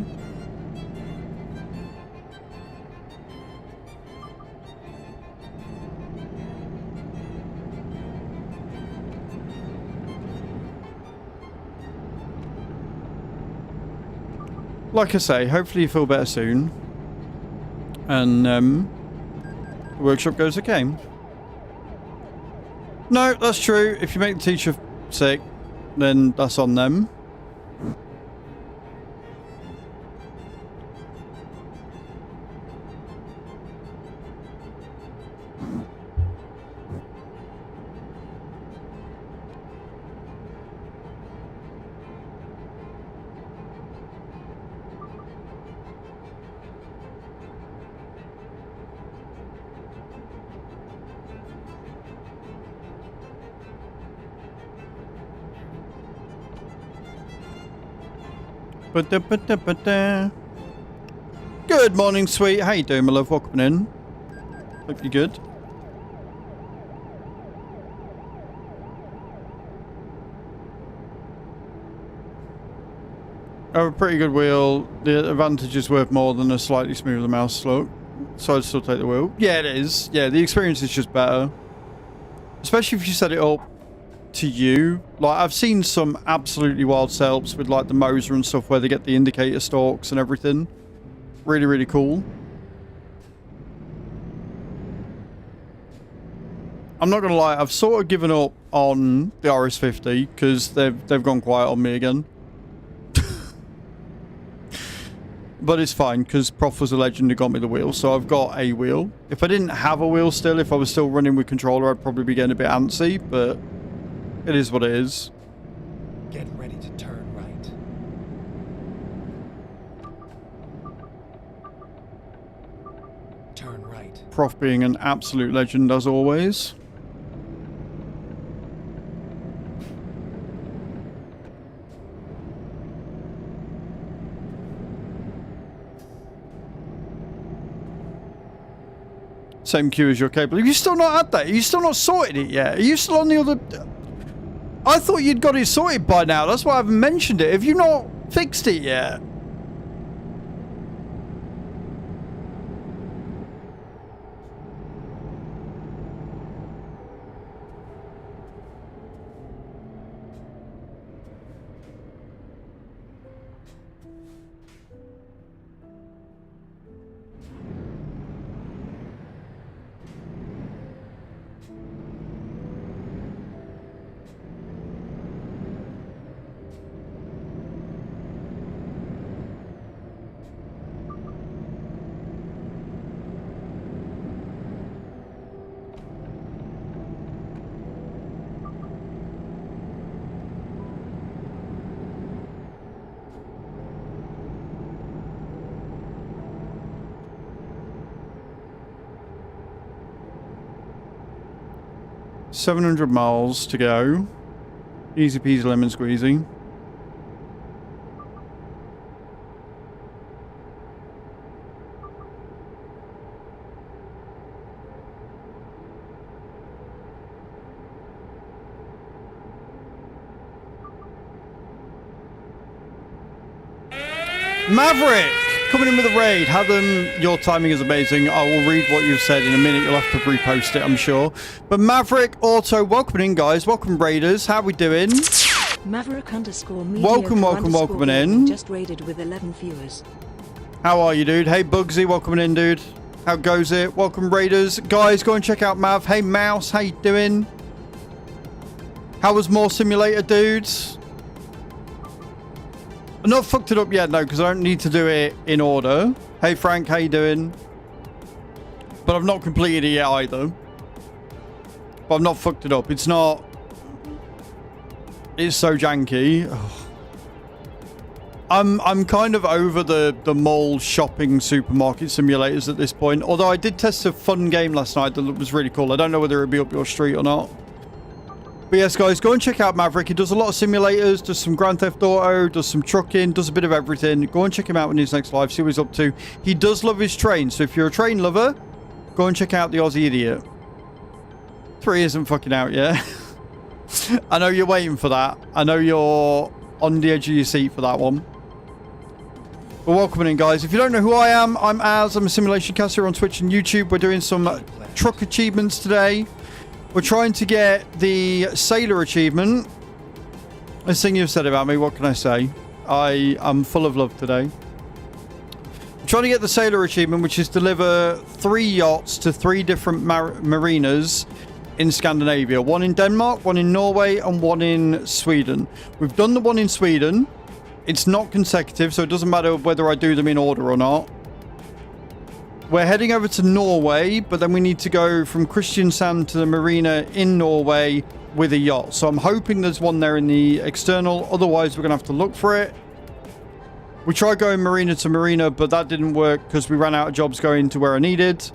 Like I say, hopefully you feel better soon. And, the workshop goes okay. No, that's true. If you make the teacher sick, then that's on them. Good morning, sweet. How you doing, my love? Welcome in. Hope you're good. I have a pretty good wheel. The advantage is worth more than a slightly smoother mouse slope. So I'd still take the wheel. Yeah, it is. Yeah, the experience is just better. Especially if you set it up to you. Like, I've seen some absolutely wild setups with like the Moser and stuff where they get the indicator stalks and everything. Really, really cool. I'm not gonna lie, I've sort of given up on the RS50 because they've gone quiet on me again. But it's fine because Prof was a legend who got me the wheel, so I've got a wheel. If I didn't have a wheel still, if I was still running with controller, I'd probably be getting a bit antsy, but it is what it is. Get ready to turn right. Turn right. Prof being an absolute legend as always. Same queue as your cable. Have you still not had that? Are you still not sorted it yet? Are you still on the other... I thought you'd got it sorted by now. That's why I haven't mentioned it. Have you not fixed it yet? $700 miles to go. Easy peasy lemon squeezy. Maverick coming in with a raid. Hadden, your timing is amazing. I will read what you've said in a minute. You'll have to repost it, I'm sure. But Maverick, Auto, welcome in, guys. Welcome, Raiders. How we doing? Maverick _ media welcome in. Just raided with 11 viewers. How are you, dude? Hey, Bugsy, welcome in, dude. How goes it? Welcome, Raiders. Guys, go and check out Mav. Hey, Mouse, how you doing? How was More Simulator, dudes? I've not fucked it up yet, no, because I don't need to do it in order. Hey, Frank, how you doing? But I've not completed it yet either. But I've not fucked it up. It's not... It's so janky. Ugh. I'm kind of over the mall shopping supermarket simulators at this point. Although I did test a fun game last night that was really cool. I don't know whether it'll be up your street or not. But yes, guys, go and check out Maverick. He does a lot of simulators, does some Grand Theft Auto, does some trucking, does a bit of everything. Go and check him out in his next live, see what he's up to. He does love his train, so if you're a train lover, go and check out the Aussie Idiot. 3 isn't fucking out yet. I know you're waiting for that. I know you're on the edge of your seat for that one. But welcome in, guys. If you don't know who I am, I'm Az. I'm a simulation caster on Twitch and YouTube. We're doing some truck achievements today. We're trying to get the sailor achievement. This thing you've said about me, what can I say? I'm full of love today. I'm trying to get the sailor achievement, which is deliver 3 yachts to 3 different marinas in Scandinavia. 1 in Denmark, 1 in Norway, and 1 in Sweden. We've done the 1 in Sweden. It's not consecutive, so it doesn't matter whether I do them in order or not. We're heading over to Norway, but then we need to go from Kristiansand to the marina in Norway with a yacht. So I'm hoping there's one there in the external. Otherwise, we're going to have to look for it. We tried going marina to marina, but that didn't work because we ran out of jobs going to where I needed.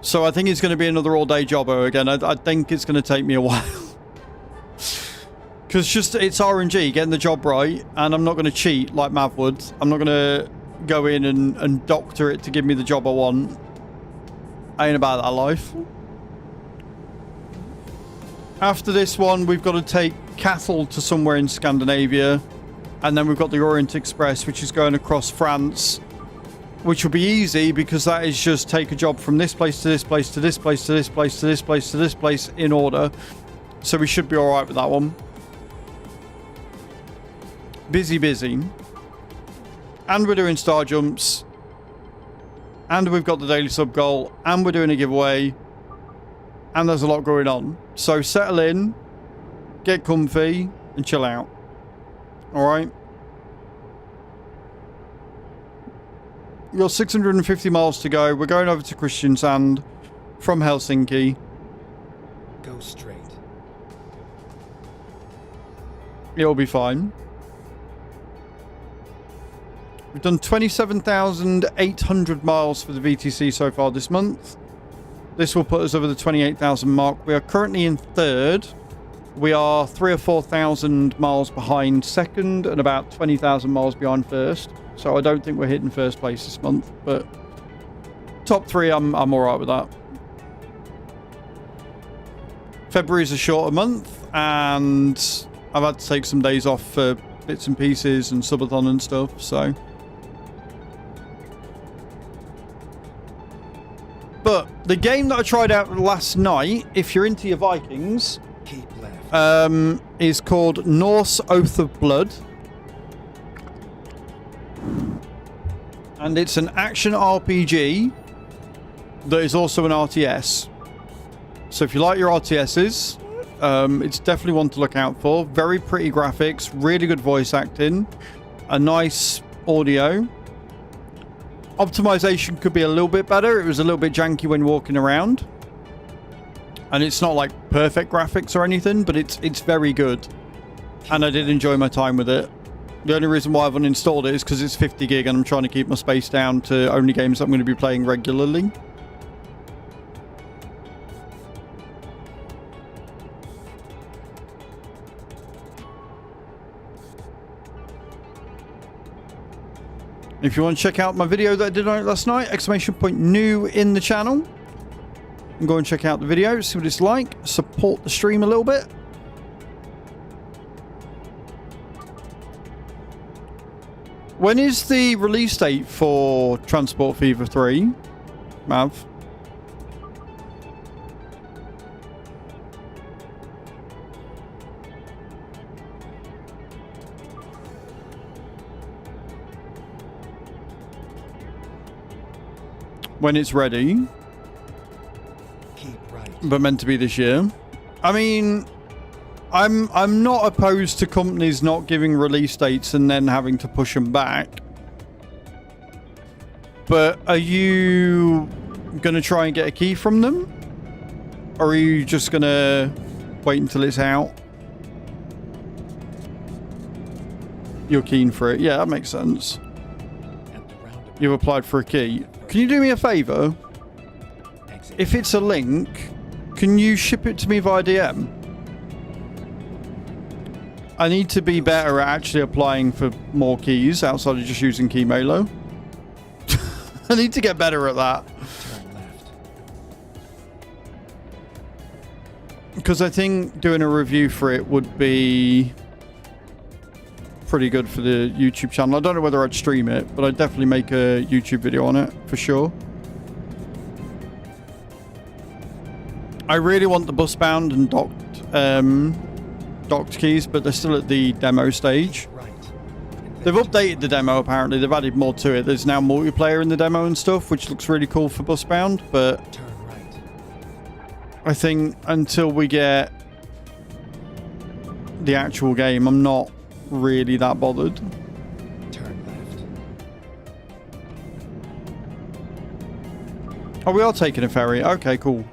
So I think it's going to be another all-day jobber again. I think it's going to take me a while. Because it's RNG, getting the job right. And I'm not going to cheat like Mav would. I'm not going to go in and doctor it to give me the job I want. I ain't about that life. After this one, we've got to take cattle to somewhere in Scandinavia. And then we've got the Orient Express, which is going across France. Which will be easy because that is just take a job from this place to this place to this place to this place to this place to this place in order. So we should be alright with that one. Busy, busy. And we're doing star jumps. And we've got the daily sub goal. And we're doing a giveaway. And there's a lot going on. So settle in. Get comfy. And chill out. Alright. We've got 650 miles to go. We're going over to Kristiansand from Helsinki. Go straight. It'll be fine. We've done 27,800 miles for the VTC so far this month. This will put us over the 28,000 mark. We are currently in 3rd. We are 3,000 or 4,000 miles behind 2nd and about 20,000 miles behind 1st. So I don't think we're hitting 1st place this month, but top 3, I'm all right with that. February is a shorter month, and I've had to take some days off for bits and pieces and subathon and stuff, so. But the game that I tried out last night, if you're into your Vikings, Keep left. is called Norse Oath of Blood. And it's an action RPG that is also an RTS. So if you like your RTSs, it's definitely one to look out for. Very pretty graphics, really good voice acting, a nice audio. Optimization could be a little bit better. It was a little bit janky when walking around. And it's not like perfect graphics or anything, but it's very good. And I did enjoy my time with it. The only reason why I've uninstalled it is because it's 50 gig and I'm trying to keep my space down to only games that I'm going to be playing regularly. If you want to check out my video that I did on it last night, !new in the channel. And go and check out the video, see what it's like. Support the stream a little bit. When is the release date for Transport Fever 3, Mav? When it's ready. Keep right. But meant to be this year. I mean, I'm not opposed to companies not giving release dates and then having to push them back. But are you going to try and get a key from them? Or are you just going to wait until it's out? You're keen for it. Yeah, that makes sense. At the roundabout. You've applied for a key. Can you do me a favor? Exit. If it's a link, can you ship it to me via DM? I need to be better at actually applying for more keys outside of just using Keymailer. I need to get better at that. Turn left. Because I think doing a review for it would be pretty good for the YouTube channel. I don't know whether I'd stream it, but I'd definitely make a YouTube video on it for sure. I really want the bus bound and docked keys, but they're still at the demo stage. Right. And They've then updated the demo apparently. They've added more to it. There's now multiplayer in the demo and stuff, which looks really cool for bus bound, but turn right. I think until we get the actual game, I'm not really that bothered. Turn left. Oh, we are taking a ferry. Okay, cool.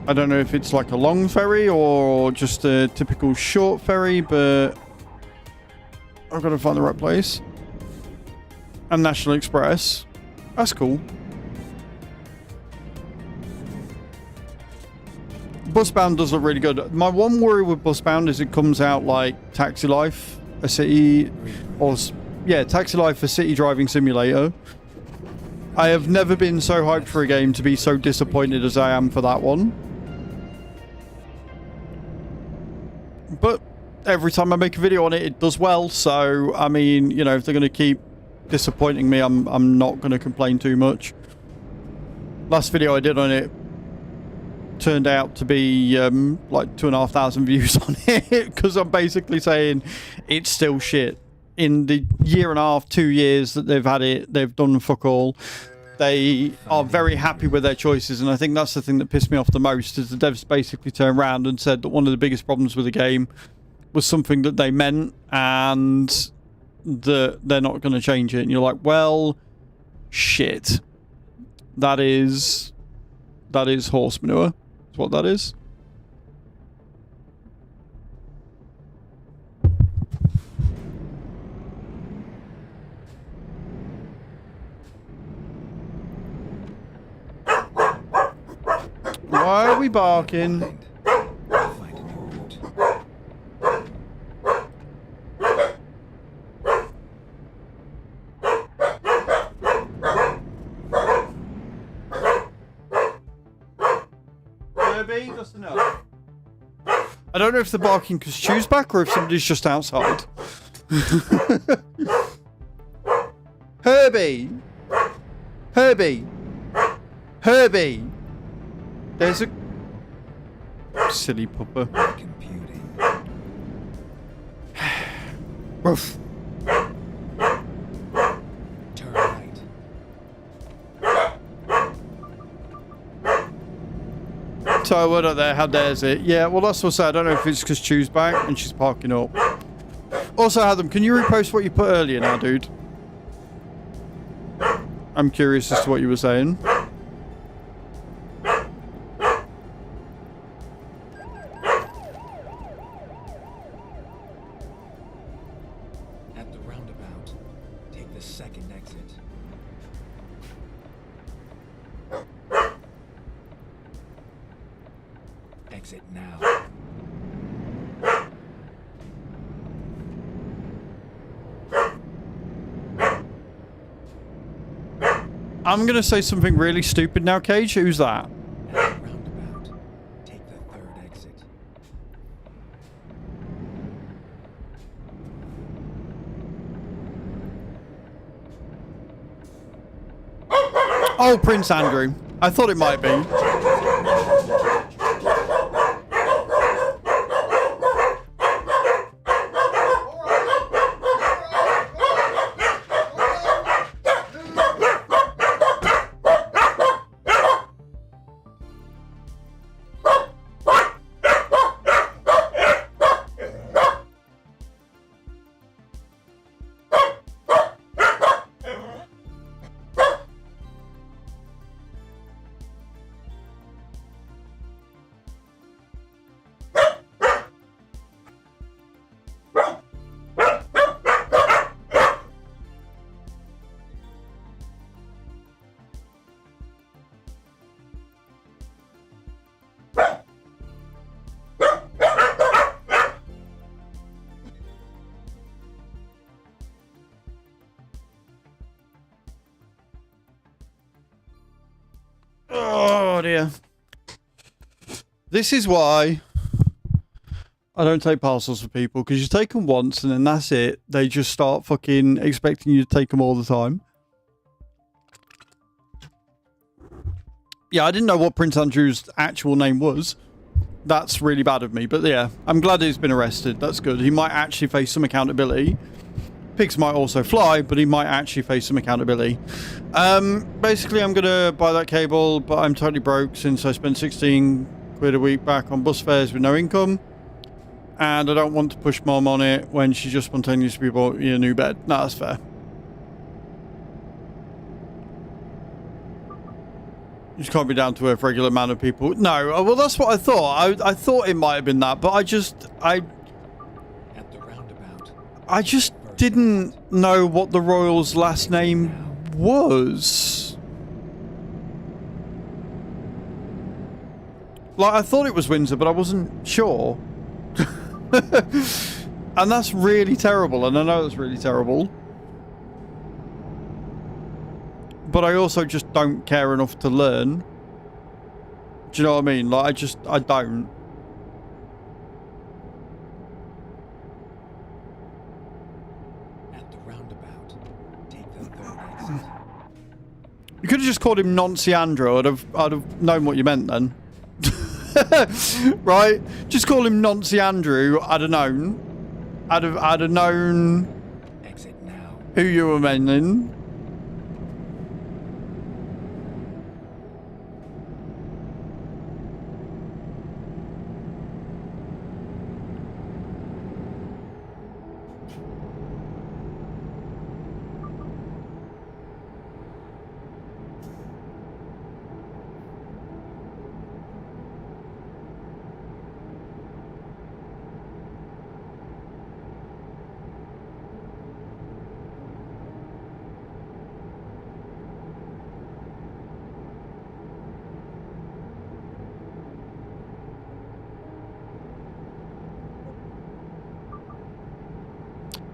I don't know if it's like a long ferry or just a typical short ferry, but I've got to find the right place. And National Express. That's cool. Busbound does look really good. My one worry with Busbound is it comes out like Taxi Life, a city, or yeah, Taxi Life, a city driving simulator. I have never been so hyped for a game to be so disappointed as I am for that one. But every time I make a video on it, it does well. So, I mean, you know, if they're going to keep disappointing me, I'm not going to complain too much. Last video I did on it turned out to be like 2,500 views on it because I'm basically saying it's still shit. In the year and a half, 2 years that they've had it, they've done fuck all. They are very happy with their choices, and I think that's the thing that pissed me off the most, is the devs basically turned around and said that one of the biggest problems with the game was something that they meant and that they're not going to change it. And you're like, well, shit. That is horse manure. That's what that is. Why are we barking? Find a new route. Herbie, that's enough. I don't know if they're barking because Chew's back or if somebody's just outside. Herbie! Herbie! Herbie! There's a... silly pupper. Computing. Ruff. Turn right. So what are there? How dares it? Yeah, well that's what I said. I don't know if it's because Chew's back and she's parking up. Also, Adam, can you repost what you put earlier now, dude? I'm curious as to what you were saying. At the roundabout, take the second exit. Exit now. I'm gonna say something really stupid now, Cage. Who's that? At the roundabout, take the third exit. Oh, Prince Andrew. I thought it might be. Oh dear. This is why I don't take parcels for people, because you take them once and then that's it. They just start fucking expecting you to take them all the time. Yeah, I didn't know what Prince Andrew's actual name was. That's really bad of me, but yeah, I'm glad he's been arrested. That's good. He might actually face some accountability. Pigs might also fly, but he might actually face some accountability. Basically, I'm going to buy that cable, but I'm totally broke since I spent 16 quid a week back on bus fares with no income. And I don't want to push mom on it when she just spontaneously bought me a new bed. No, that's fair. You just can't be down to earth regular man of people. No, well, that's what I thought. I thought it might have been that, but I just didn't know what the royal's last name was. Like, I thought it was Windsor, but I wasn't sure. And that's really terrible, and I know that's really terrible. But I also just don't care enough to learn. Do you know what I mean? Like, I don't. At the roundabout, take the third exit. You could have just called him Nonciandro. I'd have known what you meant then. Right? Just call him Nonciandro. I'd have known. I'd have known Exit now. who you were meaning.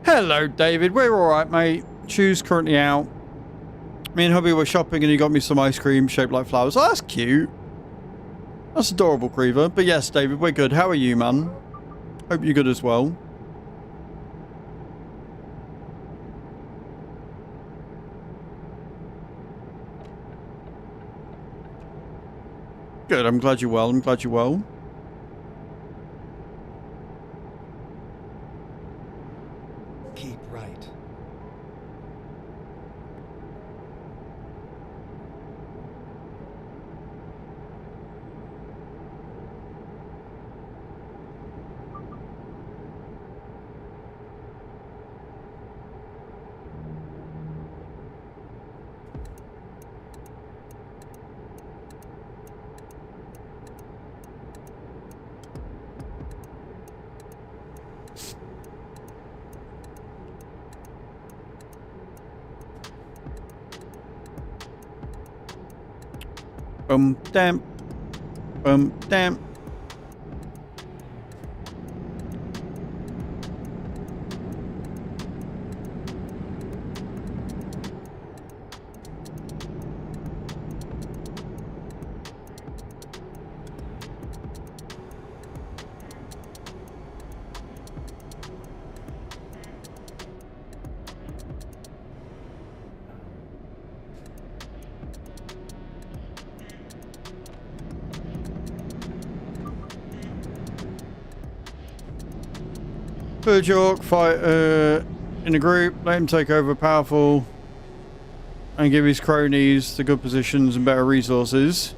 Hello, David. We're all right, mate. Chew's currently out. Me and hubby were shopping and he got me some ice cream shaped like flowers. Oh, that's cute. That's adorable, Creever. But yes, David, we're good. How are you, man? Hope you're good as well. Good, I'm glad you're well. I'm glad you're well. Keep right. Damn. Damn. Third York fight in a group, let him take over powerful and give his cronies the good positions and better resources.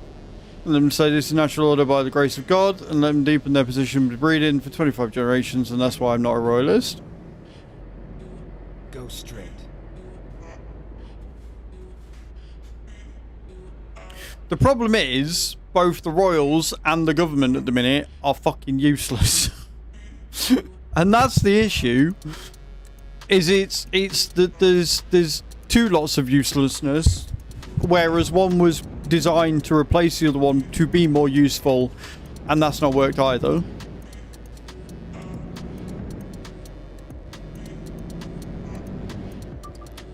And let them say this is natural order by the grace of God, and let them deepen their position with breeding for 25 generations, and that's why I'm not a royalist. Go straight. The problem is, both the royals and the government at the minute are fucking useless. And that's the issue. Is it's that there's two lots of uselessness, whereas one was designed to replace the other one to be more useful, and that's not worked either.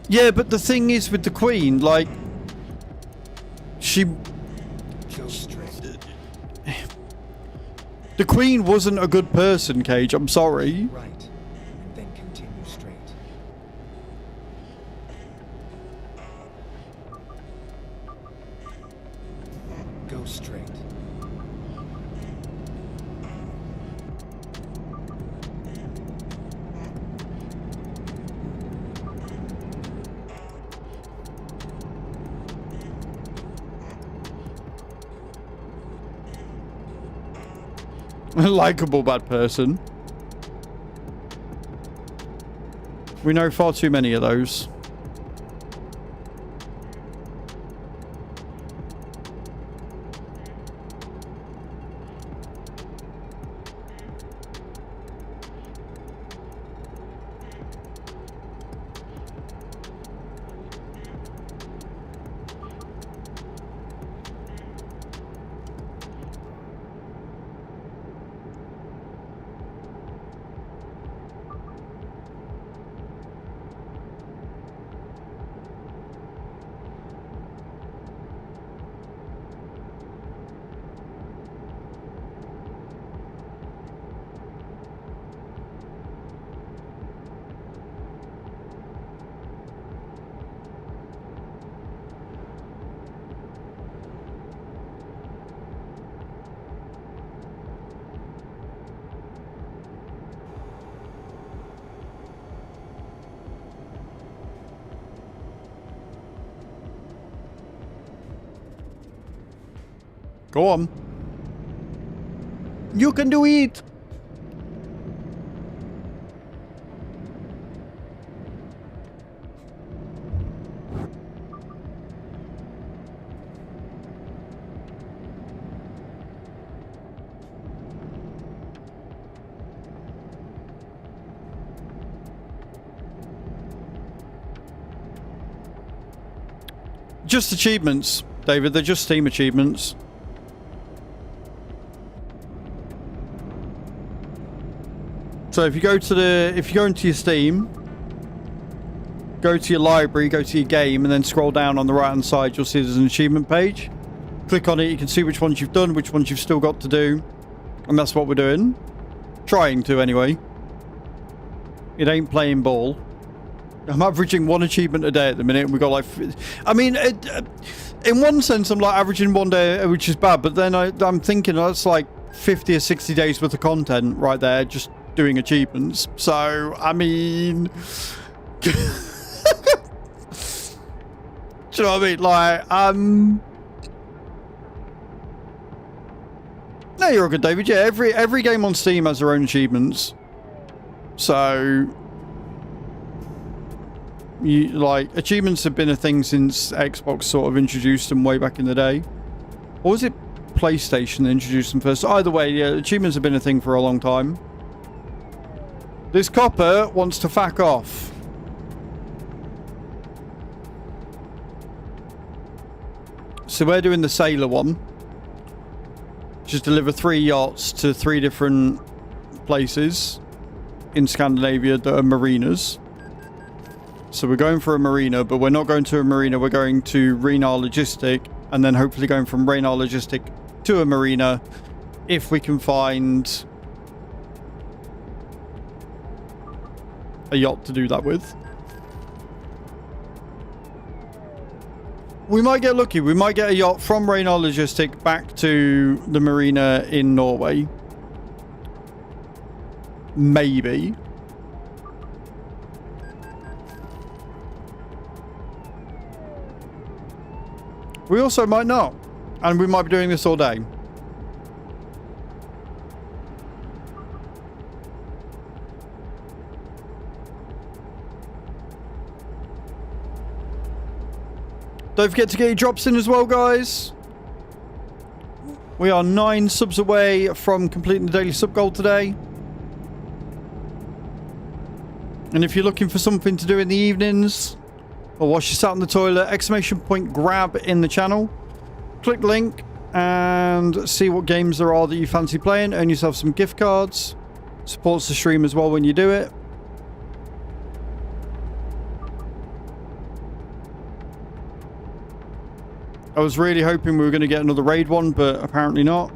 Yeah, but the thing is with the Queen, like, she... Go straight. The Queen wasn't a good person, Cage, I'm sorry. Right. And then continue straight. Go straight. A likeable bad person. We know far too many of those. Go on. You can do it. Just achievements, David. They're just Steam achievements. So if you go into your Steam, go to your library, go to your game, and then scroll down on the right hand side, you'll see there's an achievement page. Click on it, you can see which ones you've done, which ones you've still got to do. And that's what we're doing. Trying to, anyway. It ain't playing ball. I'm averaging 1 achievement a day at the minute. We've got like... I mean, in one sense, I'm like averaging 1 day, which is bad. But then I'm thinking that's like 50 or 60 days worth of content right there, just doing achievements. So, I mean... Do you know what I mean? Like, no, you're all good, David. Yeah, every game on Steam has their own achievements. So... achievements have been a thing since Xbox sort of introduced them way back in the day. Or was it PlayStation that introduced them first? Either way, yeah, achievements have been a thing for a long time. This copper wants to fuck off. So we're doing the sailor one. Just deliver 3 yachts to 3 different places in Scandinavia that are marinas. So we're going for a marina, but we're not going to a marina. We're going to Renar Logistic, and then hopefully going from Renar Logistic to a marina if we can find a yacht to do that with. We might get lucky. We might get a yacht from Renar Logistic back to the marina in Norway. Maybe. We also might not. And we might be doing this all day. Don't forget to get your drops in as well, guys. We are 9 subs away from completing the daily sub goal today. And if you're looking for something to do in the evenings, or whilst you're sat in the toilet, ! grab in the channel. Click link and see what games there are that you fancy playing. Earn yourself some gift cards. Supports the stream as well when you do it. I was really hoping we were going to get another raid one, but apparently not.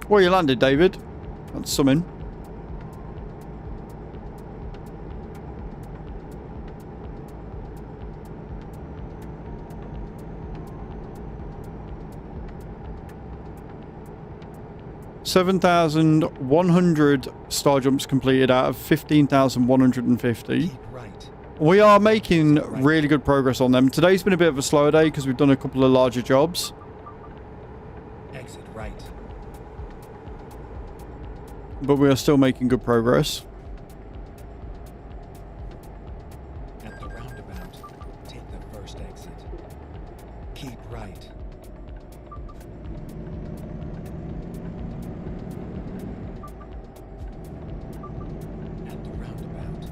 Where you landed, David? That's something. $7,100 star jumps completed out of 15,150. Right. We are making really good progress on them. Today's been a bit of a slower day because we've done a couple of larger jobs. Exit right. But we are still making good progress. At the roundabout, take the first exit. Keep right. At the roundabout,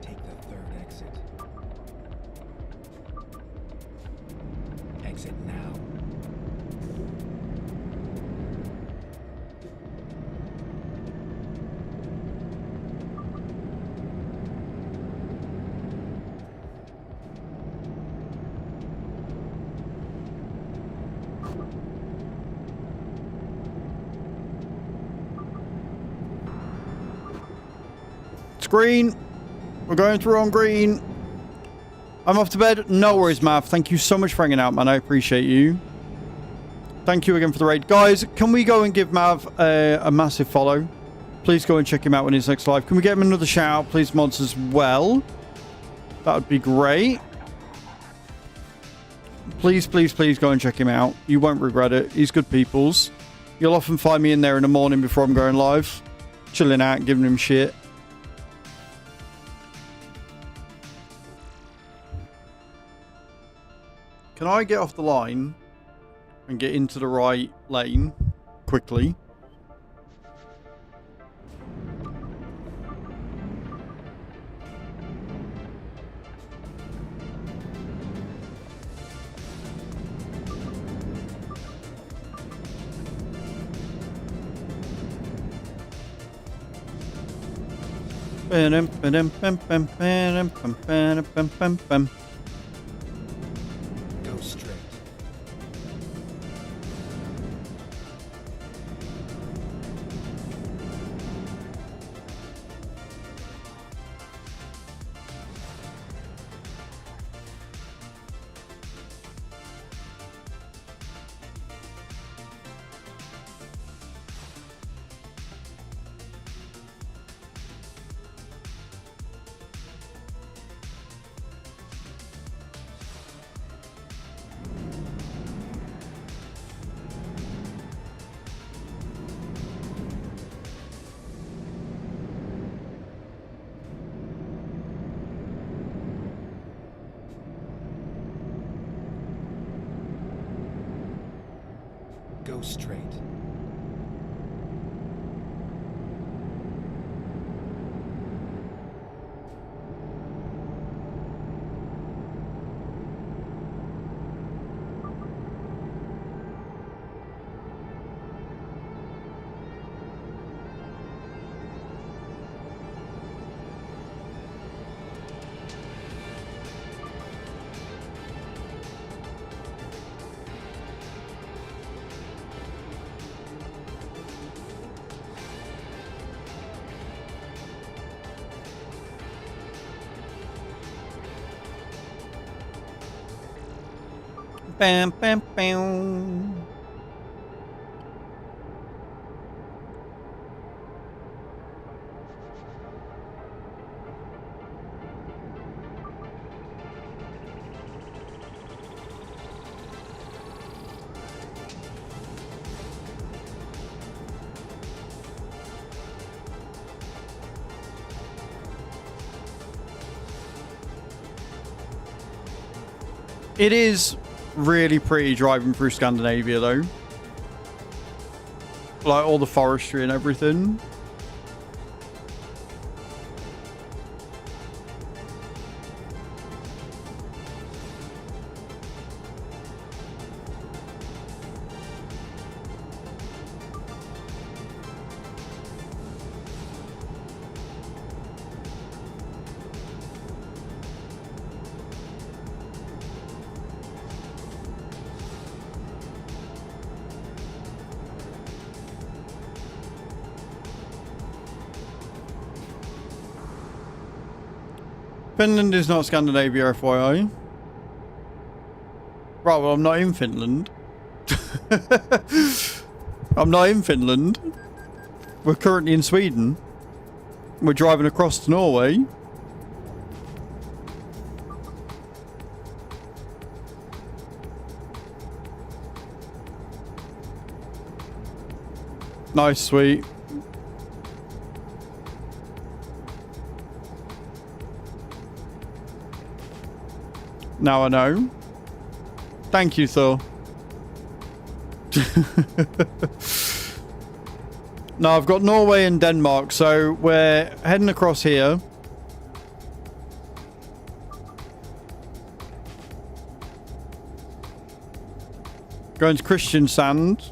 take the third exit. Exit now. It's green. We're going through on green. I'm off to bed. No worries, Mav. Thank you so much for hanging out, man. I appreciate you. Thank you again for the raid. Guys, can we go and give Mav a massive follow? Please go and check him out when he's next live. Can we get him another shout out, please, mods, as well? That would be great. Please, please, please go and check him out. You won't regret it. He's good peoples. You'll often find me in there in the morning before I'm going live. Chilling out, giving him shit. Can I get off the line and get into the right lane quickly? Go straight. Go straight. Bam, bam, bam. It is really pretty driving through Scandinavia, though. Like all the forestry and everything. Finland is not Scandinavia, FYI. Right, well, I'm not in Finland. I'm not in Finland. We're currently in Sweden. We're driving across to Norway. Nice, sweet. Now I know. Thank you, Thor. Now I've got Norway and Denmark, so we're heading across here. Going to Kristiansand,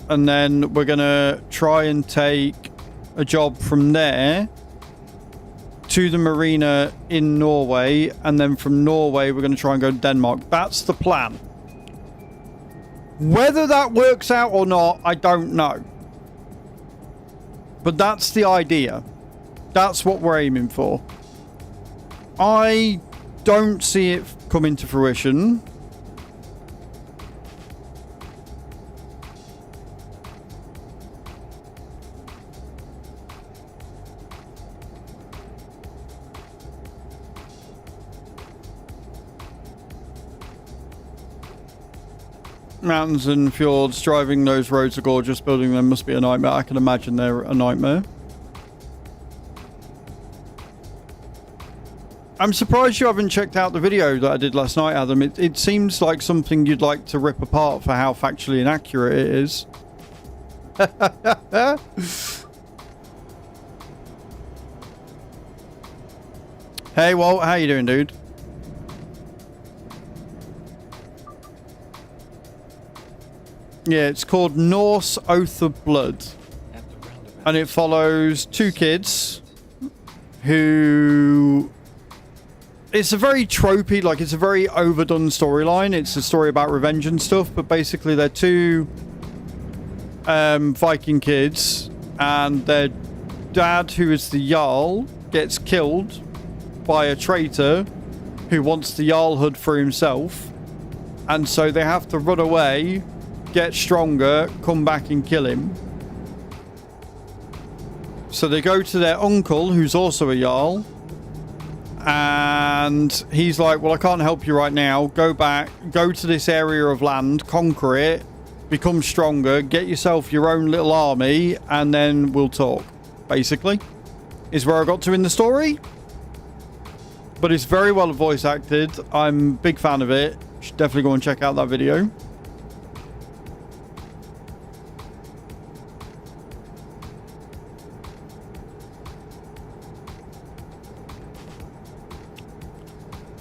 and then we're gonna try and take a job from there to the marina in Norway, and then from Norway we're going to try and go to Denmark. That's the plan. Whether that works out or not, I don't know. But that's the idea. That's what we're aiming for. I don't see it coming to fruition. Mountains and fjords, driving those roads are gorgeous. Building them must be a nightmare. I can imagine they're a nightmare. I'm surprised you haven't checked out the video that I did last night, Adam. It seems like something you'd like to rip apart for how factually inaccurate it is. Hey, Walt, how you doing, dude? Yeah, it's called Norse Oath of Blood. And it follows two kids who... It's a very tropey, like, it's a very overdone storyline. It's a story about revenge and stuff, but basically they're two Viking kids, and their dad, who is the Jarl, gets killed by a traitor who wants the Jarlhood for himself, and so they have to run away, get stronger, come back and kill him. So they go to their uncle, who's also a Jarl, and he's like, well, I can't help you right now. Go back, go to this area of land, conquer it, become stronger, get yourself your own little army, and then we'll talk. Basically, is where I got to in the story. But it's very well voice acted. I'm a big fan of it. Should definitely go and check out that video.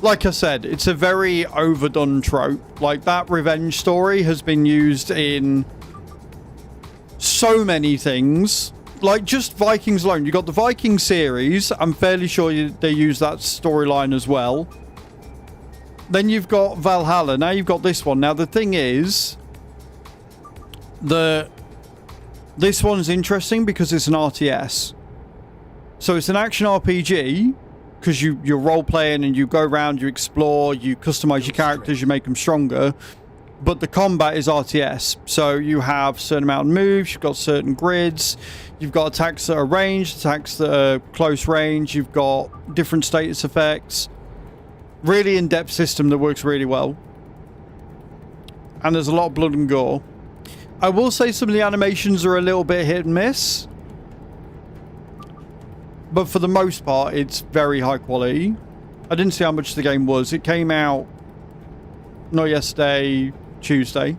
Like I said, it's a very overdone trope. Like, that revenge story has been used in so many things. Like, just Vikings alone. You got the Viking series. I'm fairly sure they use that storyline as well. Then you've got Valhalla. Now you've got this one. Now, the thing is, this one's interesting because it's an RTS. So it's an action RPG, because you're role-playing and you go around, you explore, you customize your characters, you make them stronger. But the combat is RTS. So you have a certain amount of moves, you've got certain grids, you've got attacks that are ranged, attacks that are close range, you've got different status effects. Really in-depth system that works really well. And there's a lot of blood and gore. I will say some of the animations are a little bit hit and miss. But for the most part, it's very high quality. I didn't see how much the game was. It came out not yesterday, Tuesday.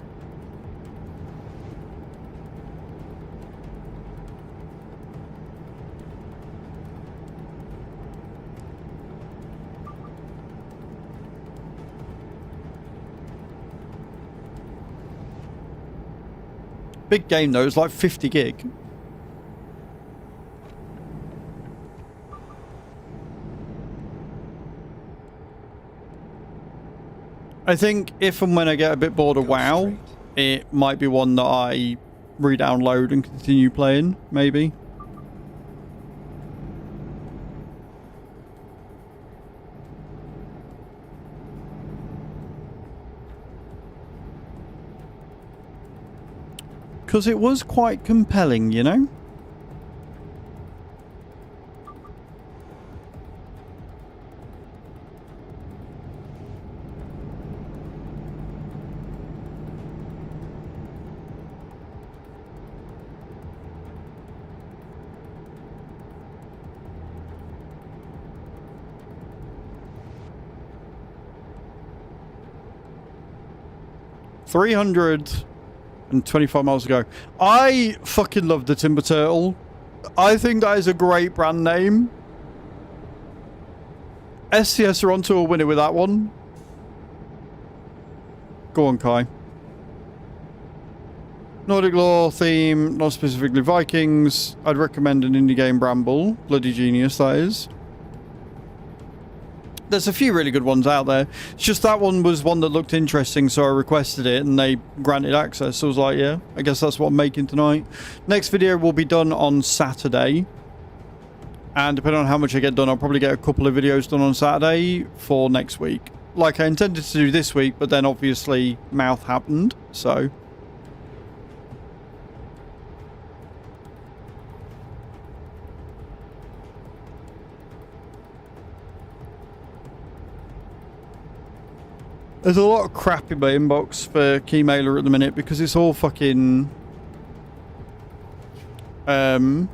Big game though, it's like 50 gig. I think if and when I get a bit bored of WoW, it might be one that I re-download and continue playing, maybe. Because it was quite compelling, you know? $325 miles ago. I fucking love the Timber Turtle. I think that is a great brand name. SCS are onto a winner with that one. Go on, Kai. Nordic lore theme, not specifically Vikings. I'd recommend an indie game, Bramble. Bloody genius, that is. There's a few really good ones out there. It's just that one was one that looked interesting, so I requested it and they granted access. So I was like, yeah, I guess that's what I'm making tonight. Next video will be done on Saturday. And depending on how much I get done, I'll probably get a couple of videos done on Saturday for next week. Like I intended to do this week, but then obviously mouth happened, so... There's a lot of crap in my inbox for Keymailer at the minute because it's all fucking demos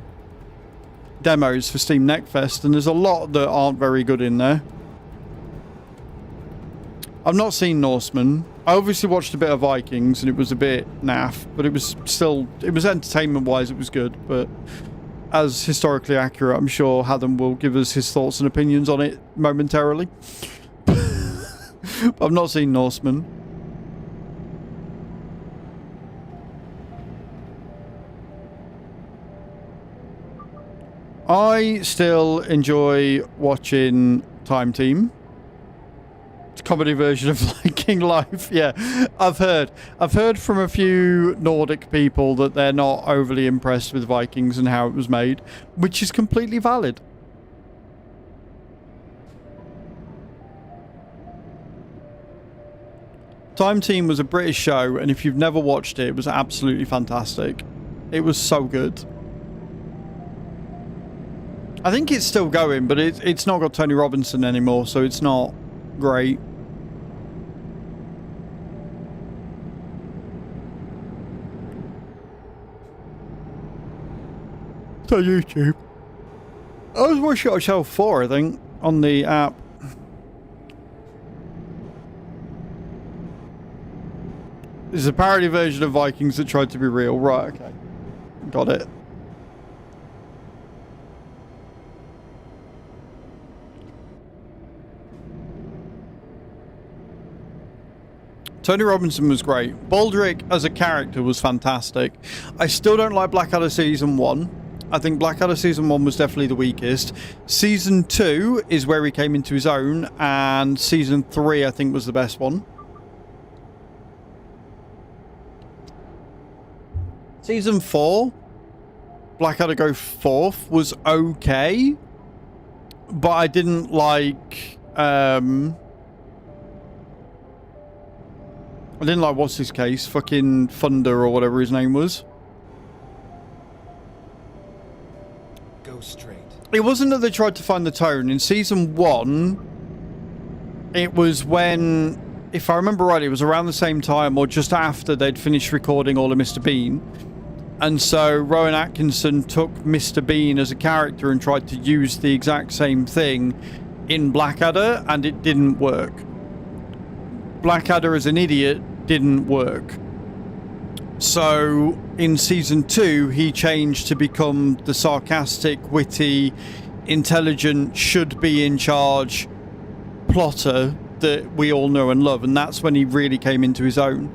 for Steam Neckfest, and there's a lot that aren't very good in there. I've not seen Norseman. I obviously watched a bit of Vikings and it was a bit naff, but it was still, it was entertainment-wise, it was good, but as historically accurate, I'm sure Haddon will give us his thoughts and opinions on it momentarily. I've not seen Norseman. I still enjoy watching Time Team. It's a comedy version of Viking Life. Yeah, I've heard from a few Nordic people that they're not overly impressed with Vikings and how it was made, which is completely valid. Time Team was a British show, and if you've never watched it, it was absolutely fantastic. It was so good. I think it's still going, but it's not got Tony Robinson anymore, so it's not great. It's on YouTube. I was watching it on Channel 4, I think, on the app. This is a parody version of Vikings that tried to be real. Right, okay. Got it. Tony Robinson was great. Baldric as a character was fantastic. I still don't like Blackadder Season 1. I think Blackadder Season 1 was definitely the weakest. Season 2 is where he came into his own, and Season 3 I think was the best one. Season 4, Blackadder Go Forth, was okay, but I didn't like what's his case, fucking Thunder or whatever his name was. Go straight. It wasn't that they tried to find the tone. In Season 1, it was when, if I remember right, it was around the same time or just after they'd finished recording all of Mr. Bean. And so Rowan Atkinson took Mr. Bean as a character and tried to use the exact same thing in Blackadder, and it didn't work. Blackadder as an idiot didn't work. So in Season 2, he changed to become the sarcastic, witty, intelligent, should be in charge plotter that we all know and love, and that's when he really came into his own.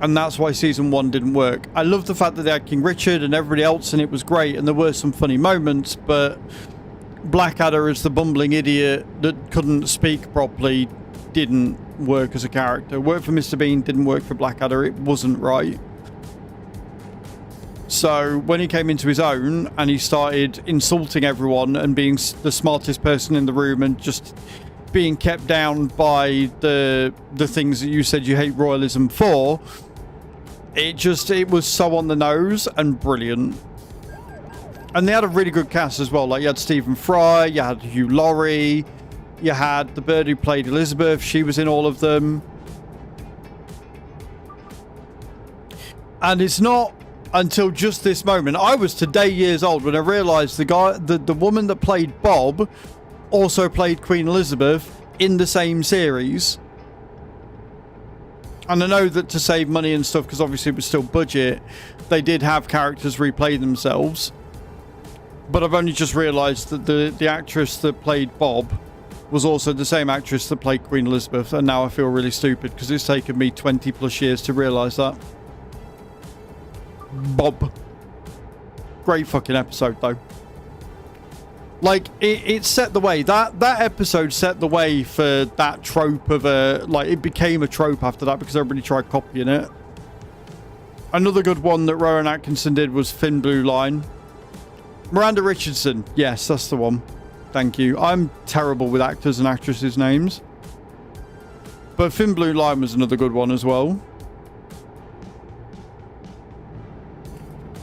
And that's why Season 1 didn't work. I love the fact that they had King Richard and everybody else, and it was great, and there were some funny moments, but Blackadder as the bumbling idiot that couldn't speak properly didn't work as a character. Worked for Mr. Bean, didn't work for Blackadder. It wasn't right. So when he came into his own and he started insulting everyone and being the smartest person in the room and just being kept down by the things that you said you hate royalism for, it was so on the nose and brilliant. And they had a really good cast as well. Like, you had Stephen Fry, you had Hugh Laurie, you had the bird who played Elizabeth, she was in all of them. And it's not until just this moment, I was today years old when I realised the woman that played Bob also played Queen Elizabeth in the same series. And I know that to save money and stuff, because obviously it was still budget, they did have characters replay themselves. But I've only just realised that the actress that played Bob was also the same actress that played Queen Elizabeth, and now I feel really stupid because it's taken me 20 plus years to realise that. Bob. Great fucking episode though. Like, it set the way. That episode set the way for that trope of a... Like, it became a trope after that because everybody tried copying it. Another good one that Rowan Atkinson did was Thin Blue Line. Miranda Richardson. Yes, that's the one. Thank you. I'm terrible with actors and actresses' names. But Thin Blue Line was another good one as well.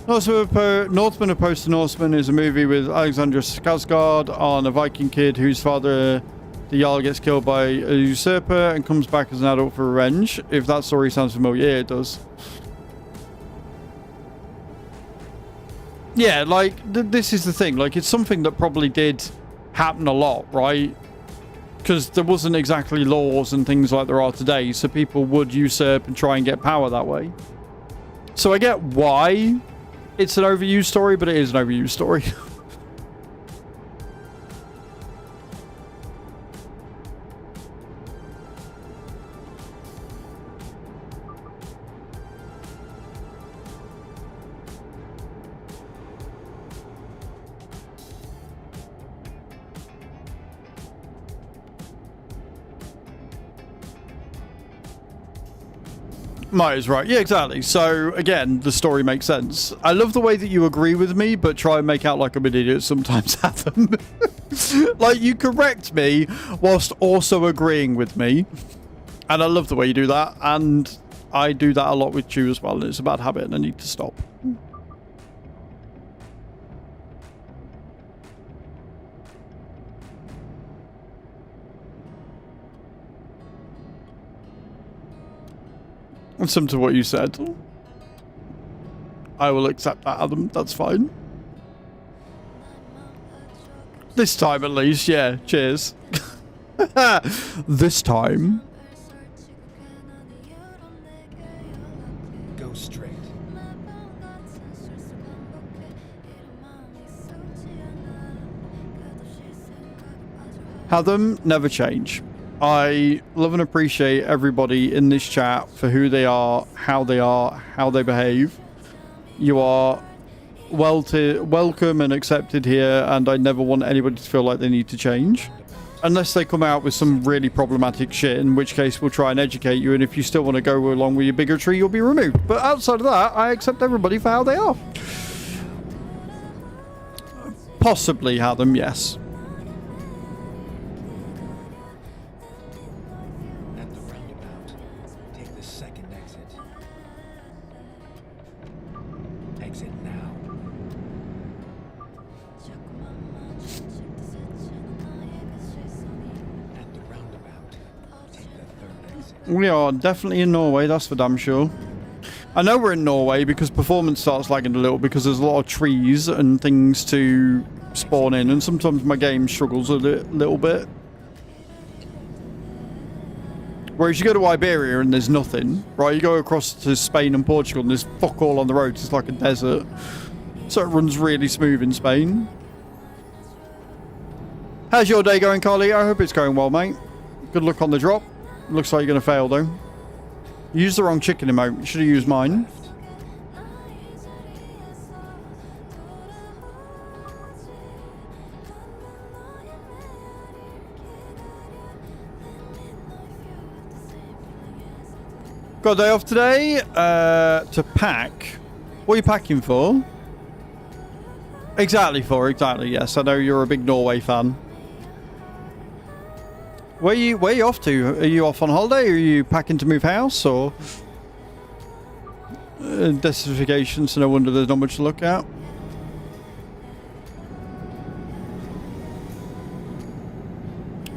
Northman Opposed to Norseman is a movie with Alexandra Skarsgård on a Viking kid whose father, the Jarl, gets killed by a usurper and comes back as an adult for revenge. If that story sounds familiar, yeah, it does. Yeah, like, this is the thing. Like, it's something that probably did happen a lot, right? Because there wasn't exactly laws and things like there are today, so people would usurp and try and get power that way. So I get why it's an overused story, but it is an overused story. Might is right. Yeah, exactly. So, again, the story makes sense. I love the way that you agree with me, but try and make out like I'm an idiot sometimes, Adam. Like, you correct me whilst also agreeing with me. And I love the way you do that. And I do that a lot with you as well. And it's a bad habit and I need to stop. And similar to what you said. I will accept that, Adam. That's fine. This time, at least. Yeah. Cheers. This time. Go straight. Have them never change. I love and appreciate everybody in this chat for who they are, how they behave. You are welcome and accepted here, and I never want anybody to feel like they need to change. Unless they come out with some really problematic shit, in which case we'll try and educate you, and if you still want to go along with your bigotry, you'll be removed. But outside of that, I accept everybody for how they are. Possibly have them, yes. At the roundabout, take the second exit. Exit now. At the roundabout, take the third exit. We are definitely in Norway, that's for damn sure. I know we're in Norway because performance starts lagging a little because there's a lot of trees and things to spawn in, and sometimes my game struggles a little bit. Whereas you go to Iberia and there's nothing, right? You go across to Spain and Portugal and there's fuck all on the roads. It's like a desert. So it runs really smooth in Spain. How's your day going, Carly? I hope it's going well, mate. Good luck on the drop. Looks like you're going to fail, though. You used the wrong chicken emote. You should have used mine. Got a day off today to pack. What are you packing for? Exactly, yes. I know you're a big Norway fan. Where are you off to? Are you off on holiday? Or are you packing to move house? Or desertification, so no wonder there's not much to look at.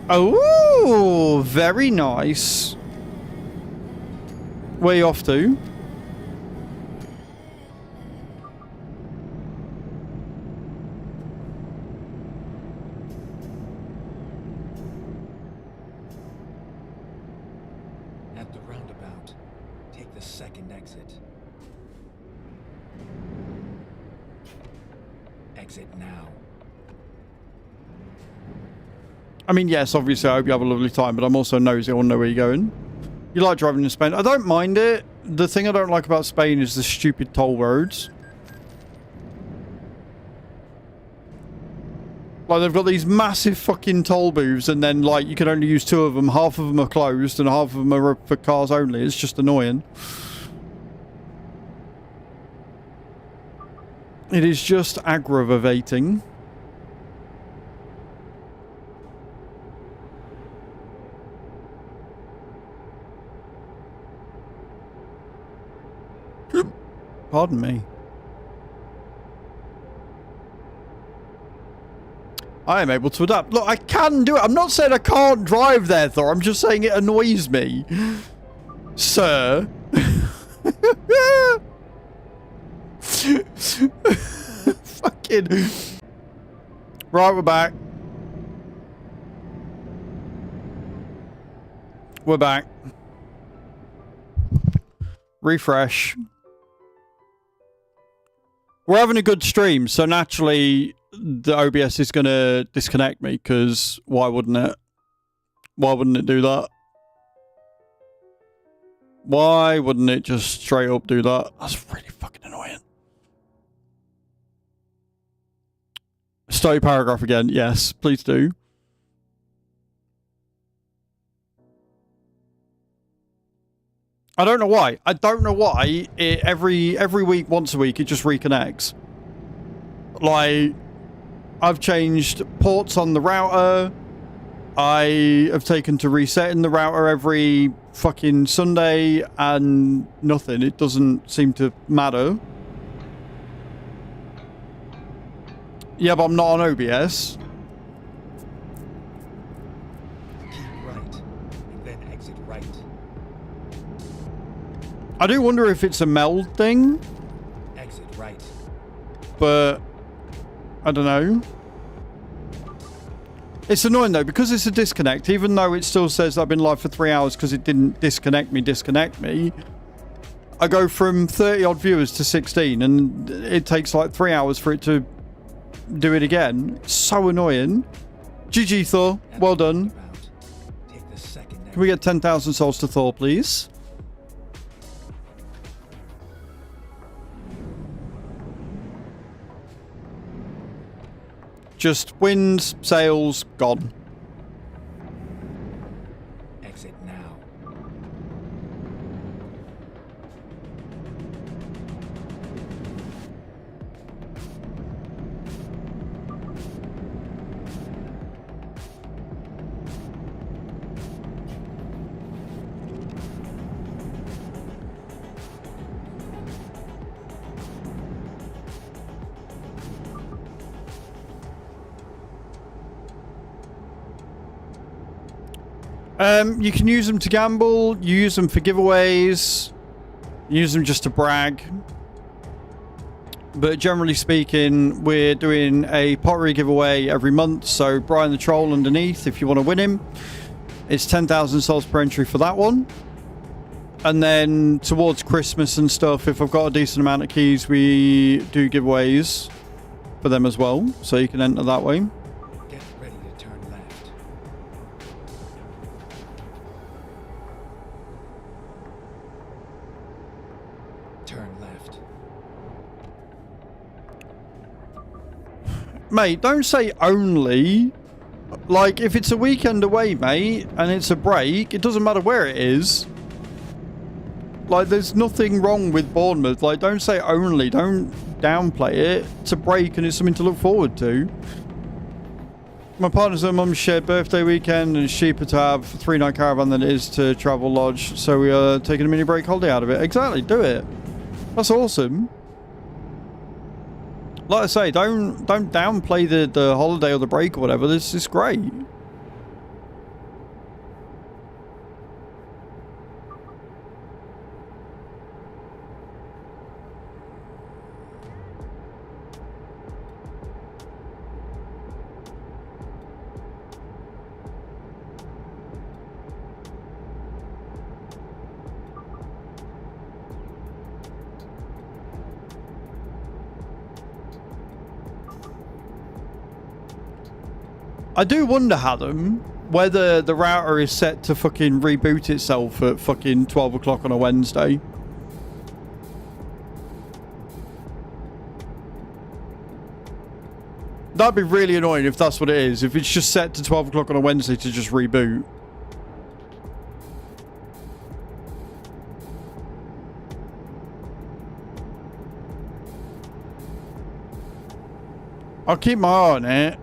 Oh, very nice. Where are you off to? At the roundabout, take the second exit. Exit now. I mean, yes, obviously, I hope you have a lovely time, but I'm also nosy. I want to know where you're going. You like driving in Spain? I don't mind it. The thing I don't like about Spain is the stupid toll roads. Like, they've got these massive fucking toll booths, and then, like, you can only use 2 of them. Half of them are closed, and half of them are for cars only. It's just annoying. It is just aggravating. Pardon me. I am able to adapt. Look, I can do it. I'm not saying I can't drive there, Thor. I'm just saying it annoys me. Sir. Fucking. Right, we're back. We're back. Refresh. We're having a good stream, so naturally the OBS is going to disconnect me, because why wouldn't it? Why wouldn't it do that? Why wouldn't it just straight up do that? That's really fucking annoying. Start your paragraph again. Yes, please do. I don't know why. I don't know why every week, once a week, it just reconnects. Like, I've changed ports on the router. I have taken to resetting the router every fucking Sunday and nothing. It doesn't seem to matter. Yeah, but I'm not on OBS. Keep right, and then exit right. I do wonder if it's a meld thing, Exit right. but I don't know. It's annoying though, because it's a disconnect, even though it still says I've been live for 3 hours because it didn't disconnect me. I go from 30 odd viewers to 16 and it takes like 3 hours for it to do it again. So annoying. GG Thor, well done. Take the second Can we get 10,000 souls to Thor, please? Just winds, sails, gone. exit now. You can use them to gamble, you use them for giveaways, you use them just to brag. But generally speaking, we're doing a pottery giveaway every month. So Brian the Troll underneath, if you want to win him, it's 10,000 souls per entry for that one. And then towards Christmas and stuff, if I've got a decent amount of keys, we do giveaways for them as well. So you can enter that way. Get ready to turn left. Turn left. Mate, don't say only. Like, if it's a weekend away, mate, and it's a break, it doesn't matter where it is. Like, there's nothing wrong with Bournemouth. Like, don't say only. Don't downplay it. It's a break and it's something to look forward to. My partner's and mum's shared birthday weekend, and it's cheaper to have a 3-night caravan than it is to travel lodge. So we are taking a mini break holiday out of it. Exactly, do it. That's awesome. Like I say, don't downplay the holiday or the break or whatever. This is great. I do wonder, Adam, whether the router is set to fucking reboot itself at fucking 12 o'clock on a Wednesday. That'd be really annoying if that's what it is. If it's just set to 12 o'clock on a Wednesday to just reboot. I'll keep my eye on it.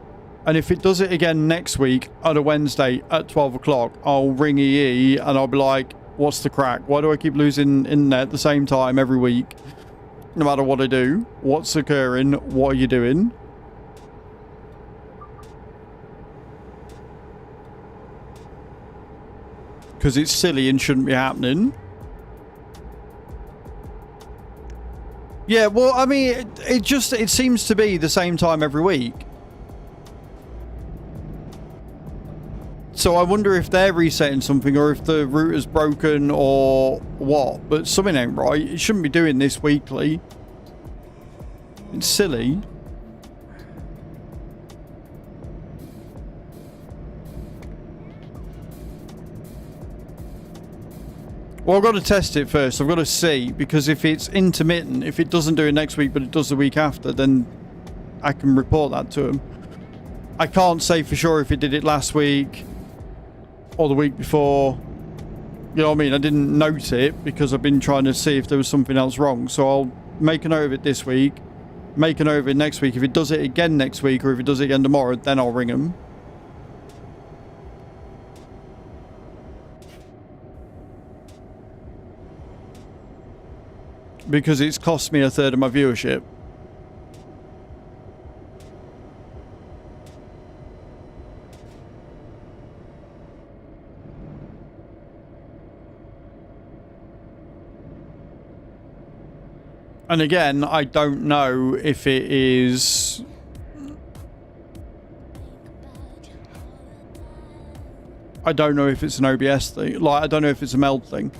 And if it does it again next week on a Wednesday at 12 o'clock, I'll ring EE and I'll be like, what's the crack? Why do I keep losing internet at the same time every week? No matter what I do. What's occurring? What are you doing? Because it's silly and shouldn't be happening. Yeah, well, I mean, it seems to be the same time every week. So I wonder if they're resetting something or if the router's broken or what. But something ain't right. It shouldn't be doing this weekly. It's silly. Well, I've got to test it first. I've got to see. Because if it's intermittent, if it doesn't do it next week but it does the week after, then I can report that to them. I can't say for sure if it did it last week or the week before. You know what I mean? I didn't note it because I've been trying to see if there was something else wrong. So I'll make a note of it this week, make a note of it next week. If it does it again next week, or if it does it again tomorrow, then I'll ring him. Because it's cost me a third of my viewership. And again, I don't know if it is... I don't know if it's an OBS thing. Like, I don't know if it's a meld thing.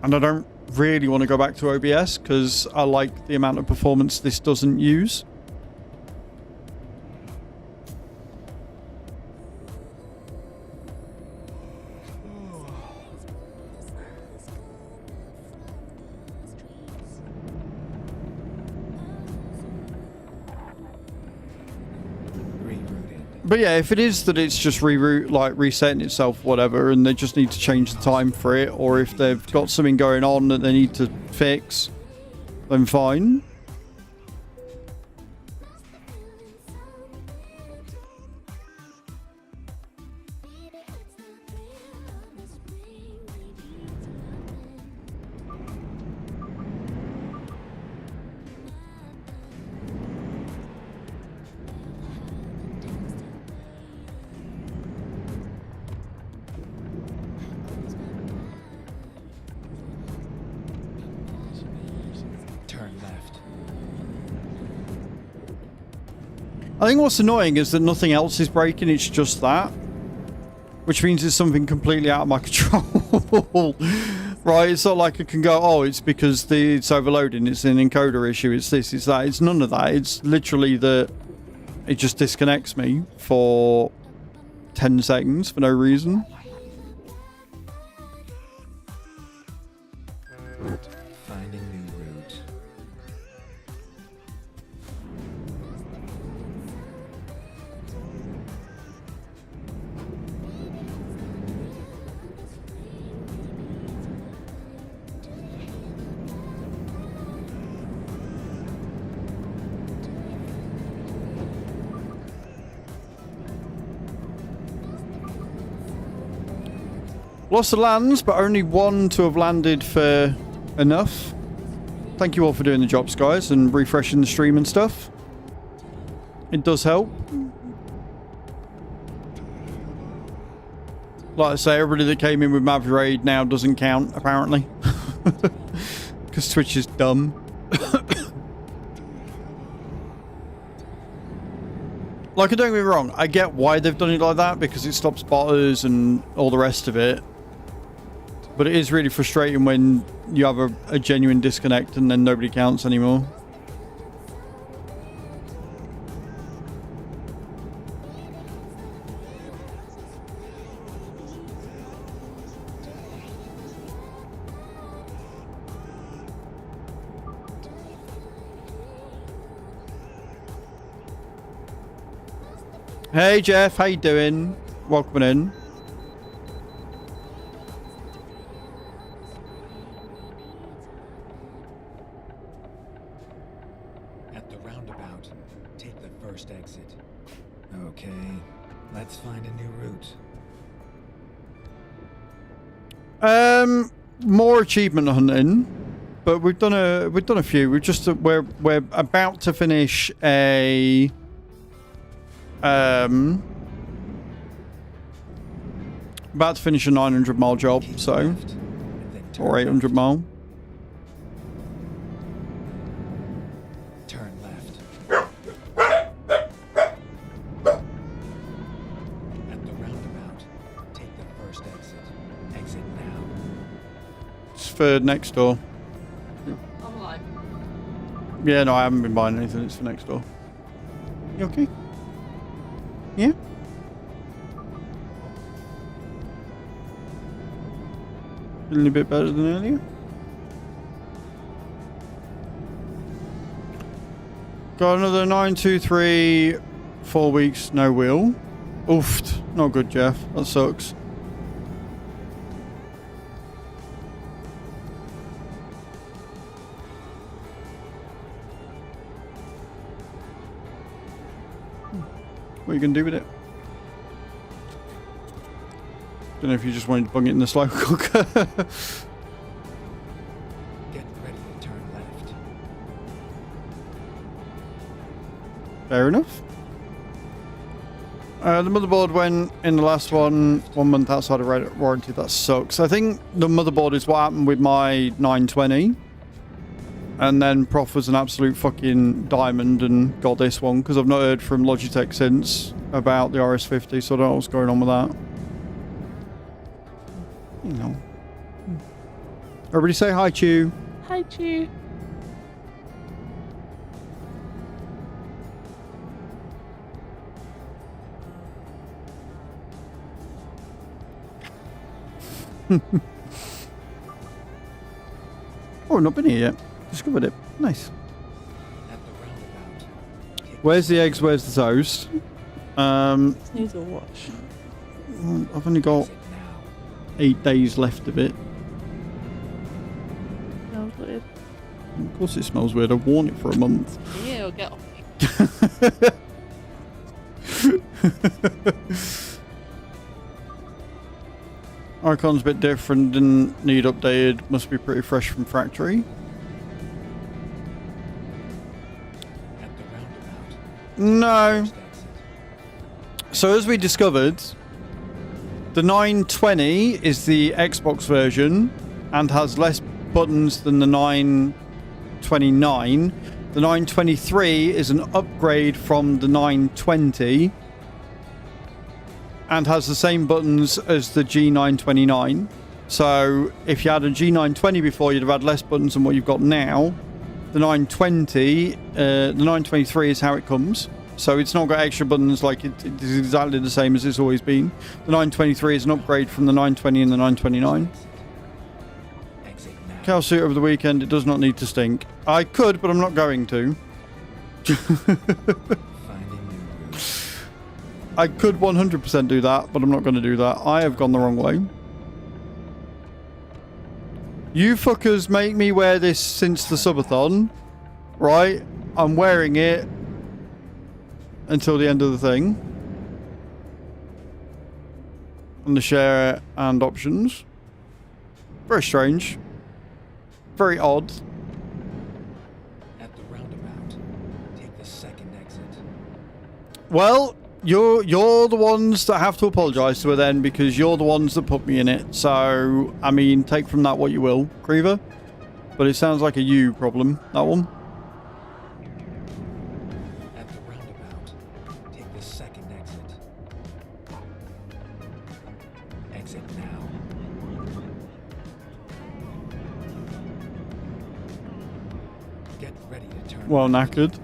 And I don't really want to go back to OBS because I like the amount of performance this doesn't use. But yeah, if it is that it's just resetting itself, whatever, and they just need to change the time for it, or if they've got something going on that they need to fix, then fine. I think what's annoying is that nothing else is breaking, it's just that. Which means it's something completely out of my control. Right, it's not like I can go, oh, it's because it's overloading, it's an encoder issue, it's this, it's that. It's none of that. It's literally that it just disconnects me for 10 seconds for no reason. Find a new route. Lots of lands, but only one to have landed for enough. Thank you all for doing the jobs, guys, and refreshing the stream and stuff. It does help. Like I say, everybody that came in with Mav's raid now doesn't count, apparently. Because Twitch is dumb. Like, don't get me wrong, I get why they've done it like that, because it stops botters and all the rest of it. But it is really frustrating when you have a genuine disconnect and then nobody counts anymore. Hey Jeff, how you doing? Welcome in. At the roundabout, take the first exit. Okay, let's find a new route. More achievement hunting, but we've done a few. We're about to finish a about to finish a 900-mile job, so, or 800-mile. Turn left. At the roundabout, take the first exit. Exit now. It's for next door. I'm alive. Yeah, no, I haven't been buying anything. It's for next door. You okay? Yeah? Feeling a bit better than earlier? Got another 923, 4 weeks, no wheel. Oofed. Not good, Jeff. That sucks. what are you going to do with it? Don't know if you just wanted to bung it in the slow cooker. Get ready to turn left. Fair enough. The motherboard went in the last one 1 month outside of warranty. That sucks. I think the motherboard is what happened with my 920. And then Prof was an absolute fucking diamond and got this one because I've not heard from Logitech since about the RS50, so I don't know what's going on with that. You know. Everybody say hi, Chew. Hi, Chew. Oh, I've not been here yet. Discovered it. Nice. At the roundabout. Where's the eggs? Where's the toast? Needs a watch. I've only got Exit now. 8 days left of it. Smells weird. Of course it smells weird. I've worn it for a month. Yeah, or get off me. Icon's a bit different, didn't need updated. Must be pretty fresh from factory. At the roundabout. No. First exit. So as we discovered, the 920 is the Xbox version and has less buttons than the 929. The 923 is an upgrade from the 920 and has the same buttons as the G929. So if you had a G920 before, you'd have had less buttons than what you've got now. The 920, the 923 is how it comes. So it's not got extra buttons, like it is exactly the same as it's always been. The 923 is an upgrade from the 920 and the 929. Exit now. Cow suit over the weekend, it does not need to stink. I could, but I'm not going to. Finding new routes. I could 100% do that, but I'm not going to do that. I have gone the wrong way. You fuckers make me wear this since the subathon, right? I'm wearing it until the end of the thing. And the share and options. Very strange. Very odd. At the roundabout. Take the second exit. Well, you're the ones that have to apologise to her then, because you're the ones that put me in it. So, I mean, take from that what you will, Creever. But it sounds like a you problem, that one. At the roundabout. Take the second exit. Exit now. Get ready to turn. Well, left. knackered.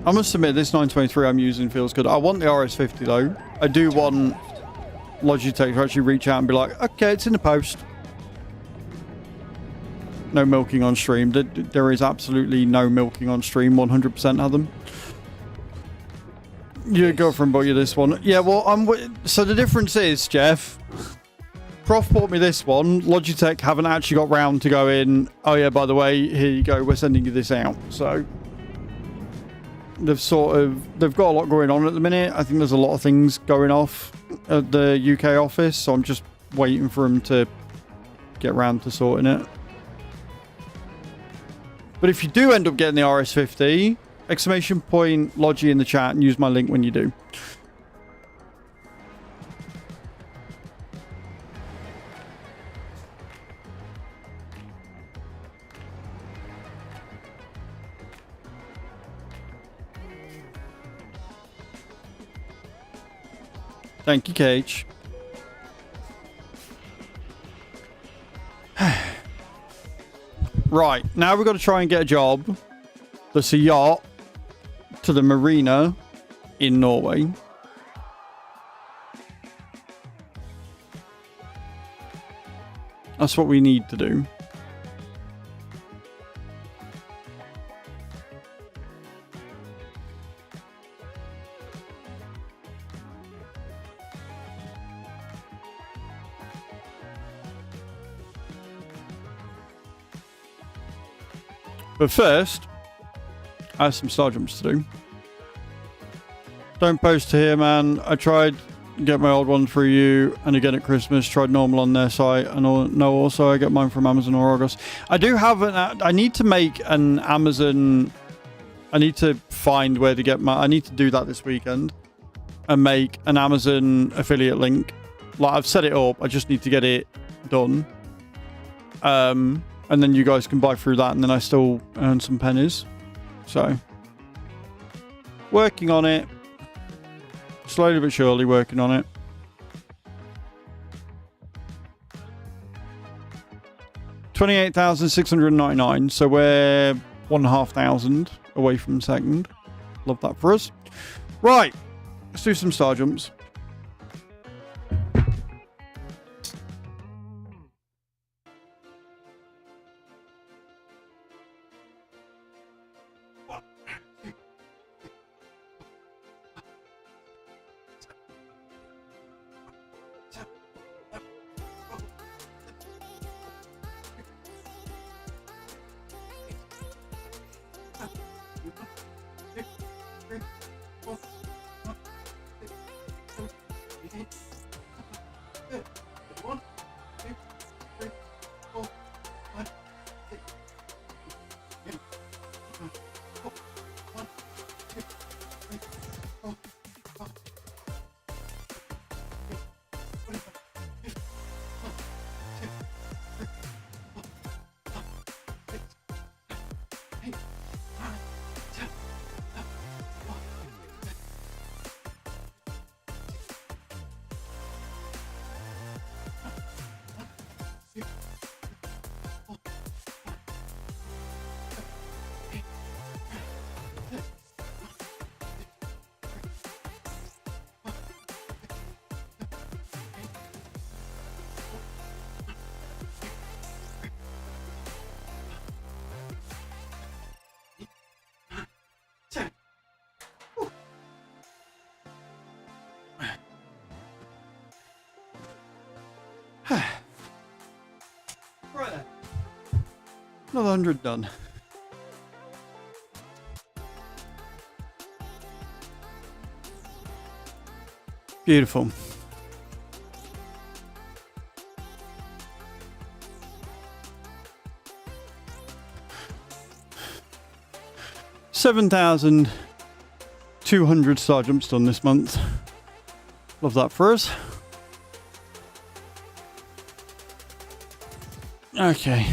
I must admit, this 923 I'm using feels good. I want the RS50 though. I do want Left. Logitech to actually reach out and be like, okay, it's in the post. No milking on stream. There is absolutely no milking on stream. 100% of them. Your girlfriend bought you this one. Yeah, well, so the difference is, Jeff, Prof bought me this one. Logitech haven't actually got round to going, oh yeah, by the way, here you go. We're sending you this out. So they've got a lot going on at the minute. I think there's a lot of things going off at the UK office, so I'm just waiting for them to get round to sorting it. But if you do end up getting the RS50, exclamation point Logi in the chat and use my link when you do. Thank you, Cage. Right, now we've got to try and get a job that's a yacht to the marina in Norway. That's what we need to do. But first, I have some star jumps to do. Don't post to here, man. I tried to get my old one through you, and again at Christmas, tried normal on their site, and no, also I get mine from Amazon or August. I do have I need to make an Amazon. I need to find where to get my. I need to do that this weekend, and make an Amazon affiliate link. Like, I've set it up. I just need to get it done. And then you guys can buy through that, and then I still earn some pennies. So, working on it. Slowly but surely working on it. $28,699. So we're 1,500 away from second. Love that for us. Right. Let's do some star jumps. Right then. Another 100 done. Beautiful. $7,200 star jumps done this month. Love that for us. Okay.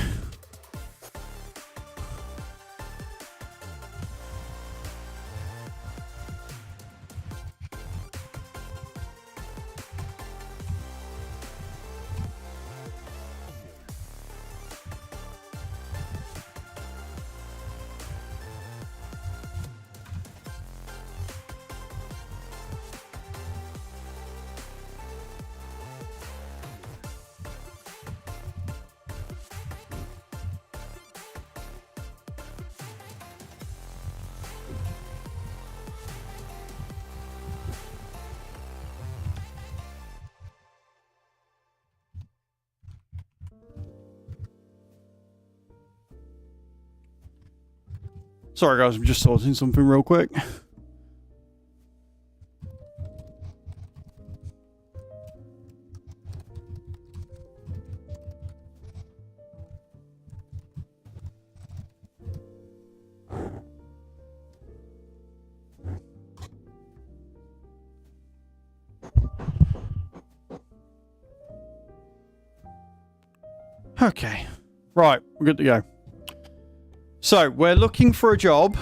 Sorry guys, I'm just sorting something real quick. Okay, right, we're good to go. So, we're looking for a job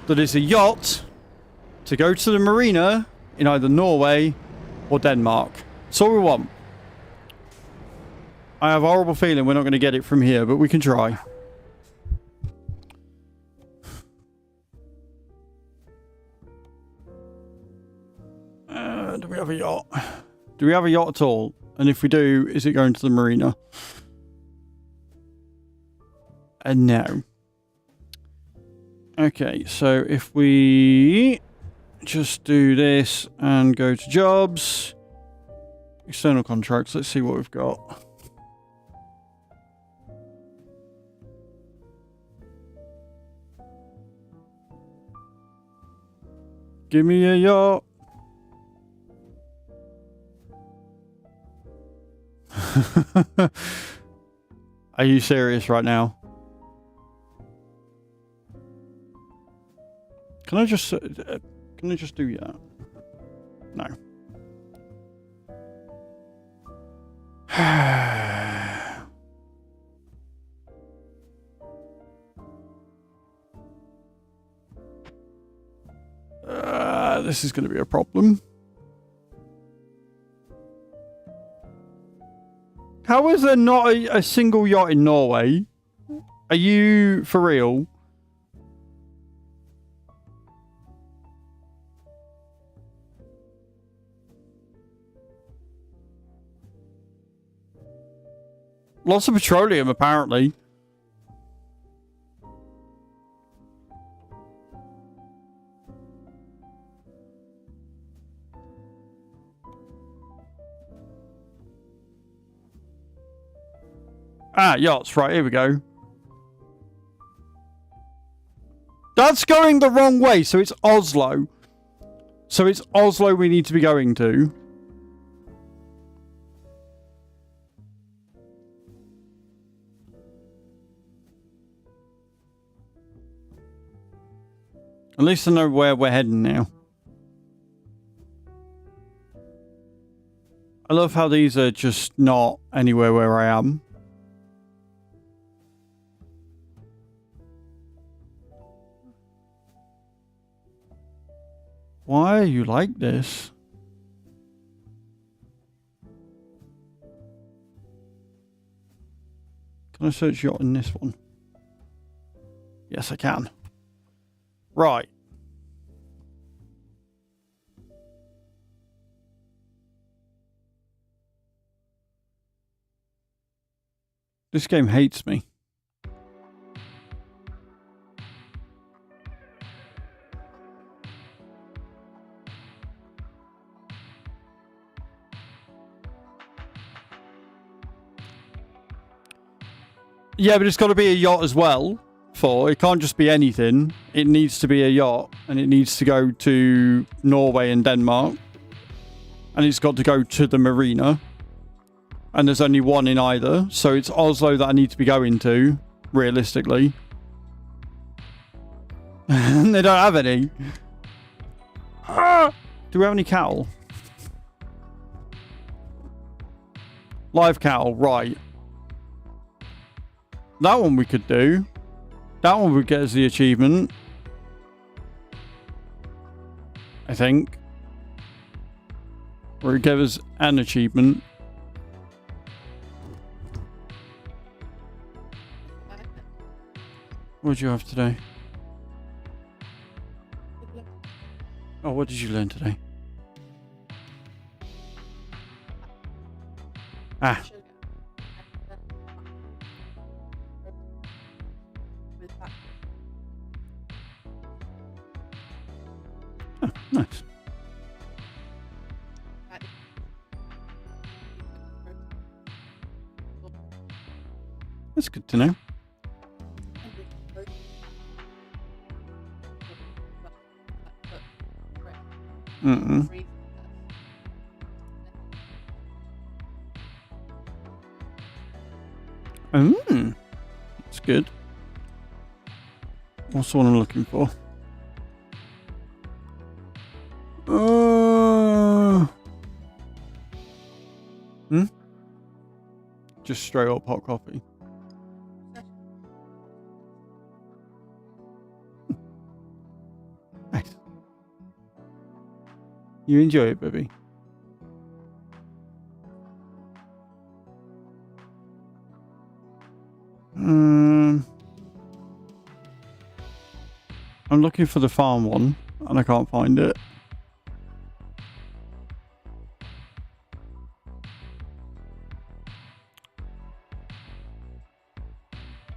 that is a yacht to go to the marina in either Norway or Denmark. That's all we want. I have a horrible feeling we're not going to get it from here, but we can try. Do we have a yacht? Do we have a yacht at all? And if we do, is it going to the marina? No. Okay, so if we just do this and go to jobs, external contracts, let's see what we've got. Give me a yacht. Are you serious right now? Can I just do that? No. This is going to be a problem. How is there not a single yacht in Norway? Are you for real? Lots of petroleum, apparently. Ah, yachts. Right, here we go. That's going the wrong way. So it's Oslo. So it's Oslo we need to be going to. At least I know where we're heading now. I love how these are just not anywhere where I am. Why are you like this? Can I search yacht in this one? Yes, I can. Right. This game hates me. Yeah, but it's got to be a yacht as well. It can't just be anything. It needs to be a yacht, and it needs to go to Norway and Denmark, and it's got to go to the marina, and there's only one in either, so it's Oslo that I need to be going to, realistically. And they don't have any. Do we have any cattle? Live cattle, right. That one we could do. That one would get us the achievement. I think. Or it gave us an achievement. What did you have today? Oh, what did you learn today? Ah. Oh, nice. That's good to know. Mm-mm. That's good. What's the one I'm looking for? Just straight up hot coffee. Nice. You enjoy it, baby. I'm looking for the farm one, and I can't find it.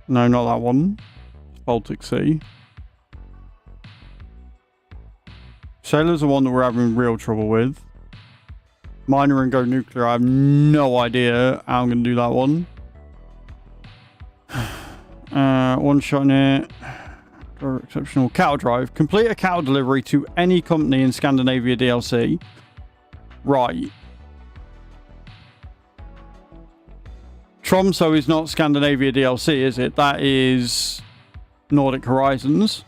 No, not that one. It's Baltic Sea. Sailor's the one that we're having real trouble with. Miner and go nuclear. I have no idea how I'm going to do that one. One shot in it. Or exceptional cattle drive. Complete a cattle delivery to any company in Scandinavia DLC. Right. Tromso is not Scandinavia DLC, is it? That is Nordic Horizons.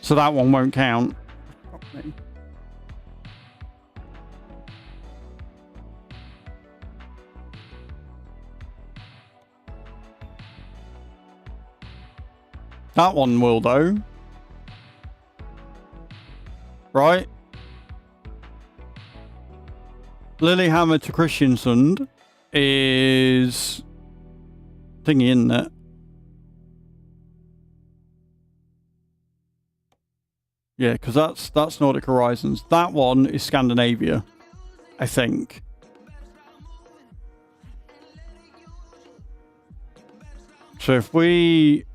So that one won't count. That one will, though. Right? Lillehammer to Kristiansund is thingy, isn't it? Yeah, because that's Nordic Horizons. That one is Scandinavia, I think. So if we...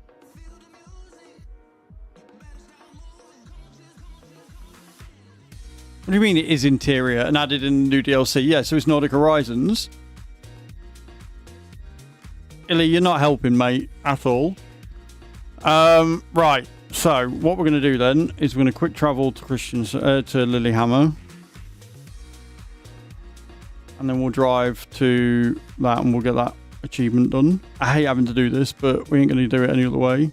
What do you mean it is interior and added in the new DLC? Yeah, so it's Nordic Horizons. Illy, you're not helping, mate, at all. Right, so what we're going to do then is we're going to quick travel to to Lillehammer. And then we'll drive to that and we'll get that achievement done. I hate having to do this, but we ain't going to do it any other way.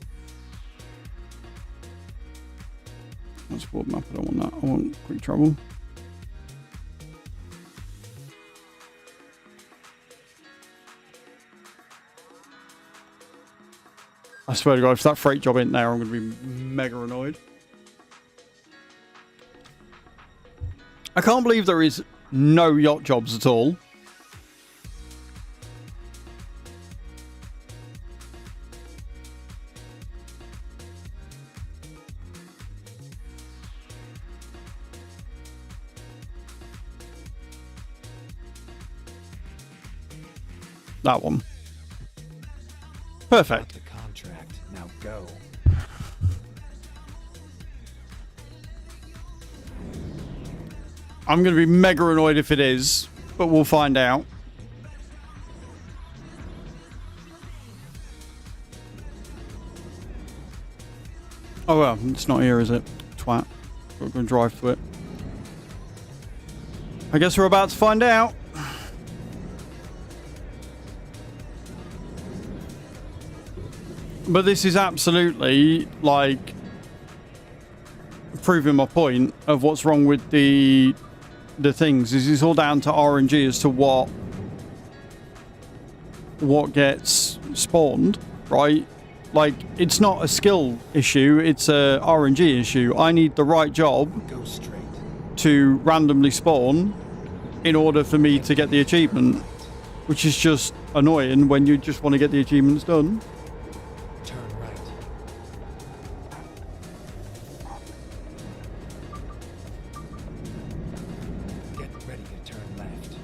That's world map. I don't want that. I want quick travel. I swear to God, if that freight job ain't there, I'm going to be mega annoyed. I can't believe there is no yacht jobs at all. That one. Perfect. The contract. Now go. I'm going to be mega annoyed if it is, but we'll find out. Oh well, it's not here, is it? Twat. We're going to drive to it. I guess we're about to find out. But this is absolutely, like, proving my point of what's wrong with the things. Is it's all down to RNG as to what gets spawned, right? Like, it's not a skill issue, it's a RNG issue. I need the right job Go straight. to randomly spawn in order for me to get the achievement, which is just annoying when you just want to get the achievements done. Turn right. Get ready to turn left.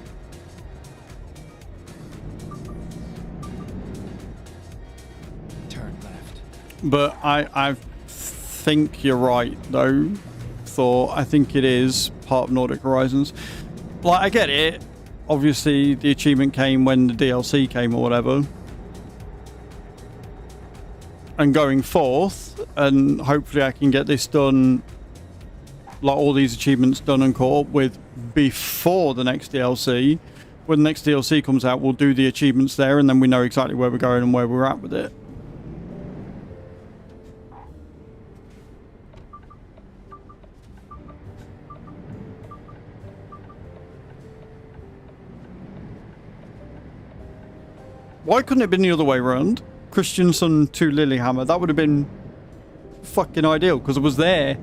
Turn left. But I think you're right, though, Thor. I think it is part of Nordic Horizons. Like, I get it. Obviously, the achievement came when the DLC came or whatever. And going forth, and hopefully I can get this done, like all these achievements done and caught up with before the next DLC. When the next DLC comes out, we'll do the achievements there, and then we know exactly where we're going and where we're at with it. Why couldn't it have been the other way around? Kristiansund to Lillehammer. That would have been fucking ideal because it was there.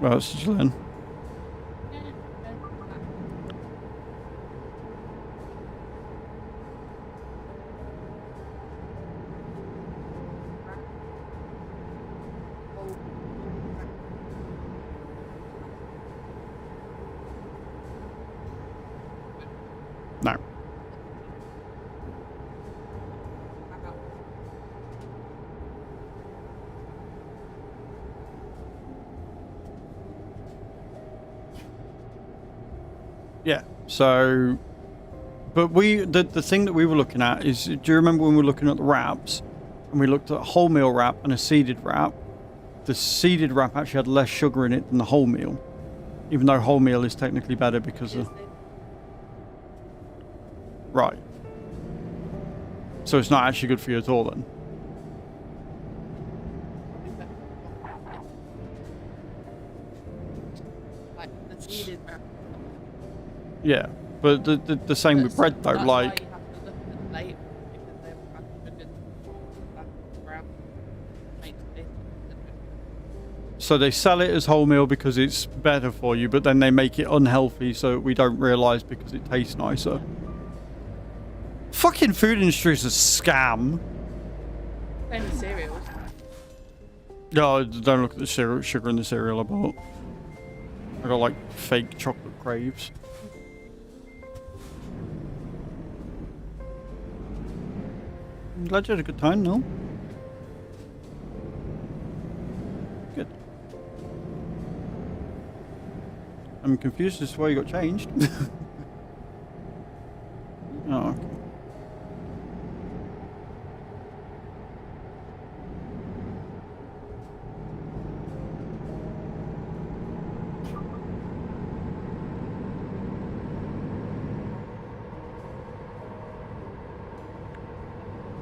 Well, it's just then. No. Yeah, so But the thing that we were looking at is, do you remember when we were looking at the wraps and we looked at a wholemeal wrap and a seeded wrap? The seeded wrap actually had less sugar in it than the wholemeal, even though wholemeal is technically better because of... Right. So it's not actually good for you at all then? Like the seeded wrap. Yeah, but the same with bread though, That's like... why you have to look at the label, because they will have sugar that wrap makes it. So they sell it as wholemeal because it's better for you, but then they make it unhealthy so we don't realise because it tastes nicer. Fucking food industry is a scam. Same with cereals. No, don't look at the sugar in the cereal I bought. I got like fake chocolate craves. I'm glad you had a good time, no? Good. I'm confused as to why you got changed. Oh, okay.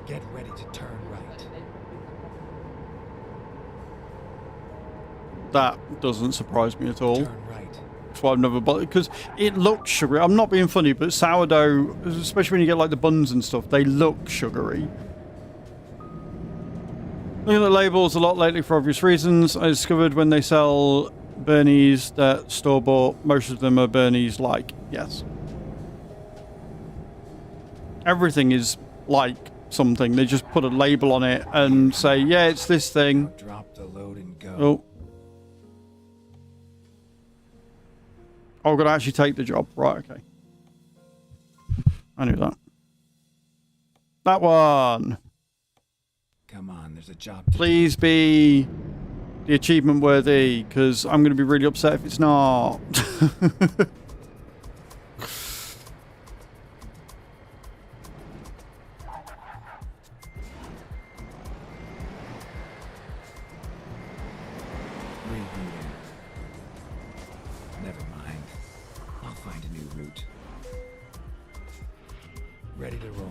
Get ready to turn right. That doesn't surprise me at all. Turn right. That's why I've never bought it, because it looks sugary. I'm not being funny, but sourdough, especially when you get like the buns and stuff, they look sugary. Looking at the labels a lot lately for obvious reasons. I discovered when they sell Bernie's that store-bought, most of them are Bernie's like. Yes. Everything is like something. They just put a label on it and say, yeah, it's this thing. Now drop the load and go. Oh. Oh, I'm going to actually take the job. Right, okay. I knew that. That one. Come on, there's a job to do. Please be the achievement worthy, because I'm going to be really upset if it's not. Rerouting. Never mind. I'll find a new route. Ready to roll.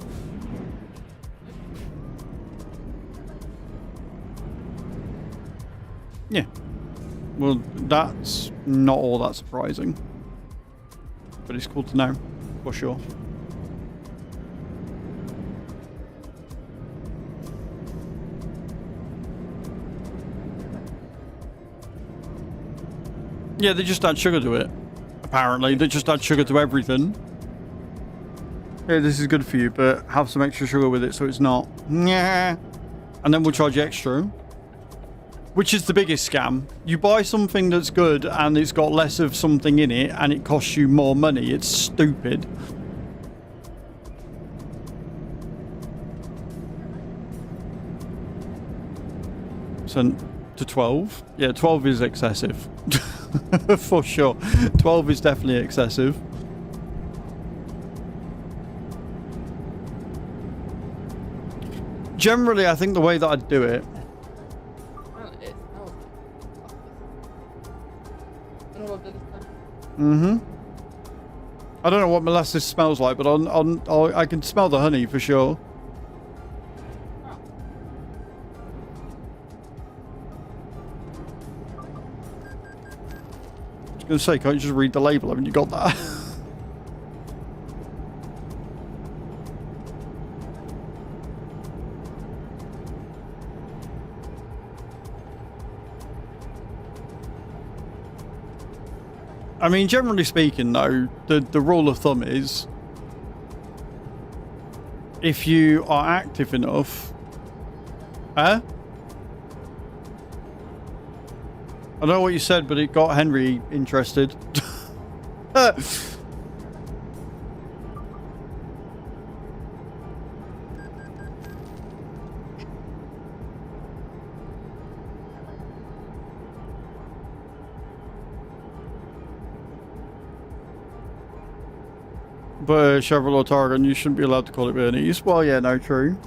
Yeah. Well, that's not all that surprising. But it's cool to know, for sure. Yeah, they just add sugar to it. Apparently, they just add sugar to everything. Yeah, this is good for you, but have some extra sugar with it so it's not. Yeah. And then we'll charge you extra. Which is the biggest scam. You buy something that's good and it's got less of something in it and it costs you more money. It's stupid. So to 12? Yeah, 12 is excessive. For sure. 12 is definitely excessive. Generally, I think the way that I'd do it... Mm-hmm. I don't know what molasses smells like, but I can smell the honey for sure. I was going to say, can't you just read the label? Haven't you got that? I mean, generally speaking, though, the rule of thumb is if you are active enough... Huh? I don't know what you said, but it got Henry interested. But Chevrolet or Tarragon, you shouldn't be allowed to call it Bernese. Well, yeah, no, true.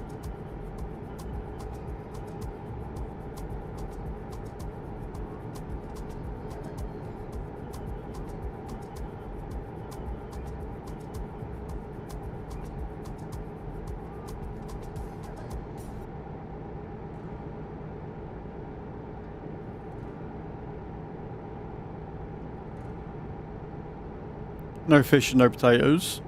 No fish and no potatoes.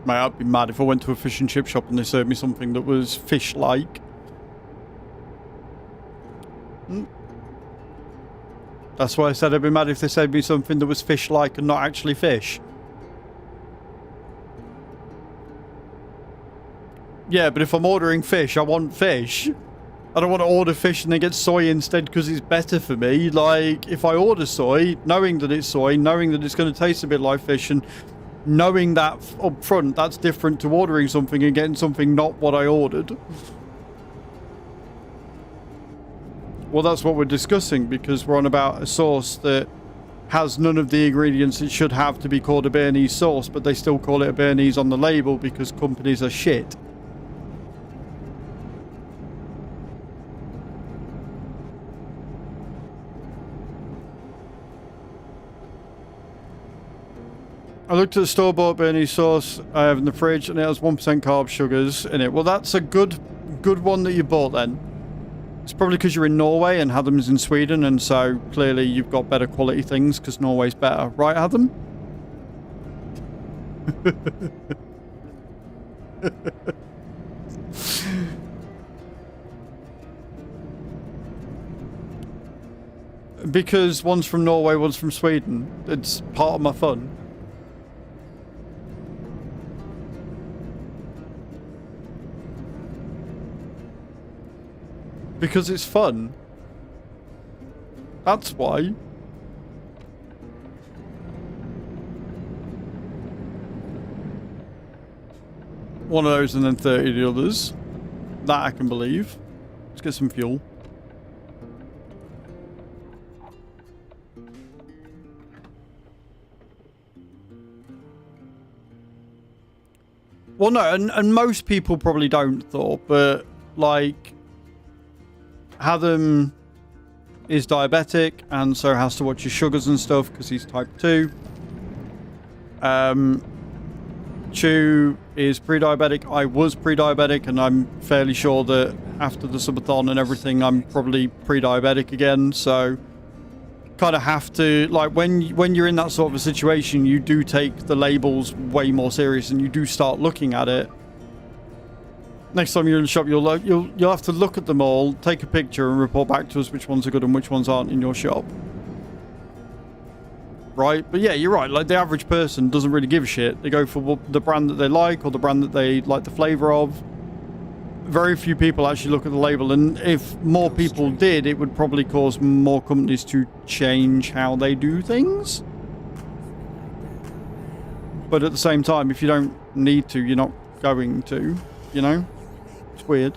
Mate, I'd be mad if I went to a fish and chip shop and they served me something that was fish-like. That's why I said I'd be mad if they served me something that was fish-like and not actually fish. Yeah, but if I'm ordering fish, I want fish. I don't want to order fish and then get soy instead because it's better for me. Like, if I order soy, knowing that it's soy, knowing that it's going to taste a bit like fish, and knowing that up front, that's different to ordering something and getting something not what I ordered. Well, that's what we're discussing, because we're on about a sauce that has none of the ingredients it should have to be called a Bernese sauce, but they still call it a Bernese on the label because companies are shit. I looked at the store-bought Bernese sauce I have in the fridge, and it has 1% carb sugars in it. Well, that's a good one that you bought then. It's probably because you're in Norway and Hadam's in Sweden, and so clearly you've got better quality things because Norway's better. Right, Hadam? Because one's from Norway, one's from Sweden. It's part of my fun. Because it's fun. That's why. One of those and then 30 of the others. That I can believe. Let's get some fuel. Well, no, and most people probably don't, Thor, but, like, Hadam is diabetic and so has to watch his sugars and stuff because he's type 2. Chu is pre-diabetic. I was pre-diabetic, and I'm fairly sure that after the subathon and everything, I'm probably pre-diabetic again. So, kind of have to, like, when you're in that sort of a situation, you do take the labels way more serious, and you do start looking at it. Next time you're in the shop, you'll have to look at them all, take a picture, and report back to us which ones are good and which ones aren't in your shop. Right? But yeah, you're right. Like, the average person doesn't really give a shit. They go for the brand that they like or the brand that they like the flavor of. Very few people actually look at the label, and if more people did, it would probably cause more companies to change how they do things. But at the same time, if you don't need to, you're not going to, you know? It's weird.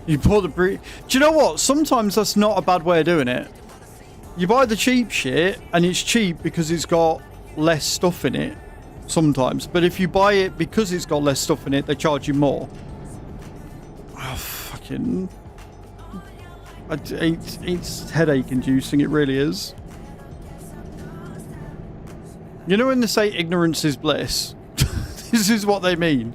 You bought the Do you know what? Sometimes that's not a bad way of doing it. You buy the cheap shit, and it's cheap because it's got less stuff in it. Sometimes. But if you buy it because it's got less stuff in it, they charge you more. Oh, fucking... It's headache-inducing, it really is. You know when they say ignorance is bliss? This is what they mean.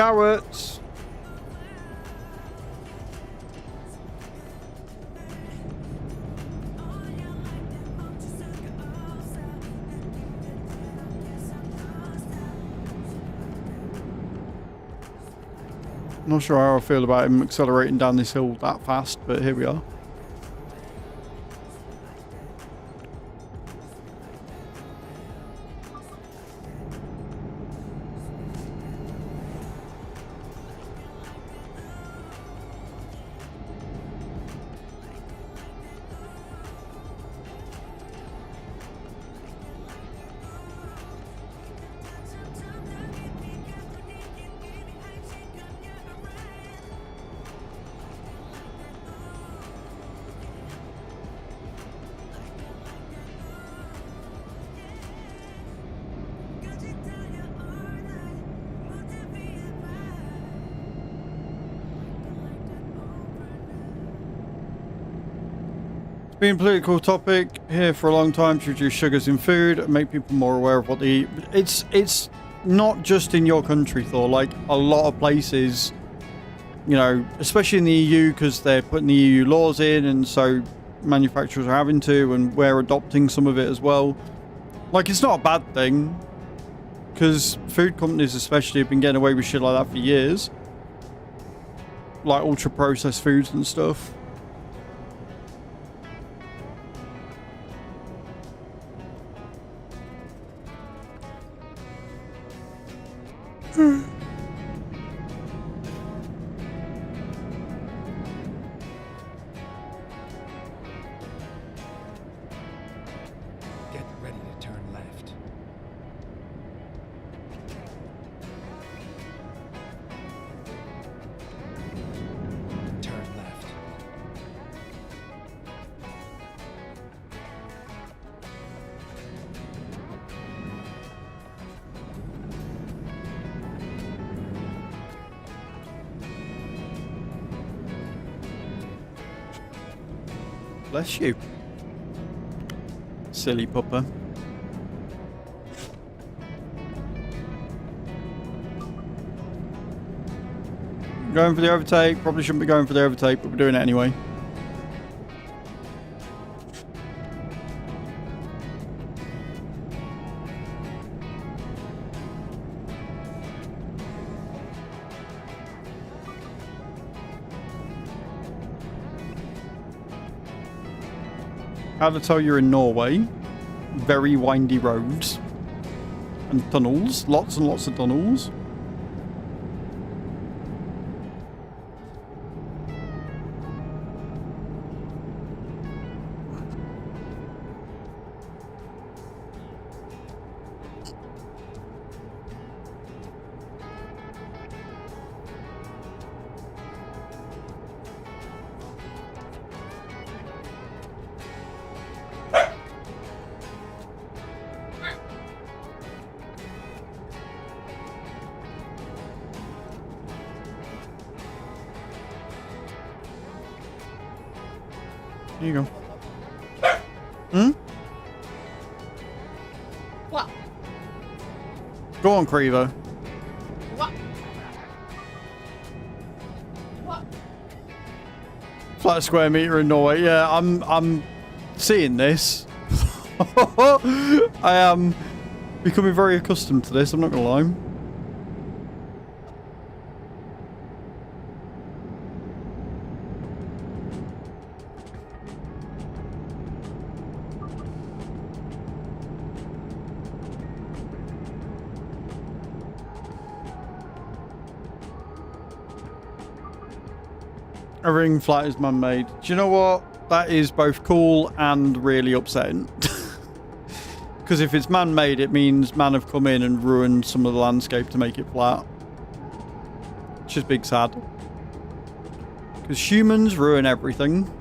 carrots. Not sure how I feel about him accelerating down this hill that fast, but here we are. Been a political topic here for a long time to reduce sugars in food and make people more aware of what they eat. It's not just in your country, Thor. Like a lot of places, you know, especially in the EU, because they're putting the EU laws in, and so manufacturers are having to, and we're adopting some of it as well. Like, it's not a bad thing, because food companies especially have been getting away with shit like that for years, like ultra processed foods and stuff. Get ready to turn left. Turn left. Bless you. Silly pupper. Going for the overtake. Probably shouldn't be going for the overtake, but we're doing it anyway. How to tell you're in Norway. Very windy roads. And tunnels. Lots and lots of tunnels. Here you go. Hmm? What? Go on, Creever. What? What? Flat square meter in Norway. Yeah, I'm seeing this. I am becoming very accustomed to this, I'm not gonna lie. Everything flat is man-made. Do you know what? That is both cool and really upsetting. Because if it's man-made, it means man have come in and ruined some of the landscape to make it flat. Which is big sad. Because humans ruin everything.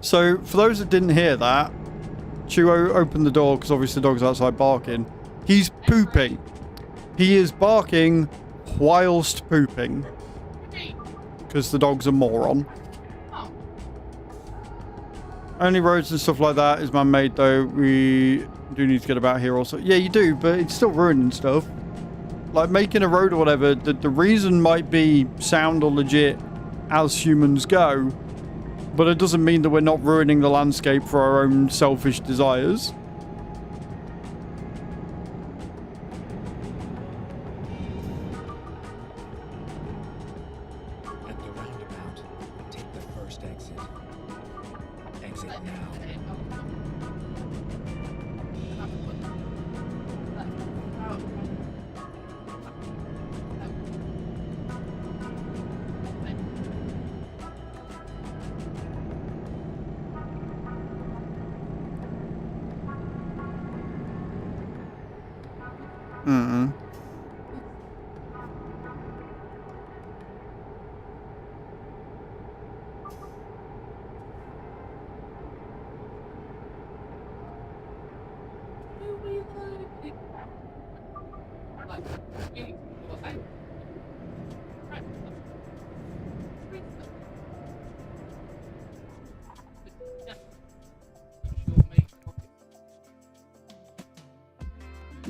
So, for those that didn't hear that, Chuo opened the door because obviously the dog's outside barking. He's pooping. He is barking whilst pooping. Because the dog's a moron. Only roads and stuff like that is man-made, though. We do need to get about here also. Yeah, you do, but it's still ruining stuff. Like, making a road or whatever, the reason might be sound or legit as humans go, but it doesn't mean that we're not ruining the landscape for our own selfish desires. At the roundabout, take the first exit. Exit now. Mm-mm.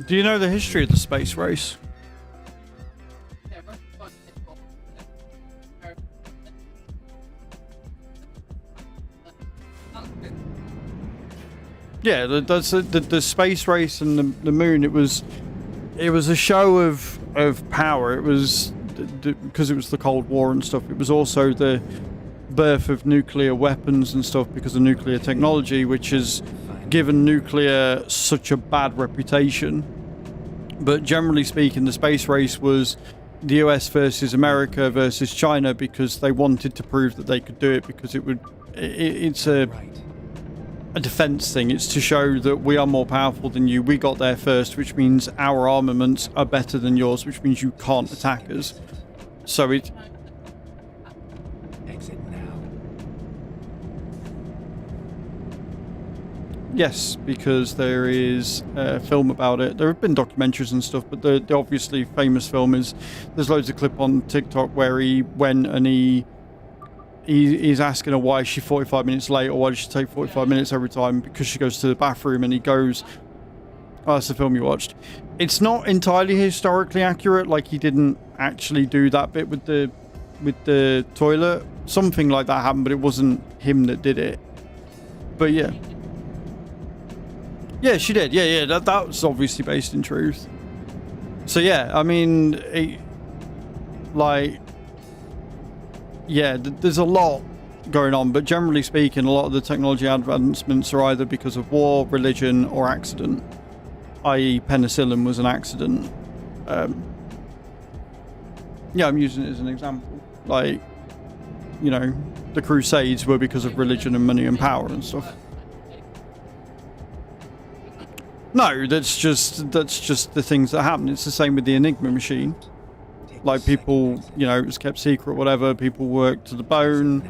Do you know the history of the space race? Yeah, the space race and the moon. It was a show of power. It was because it was the Cold War and stuff. It was also the birth of nuclear weapons and stuff because of nuclear technology, which has given nuclear such a bad reputation. But generally speaking, the space race was the US versus America versus China because they wanted to prove that they could do it, because it's a defense thing. It's to show that we are more powerful than you. We got there first, which means our armaments are better than yours, which means you can't attack us. So it... Exit now. Yes, because there is a film about it. There have been documentaries and stuff, but the obviously famous film is... There's loads of clip on TikTok where he went and he's asking her why is she 45 minutes late, or why does she take 45 minutes every time, because she goes to the bathroom, and he goes... Oh, that's the film you watched. It's not entirely historically accurate, like he didn't actually do that bit with the toilet. Something like that happened, but it wasn't him that did it. But yeah. Yeah, she did. Yeah, that was obviously based in truth. So yeah, I mean, there's a lot going on, but generally speaking, a lot of the technology advancements are either because of war, religion, or accident. I.e. penicillin was an accident. Yeah, I'm using it as an example. Like, you know, the Crusades were because of religion and money and power and stuff. No, that's just the things that happen. It's the same with the Enigma machine. Like, people, you know, it was kept secret, whatever. People worked to the bone,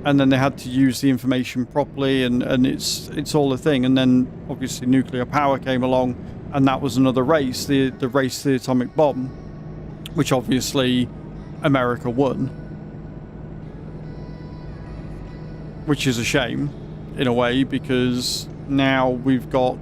and then they had to use the information properly, and it's all a thing. And then obviously nuclear power came along, and that was another race, the race to the atomic bomb, which obviously America won, which is a shame in a way, because now we've got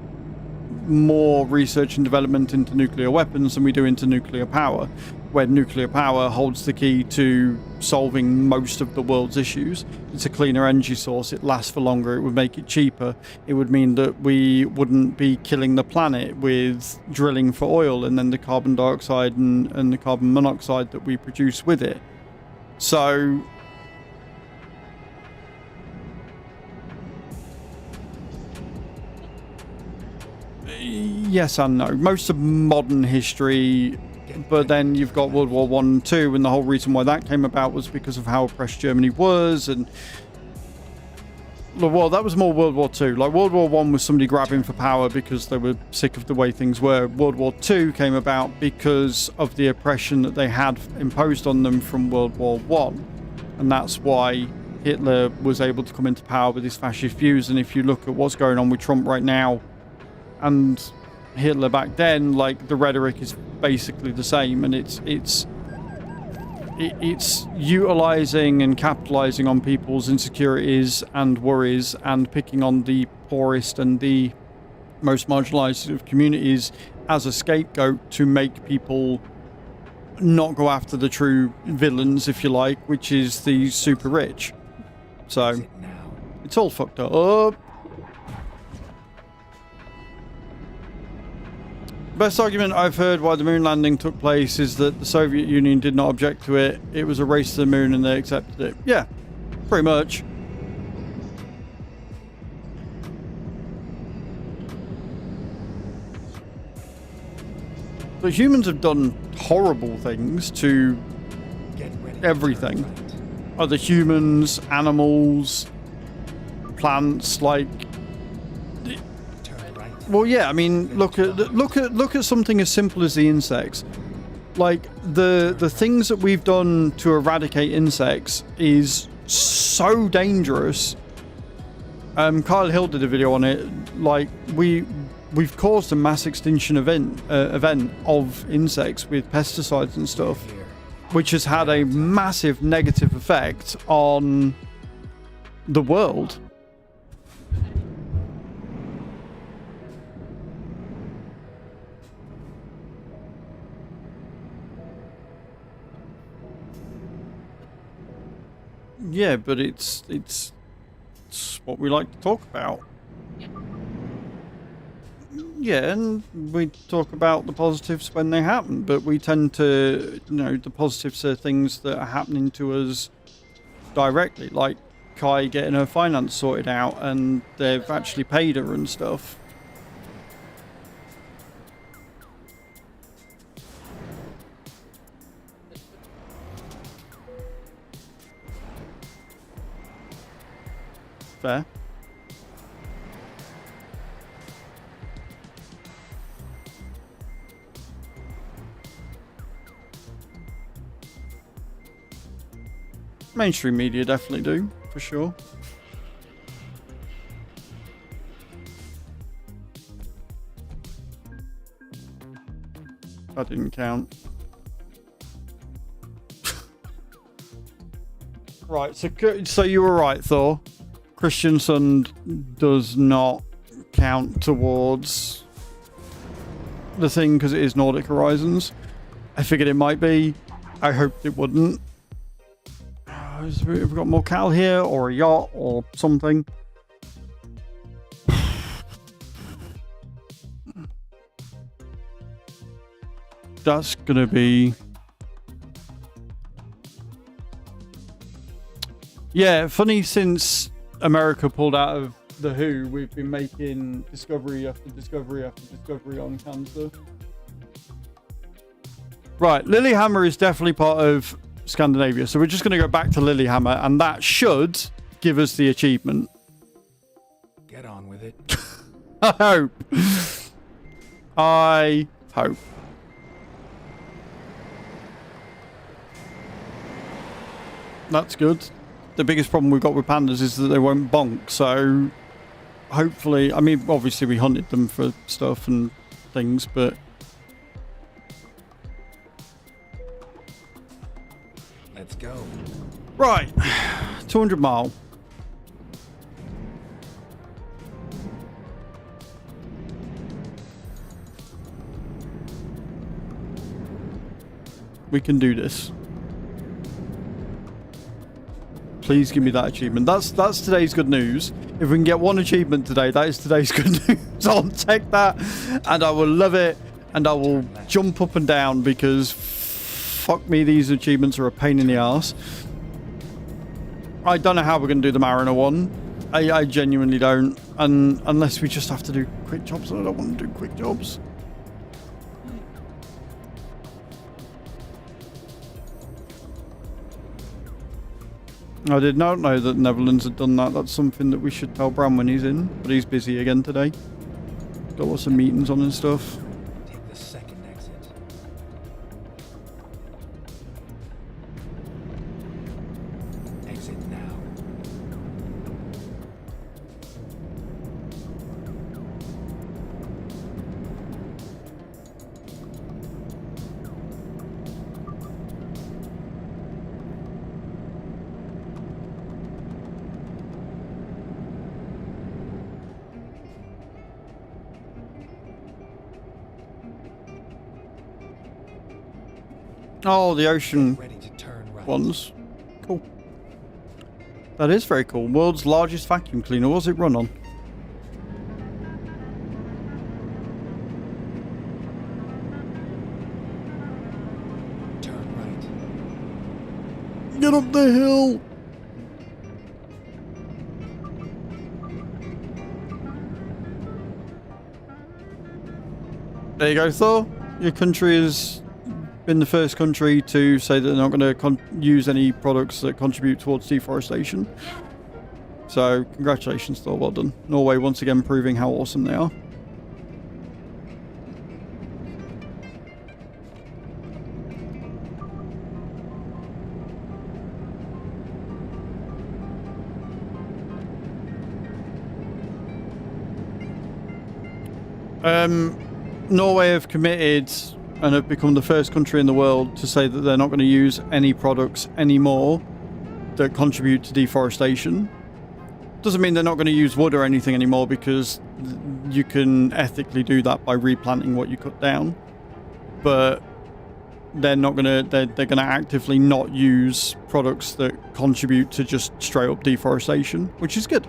more research and development into nuclear weapons than we do into nuclear power, where nuclear power holds the key to solving most of the world's issues. It's a cleaner energy source, it lasts for longer, it would make it cheaper, it would mean that we wouldn't be killing the planet with drilling for oil and then the carbon dioxide and the carbon monoxide that we produce with it. So yes and no. Most of modern history, but then you've got World War I and II, and the whole reason why that came about was because of how oppressed Germany was. And well, that was more World War II. Like, World War I was somebody grabbing for power because they were sick of the way things were. World War II came about because of the oppression that they had imposed on them from World War I. And that's why Hitler was able to come into power with his fascist views. And if you look at what's going on with Trump right now and Hitler back then, like, the rhetoric is basically the same, and it's utilizing and capitalizing on people's insecurities and worries and picking on the poorest and the most marginalized of communities as a scapegoat to make people not go after the true villains, if you like, which is the super rich. So it's all fucked up. Best argument I've heard why the moon landing took place is that the Soviet Union did not object to it. It was a race to the moon and they accepted it. Yeah, pretty much. But humans have done horrible things to everything. Other humans, animals, plants, like... Well, yeah, I mean, look at something as simple as the insects. Like, the things that we've done to eradicate insects is so dangerous. Kyle Hill did a video on it. Like, we've caused a mass extinction event of insects with pesticides and stuff, which has had a massive negative effect on the world. Yeah, but it's what we like to talk about. Yeah, and we talk about the positives when they happen, but we tend to, you know, the positives are things that are happening to us directly, like Kai getting her finance sorted out and they've actually paid her and stuff. Fair. Mainstream media definitely do, for sure. That didn't count. Right, so you were right, Thor. Christensen does not count towards the thing because it is Nordic Horizons. I figured it might be. I hoped it wouldn't. Have we got more Cal here, or a yacht, or something? That's gonna be... Yeah, funny, since America pulled out of the WHO, we've been making discovery after discovery after discovery on cancer. Right, Lilyhammer is definitely part of Scandinavia, so we're just going to go back to Lilyhammer, and that should give us the achievement. Get on with it. I hope. I hope. That's good. The biggest problem we've got with pandas is that they won't bonk, so hopefully, I mean, obviously we hunted them for stuff and things, but let's go. right, 200 mile. We can do this. Please give me that achievement. That's today's good news. If we can get one achievement today, that is today's good news. I'll take that, and I will love it, and I will jump up and down, because fuck me, these achievements are a pain in the arse. I don't know how we're going to do the Mariner one. I genuinely don't, and unless we just have to do quick jobs, and I don't want to do quick jobs. I did not know that the Netherlands had done that. That's something that we should tell Bram when he's in, but he's busy again today. Got lots of meetings on and stuff. Take the second exit. Oh, the ocean Ready to turn right. ones. Cool. That is very cool. World's largest vacuum cleaner. What does it run on? Turn right. Get up the hill! There you go, Thor. Your country has been the first country to say that they're not going to use any products that contribute towards deforestation. So, congratulations, Thor. Well done. Norway once again proving how awesome they are. Norway have committed and have become the first country in the world to say that they're not going to use any products anymore that contribute to deforestation. Doesn't mean they're not going to use wood or anything anymore, because you can ethically do that by replanting what you cut down. But they're not going to, they're going to actively not use products that contribute to just straight up deforestation, which is good.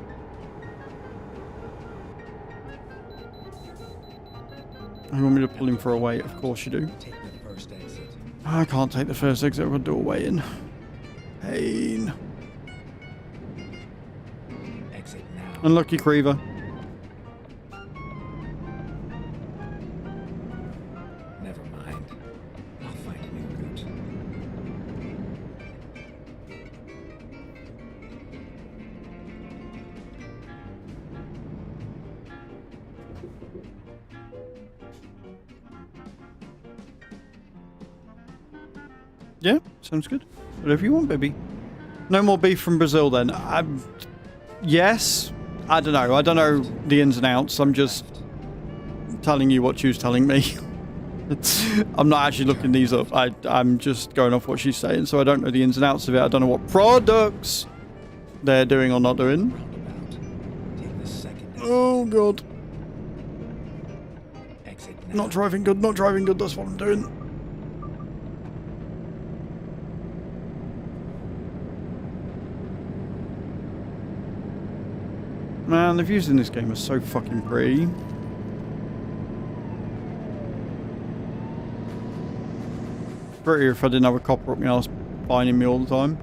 You want me to pull him for a weight? Of course you do. Take the first exit. I can't take the first exit. I'm going to do a weigh-in. Pain. Exit now. Unlucky Creever. Never mind. I'll find a new route. Yeah, sounds good. Whatever you want, baby. No more beef from Brazil then. Yes. I don't know. I don't know the ins and outs. I'm just telling you what she's telling me. I'm not actually looking these up. I'm just going off what she's saying, so I don't know the ins and outs of it. I don't know what products they're doing or not doing. Roundabout. Take the second exit. Oh, God. Exit now. Not driving good, not driving good. That's what I'm doing. Man, the views in this game are so fucking pretty. Prettier if I didn't have a copper up my ass binding me all the time.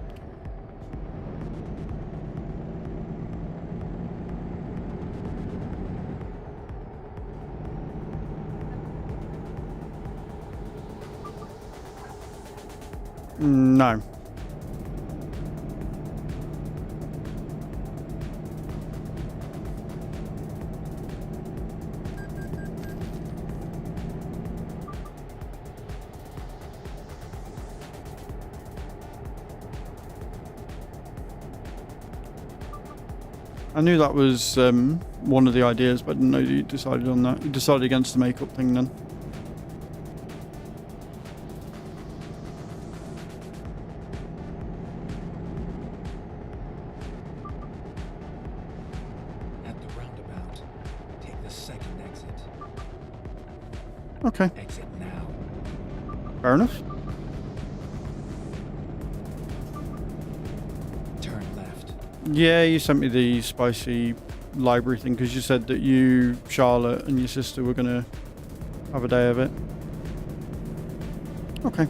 No. I knew that was one of the ideas, but I didn't know you decided on that. You decided against the makeup thing then. At the roundabout, take the second exit. Okay, Exit now. fair enough. Turn left. Yeah, you sent me the spicy library thing because you said that you, Charlotte, and your sister were going to have a day of it. Okay.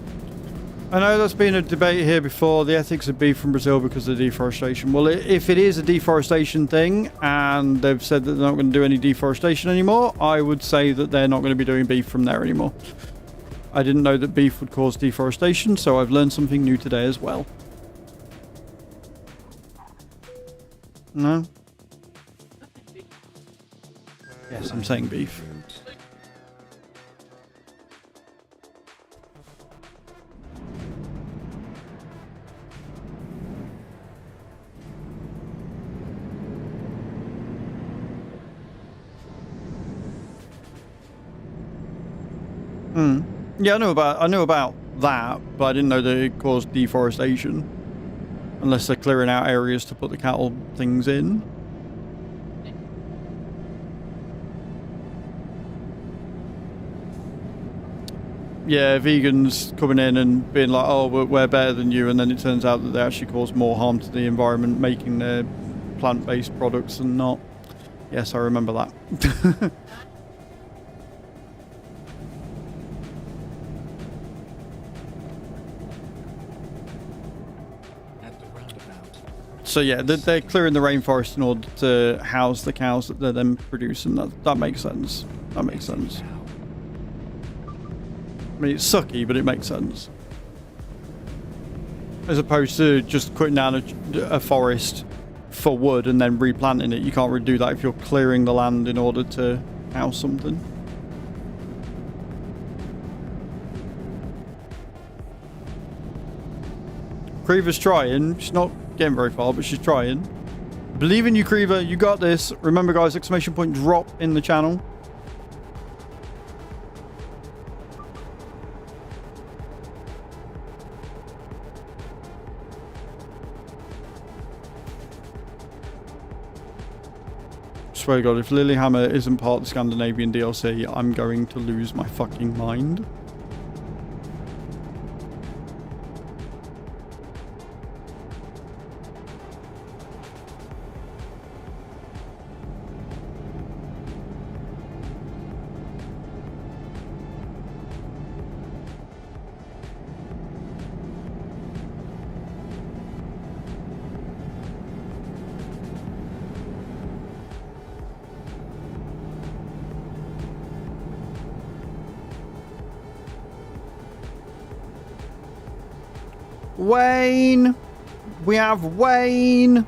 I know there's been a debate here before, the ethics of beef from Brazil because of deforestation. Well, if it is a deforestation thing and they've said that they're not going to do any deforestation anymore, I would say that they're not going to be doing beef from there anymore. I didn't know that beef would cause deforestation, so I've learned something new today as well. No? Yes, I'm saying beef. Route. Yeah, I knew about that, but I didn't know that it caused deforestation. Unless they're clearing out areas to put the cattle things in. yeah, vegans coming in and being like, oh, we're better than you, and then it turns out that they actually cause more harm to the environment making their plant-based products and not. Yes, I remember that. At the roundabout. So yeah, they're clearing the rainforest in order to house the cows that they're then producing. That makes sense. That makes sense. Now. I mean, it's sucky, but it makes sense. As opposed to just cutting down a forest for wood and then replanting it. You can't really do that if you're clearing the land in order to house something. Creever's trying. She's not getting very far, but she's trying. Believe in you, Creever. You got this. Remember, guys, exclamation point drop in the channel. Swear to God, if Lilyhammer isn't part of the Scandinavian DLC, I'm going to lose my fucking mind. Wayne! We have Wayne!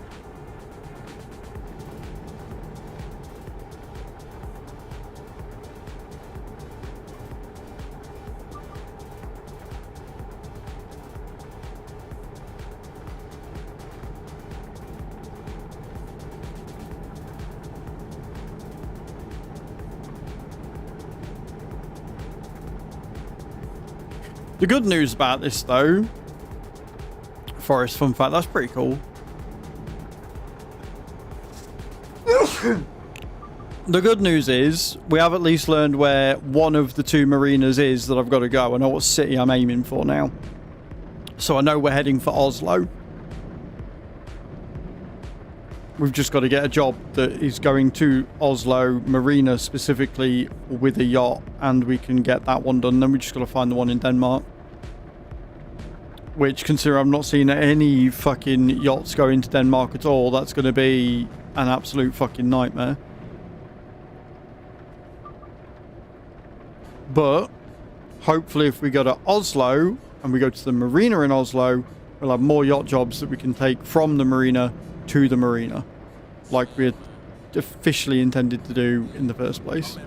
The good news about this, though, forest fun fact, that's pretty cool. The good news is we have at least learned where one of the two marinas is that I've got to go. I know what city I'm aiming for now. So I know we're heading for Oslo. We've just got to get a job that is going to Oslo Marina specifically with a yacht, and we can get that one done. Then we just got to find the one in Denmark. Which, consider I'm not seeing any fucking yachts going to Denmark at all, that's going to be an absolute fucking nightmare. But hopefully if we go to Oslo and we go to the marina in Oslo, we'll have more yacht jobs that we can take from the marina to the marina, like we had officially intended to do in the first place.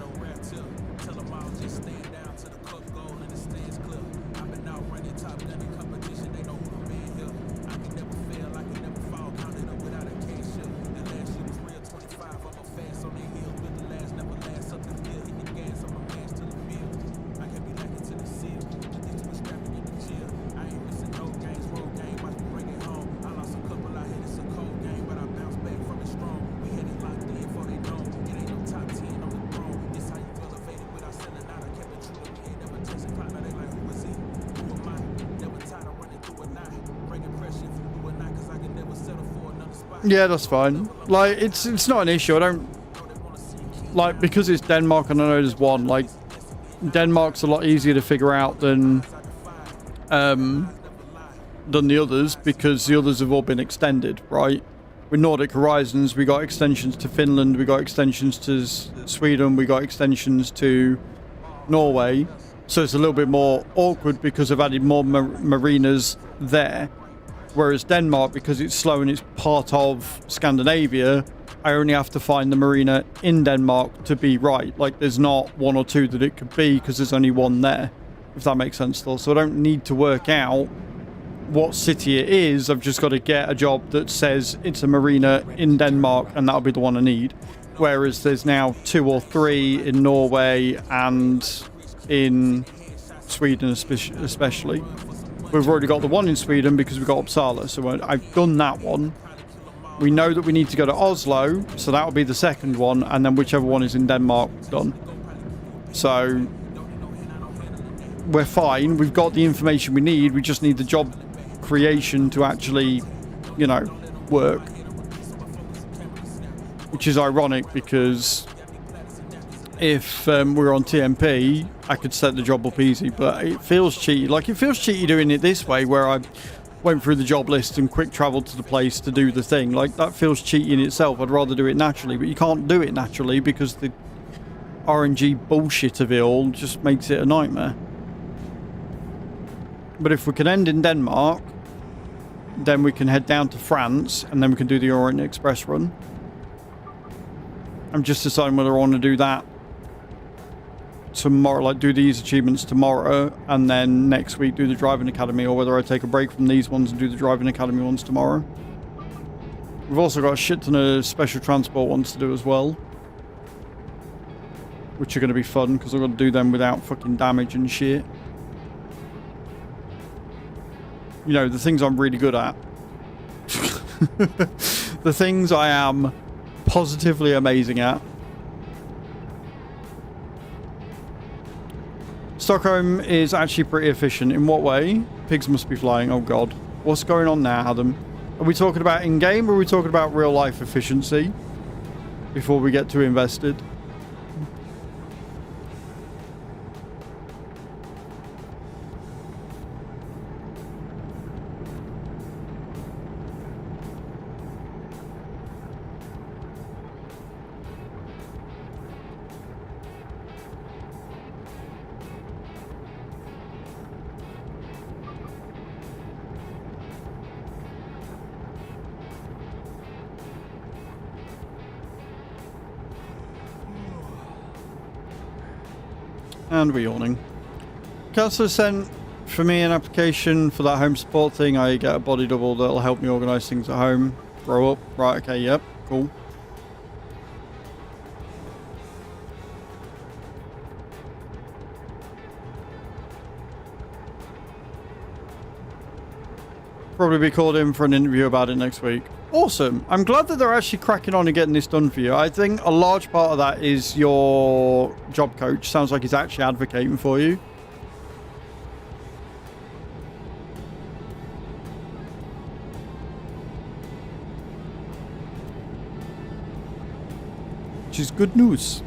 Yeah, that's fine. Like, it's not an issue. I don't like, because it's Denmark and I know there's one. Like, Denmark's a lot easier to figure out than the others, because the others have all been extended, right? With Nordic Horizons, we got extensions to Finland, we got extensions to Sweden, we got extensions to Norway. So it's a little bit more awkward because I've added more marinas there. Whereas Denmark, because it's slow and it's part of Scandinavia, I only have to find the marina in Denmark to be right. Like, there's not one or two that it could be because there's only one there, if that makes sense still. So I don't need to work out what city it is. I've just got to get a job that says it's a marina in Denmark, and that'll be the one I need. Whereas there's now 2 or 3 in Norway and in Sweden especially. We've already got the one in Sweden because we've got Uppsala, so I've done that one. We know that we need to go to Oslo, so that'll be the second one, and then whichever one is in Denmark, done. So we're fine. We've got the information we need. We just need the job creation to actually, you know, work. Which is ironic because if we're on TMP, I could set the job up easy, but it feels cheaty. Like, it feels cheaty doing it this way, where I went through the job list and quick traveled to the place to do the thing. Like, that feels cheaty in itself. I'd rather do it naturally, but you can't do it naturally because the RNG bullshit of it all just makes it a nightmare. But if we can end in Denmark, then we can head down to France, and then we can do the Orient Express run. I'm just deciding whether I want to do that tomorrow, like do these achievements tomorrow, and then next week do the driving academy, or whether I take a break from these ones and do the driving academy ones tomorrow. We've also got a shit ton of special transport ones to do as well, which are going to be fun because I've got to do them without fucking damage and shit. You know, the things I'm really good at. The things I am positively amazing at. Stockholm is actually pretty efficient. In what way? Pigs must be flying. Oh god. What's going on now, Adam? Are we talking about in-game, or are we talking about real-life efficiency before we get too invested? And we're yawning. Councillor sent for me an application for that home support thing. I get a body double that'll help me organise things at home. Grow up. Right, okay, yep, cool. Probably be called in for an interview about it next week. Awesome. I'm glad that they're actually cracking on and getting this done for you. I think a large part of that is your job coach. Sounds like he's actually advocating for you. Which is good news.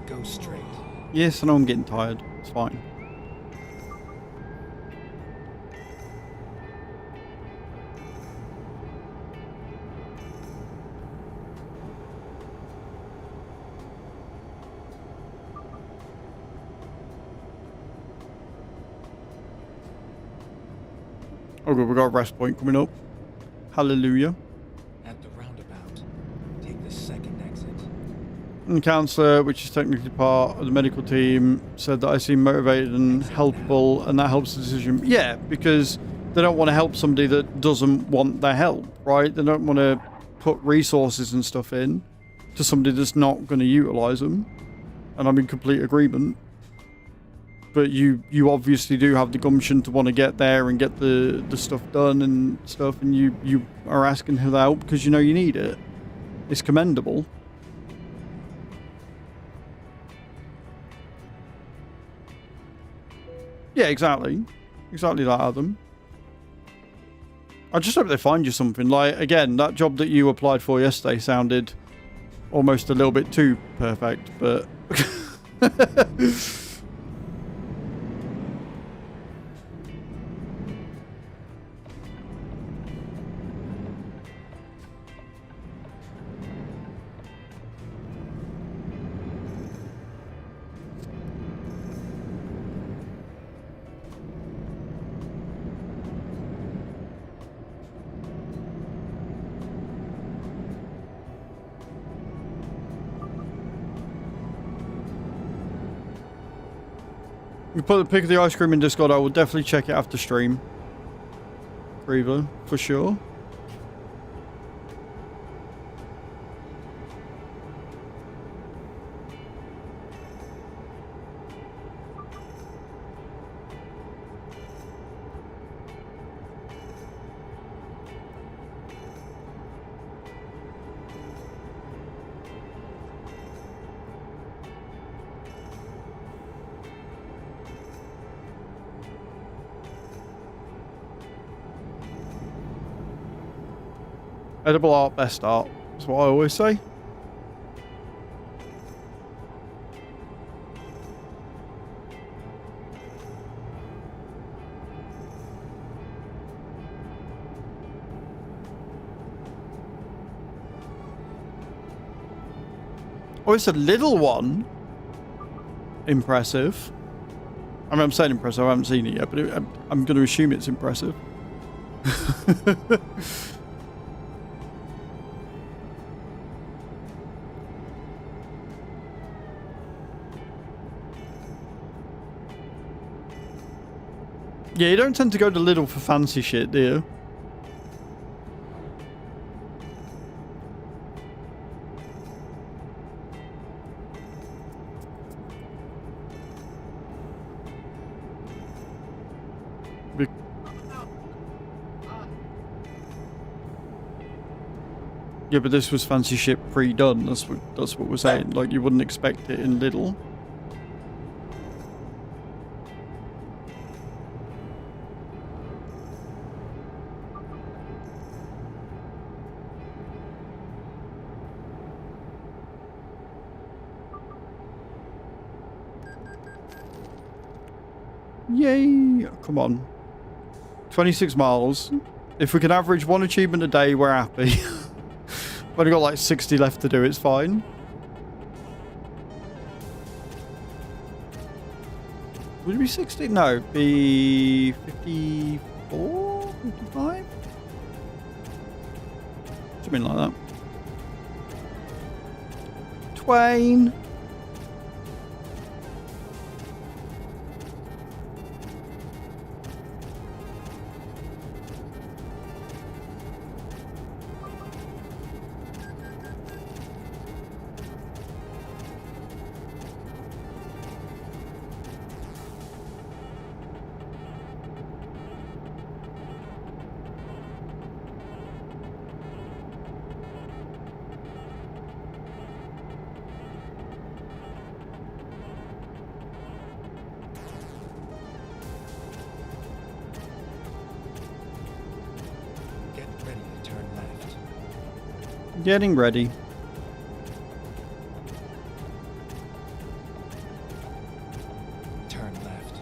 Go straight. Yes, I know I'm getting tired. It's fine. Oh good, we got a rest point coming up. Hallelujah. At the roundabout, take the second exit. And the counsellor, which is technically part of the medical team, said that I seem motivated and helpful, and that helps the decision. Yeah, because they don't want to help somebody that doesn't want their help, right? They don't want to put resources and stuff in to somebody that's not going to utilise them. And I'm in complete agreement. But you obviously do have the gumption to want to get there and get the stuff done and stuff, and you are asking for help because you know you need it. It's commendable. Yeah, exactly. Exactly that, Adam. I just hope they find you something. Like, again, that job that you applied for yesterday sounded almost a little bit too perfect, but... You put the pic of the ice cream in Discord. I will definitely check it after stream. Reaver, for sure. Edible art, best art. That's what I always say. Oh, it's a little one. Impressive. I mean, I'm saying impressive. I haven't seen it yet, but I'm going to assume it's impressive. Yeah, you don't tend to go to Lidl for fancy shit, do you? Yeah, but this was fancy shit pre-done. That's what we're saying. Like, you wouldn't expect it in Lidl. Yay! Come on. 26 miles. If we can average one achievement a day, we're happy. We've only got like 60 left to do, it's fine. Would it be 60? No, it'd be 54? 55? Something like that. Twain. Getting ready. Turn left.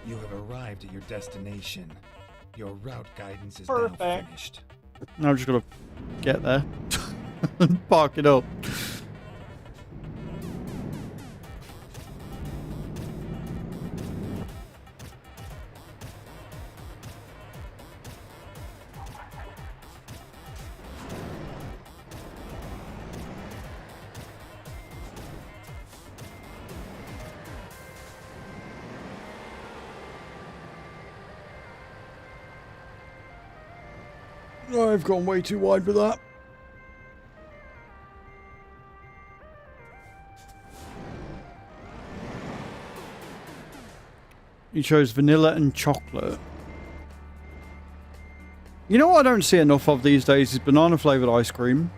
You have arrived at your destination. Your route guidance is now finished. Now I'm just gonna get there and park it up. I've gone way too wide with that. You chose vanilla and chocolate. You know what I don't see enough of these days is banana flavoured ice cream.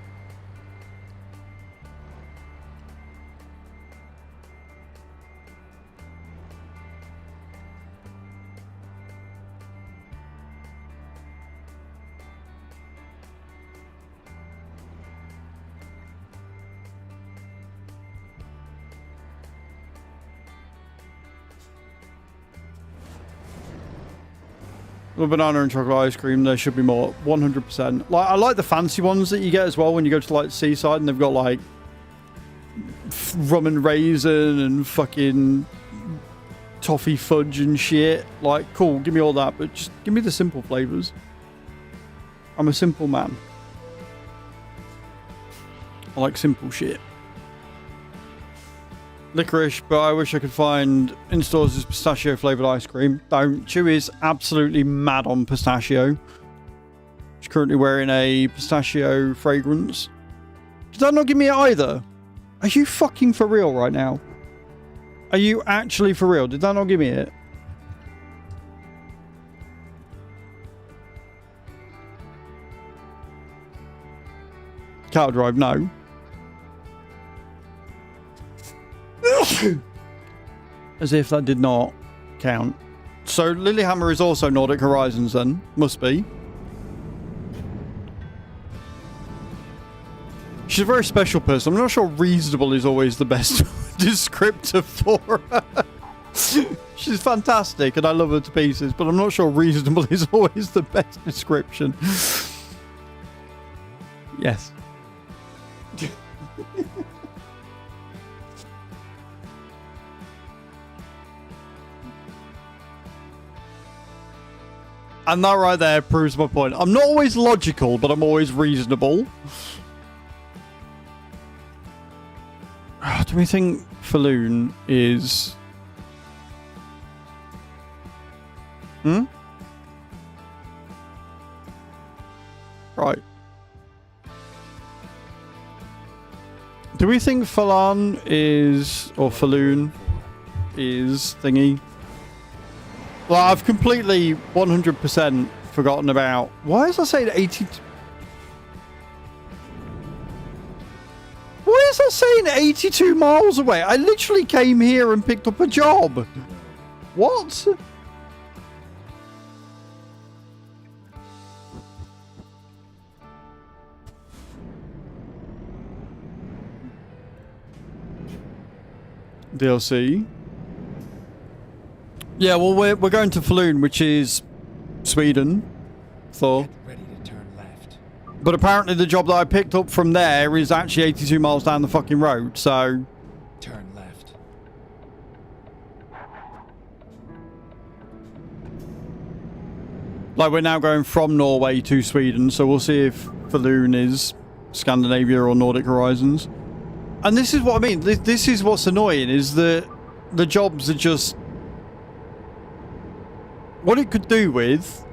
The banana and chocolate ice cream, there should be more. 100%. Like, I like the fancy ones that you get as well when you go to like the seaside and they've got like rum and raisin and fucking toffee fudge and shit. Like, cool, give me all that, but just give me the simple flavors. I'm a simple man. I like simple shit. Licorice, but I wish I could find in stores as pistachio flavored ice cream. Don't. Chewy is absolutely mad on pistachio. She's currently wearing a pistachio fragrance. Did that not give me it either? Are you fucking for real right now? Are you actually for real? Did that not give me it? Cattle Drive, no. As if that did not count. So Lilyhammer is also Nordic Horizons then. Must be. She's a very special person. I'm not sure reasonable is always the best descriptor for her. She's fantastic and I love her to pieces, but I'm not sure reasonable is always the best description. Yes. And that right there proves my point. I'm not always logical, but I'm always reasonable. Do we think Falloon is... Right. Do we think Falan is... or Falloon is thingy? Well, I've completely 100% forgotten about... Why is I saying 80... Why is I saying 82 miles away? I literally came here and picked up a job. What? DLC. Yeah, well, we're going to Falloon, which is Sweden. Thor. Ready to turn left. But apparently the job that I picked up from there is actually 82 miles down the fucking road, so... Turn left. Like, we're now going from Norway to Sweden, so we'll see if Falloon is Scandinavia or Nordic Horizons. And this is what I mean. This is what's annoying, is that the jobs are just... What it could do with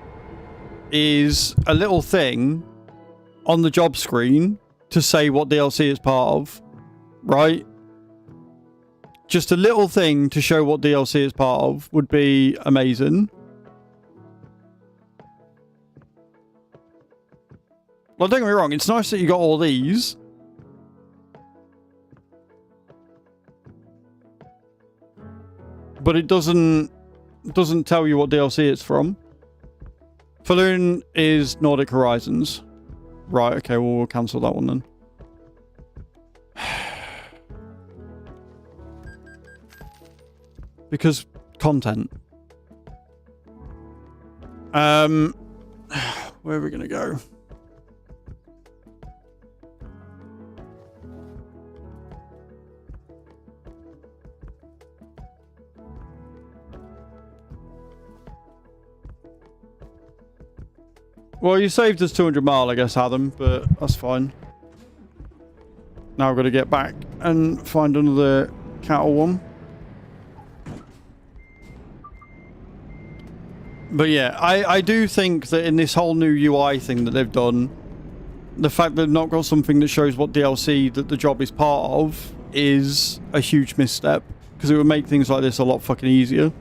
is a little thing on the job screen to say what DLC is part of, right? Just a little thing to show what DLC is part of would be amazing. Well, don't get me wrong, it's nice that you got all these. But it doesn't tell you what DLC it's from. Falloon is Nordic Horizons. Right, okay, well, we'll cancel that one then. Because content. Where are we going to go? Well, you saved us 200 mile, I guess, Adam, but that's fine. Now I've got to get back and find another cattle one. But yeah, I do think that in this whole new UI thing that they've done, the fact that they've not got something that shows what DLC that the job is part of is a huge misstep, because it would make things like this a lot fucking easier.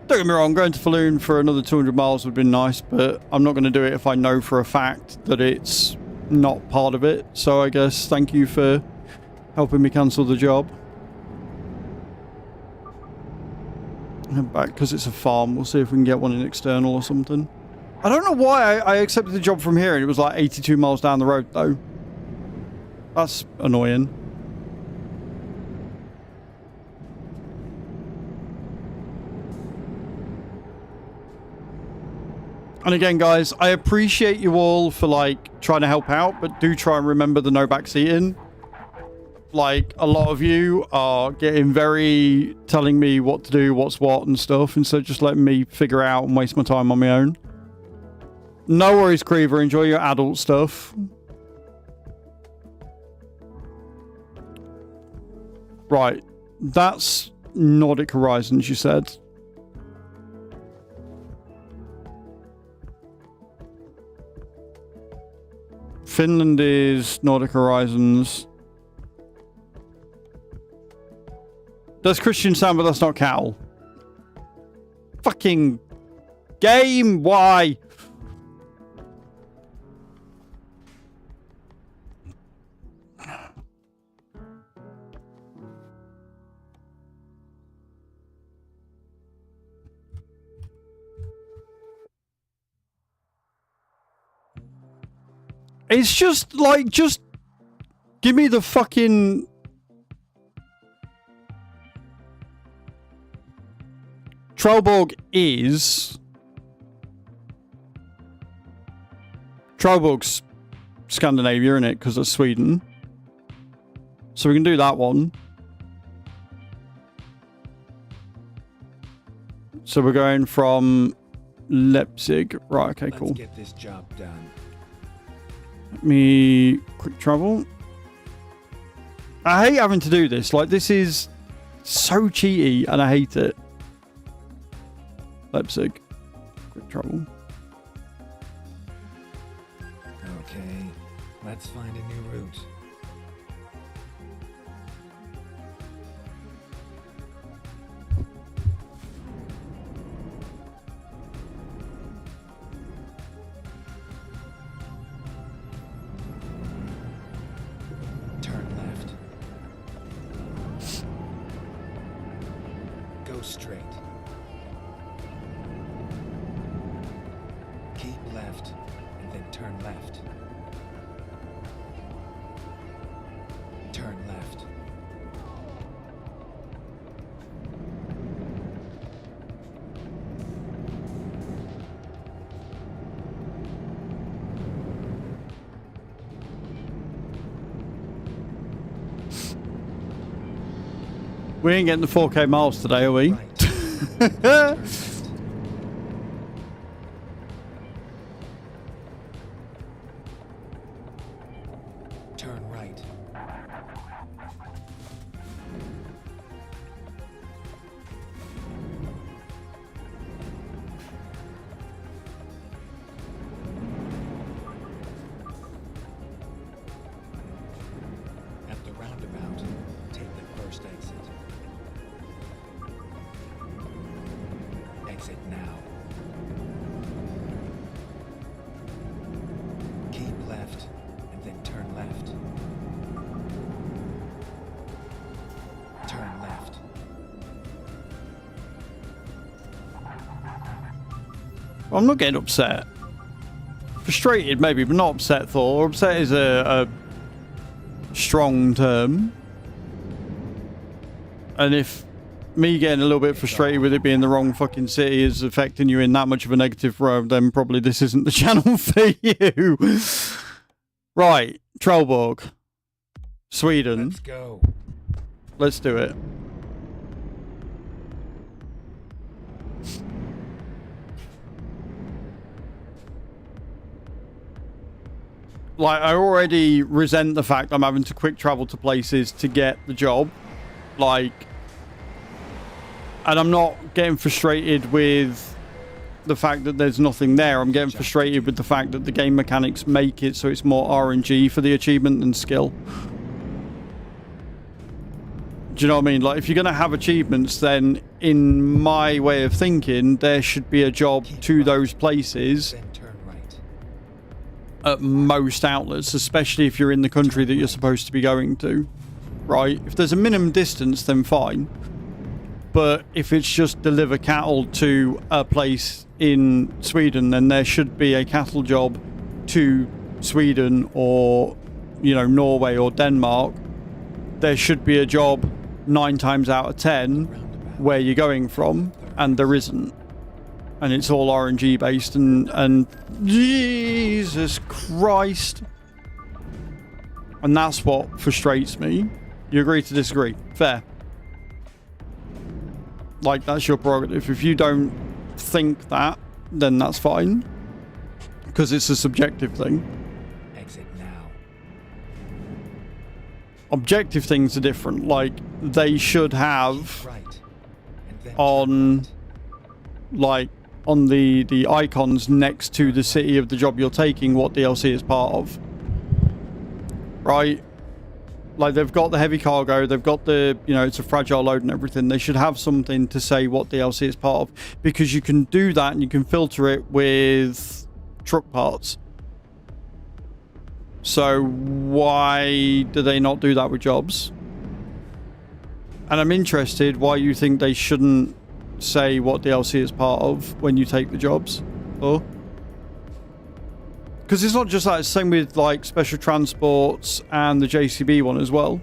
Don't get me wrong, going to Falloon for another 200 miles would be nice, but I'm not going to do it if I know for a fact that it's not part of it. So I guess thank you for helping me cancel the job. Head back because it's a farm. We'll see if we can get one in external or something. I don't know why I accepted the job from here and it was like 82 miles down the road though. That's annoying. And again, guys, I appreciate you all for, like, trying to help out, but do try and remember the no backseating. Like, a lot of you are getting very telling me what to do, what's what and stuff, instead of just letting me figure out and waste my time on my own. No worries, Creever. Enjoy your adult stuff. Right. That's Nordic Horizons, you said. Finland is Nordic Horizons. That's Christian Sound, but that's not Cal. Fucking game, why? It's just like, just give me the fucking... Trelleborg is... Trelleborg's Scandinavia, isn't it? Because that's Sweden. So we can do that one. So we're going from Leipzig. Right, okay, cool. Let's get this job done. Let me quick travel. I hate having to do this. Like, this is so cheaty and I hate it. Leipzig. Quick travel. Okay, let's find a new route. Turn left. Go straight. Keep left, and then turn left. Turn left. We ain't getting the 4K miles today, are we? Right. Turn left. Turn right. At the roundabout, take the first exit. Exit now. Keep left, and then turn left. Turn left. I'm not getting upset. Frustrated, maybe, but not upset, Thor. Upset is a strong term. And if me getting a little bit frustrated with it being the wrong fucking city is affecting you in that much of a negative way, then probably this isn't the channel for you. Right, Trelleborg. Sweden. Let's go. Let's do it. Like, I already resent the fact I'm having to quick travel to places to get the job. Like, and I'm not getting frustrated with the fact that there's nothing there. I'm getting frustrated with the fact that the game mechanics make it so it's more RNG for the achievement than skill. Do you know what I mean? Like, if you're going to have achievements, then in my way of thinking, there should be a job to those places Then turn right. at most outlets, especially if you're in the country that you're supposed to be going to, right? If there's a minimum distance, then fine. But if it's just deliver cattle to a place in Sweden, then there should be a cattle job to Sweden or, you know, Norway or Denmark. There should be a job 9 times out of 10 where you're going from, and there isn't. and it's all RNG based, and Jesus Christ. And that's what frustrates me. You agree to disagree? Fair. Like, that's your prerogative. If you don't think that, then that's fine. Because it's a subjective thing. Exit now. Objective things are different. Like, they should have Right. And then on, right. like, on the icons next to the city of the job you're taking what DLC is part of. Right? Like, they've got the heavy cargo, they've got the, you know, it's a fragile load and everything. They should have something to say what DLC is part of, because you can do that and you can filter it with truck parts. So why do they not do that with jobs? And I'm interested why you think they shouldn't say what DLC is part of when you take the jobs. Oh. Because it's not just that, it's the same with like special transports and the JCB one as well.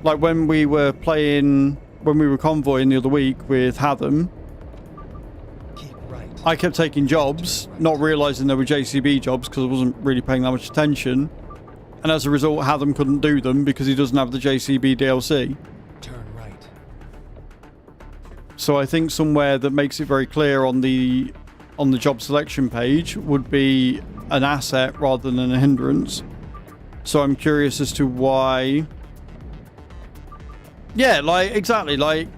Like when we were convoying the other week with Hatham, Keep right. I kept taking jobs, not realising they were JCB jobs because I wasn't really paying that much attention. And as a result, Hatham couldn't do them because he doesn't have the JCB DLC. Turn right. So I think somewhere that makes it very clear on the job selection page would be an asset rather than a hindrance. So I'm curious as to why. Yeah, like, exactly, like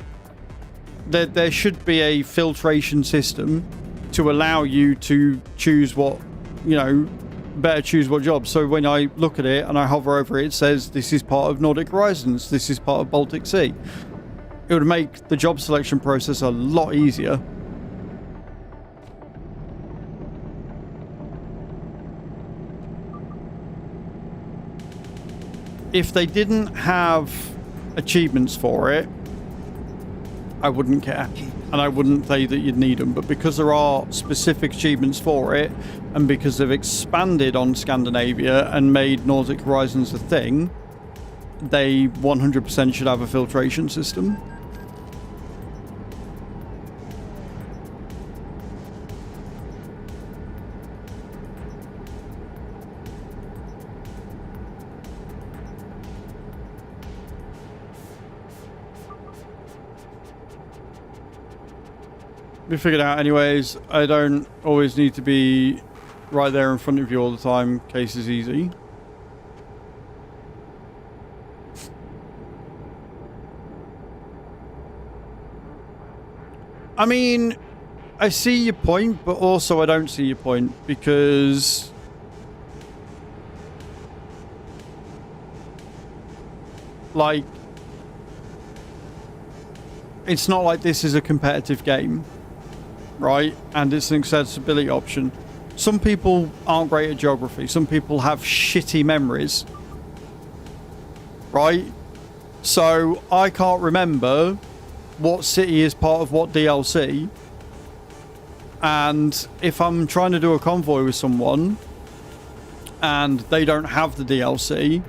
there should be a filtration system to allow you to choose what, you know, better choose what job. So when I look at it and I hover over it, it says this is part of Nordic Horizons, this is part of Baltic Sea. It would make the job selection process a lot easier. If they didn't have achievements for it, I wouldn't care. And I wouldn't say that you'd need them. But because there are specific achievements for it, and because they've expanded on Scandinavia and made Nordic Horizons a thing, they 100% should have a filtration system. We figured out anyways. I don't always need to be right there in front of you all the time. Case is easy. I mean, I see your point, but also I don't see your point, because like, it's not like this is a competitive game, right? And it's an accessibility option. Some people aren't great at geography. Some people have shitty memories, right? So I can't remember what city is part of what DLC. And if I'm trying to do a convoy with someone and they don't have the DLC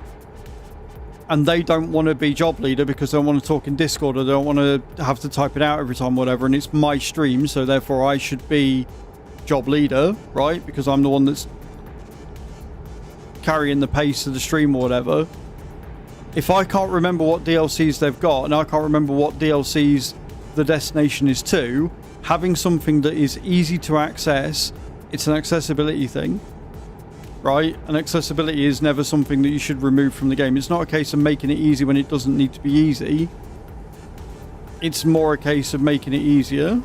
and they don't want to be job leader because they don't want to talk in Discord or they don't want to have to type it out every time, whatever, and it's my stream, so therefore I should be job leader, right? Because I'm the one that's carrying the pace of the stream or whatever. If I can't remember what DLCs they've got and I can't remember what DLCs the destination is to, having something that is easy to access, it's an accessibility thing, right? And accessibility is never something that you should remove from the game. It's not a case of making it easy when it doesn't need to be easy. It's more a case of making it easier.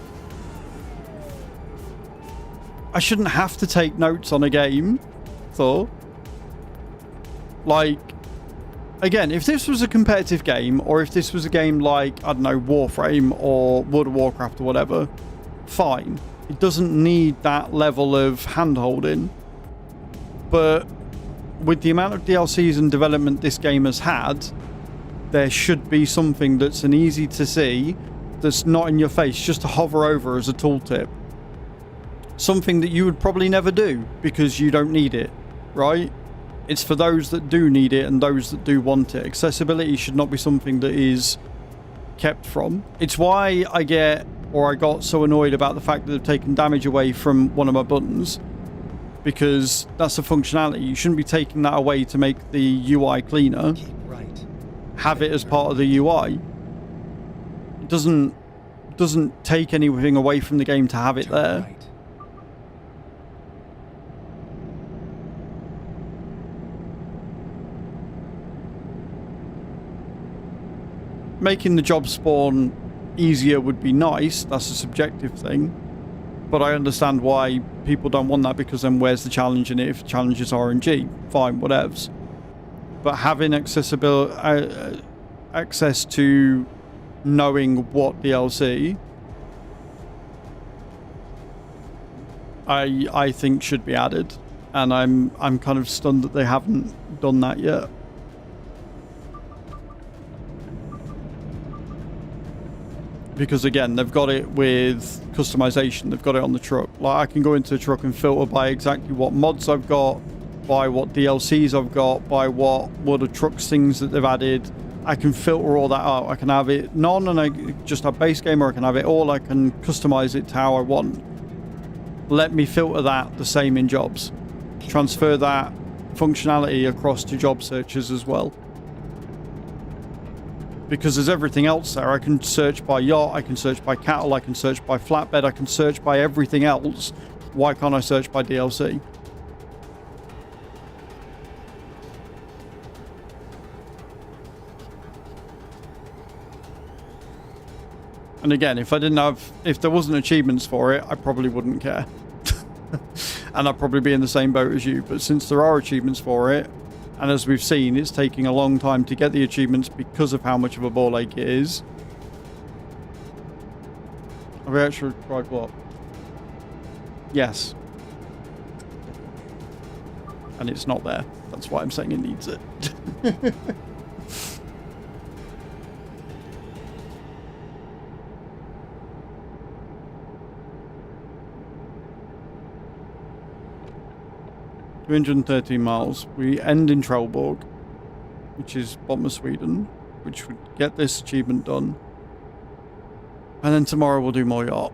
I shouldn't have to take notes on a game, though. Like, again, if this was a competitive game, or if this was a game like, I don't know, Warframe or World of Warcraft or whatever, fine. It doesn't need that level of hand-holding. But with the amount of DLCs and development this game has had, there should be something that's an easy to see, that's not in your face, just to hover over as a tooltip. Something that you would probably never do because you don't need it, right? It's for those that do need it and those that do want it. Accessibility should not be something that is kept from. It's why I get or I got so annoyed about the fact that they've taken damage away from one of my buttons, because that's a functionality. You shouldn't be taking that away to make the UI cleaner. Keep right. Have it as part of the UI. It doesn't take anything away from the game to have it Turn there. right. Making the job spawn easier would be nice. That's a subjective thing. But I understand why people don't want that, because then where's the challenge in it if the challenge is RNG? Fine, whatevs. But having access to knowing what DLC, I think should be added. And I'm kind of stunned that they haven't done that yet. Because again, they've got it with customization. They've got it on the truck. Like, I can go into the truck and filter by exactly what mods I've got, by what DLCs I've got, by what World of Trucks things that they've added. I can filter all that out. I can have it none and I just have base game, or I can have it all. I can customize it to how I want. Let me filter that the same in jobs. Transfer that functionality across to job searches as well. Because there's everything else there. I can search by yacht, I can search by cattle, I can search by flatbed, I can search by everything else. Why can't I search by DLC? And again, if there wasn't achievements for it, I probably wouldn't care. And I'd probably be in the same boat as you. But since there are achievements for it, and as we've seen, it's taking a long time to get the achievements because of how much of a ball ache it is. Have we actually tried what? Yes. And it's not there. That's why I'm saying it needs it. 213 miles. We end in Trelleborg, which is bottom of Sweden, which would get this achievement done. And then tomorrow we'll do more yacht.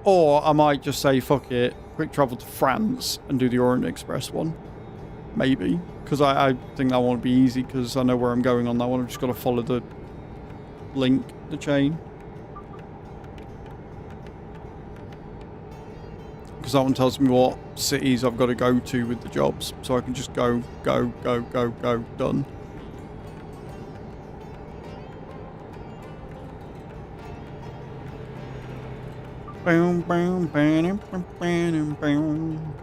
Or I might just say, fuck it, quick travel to France and do the Orient Express one. Maybe. Because I think that one would be easy, because I know where I'm going on that one. I've just got to follow the link, the chain. Because that one tells me what cities I've got to go to with the jobs. So I can just go, done. Boom, boom, bam, bam, bam, bam.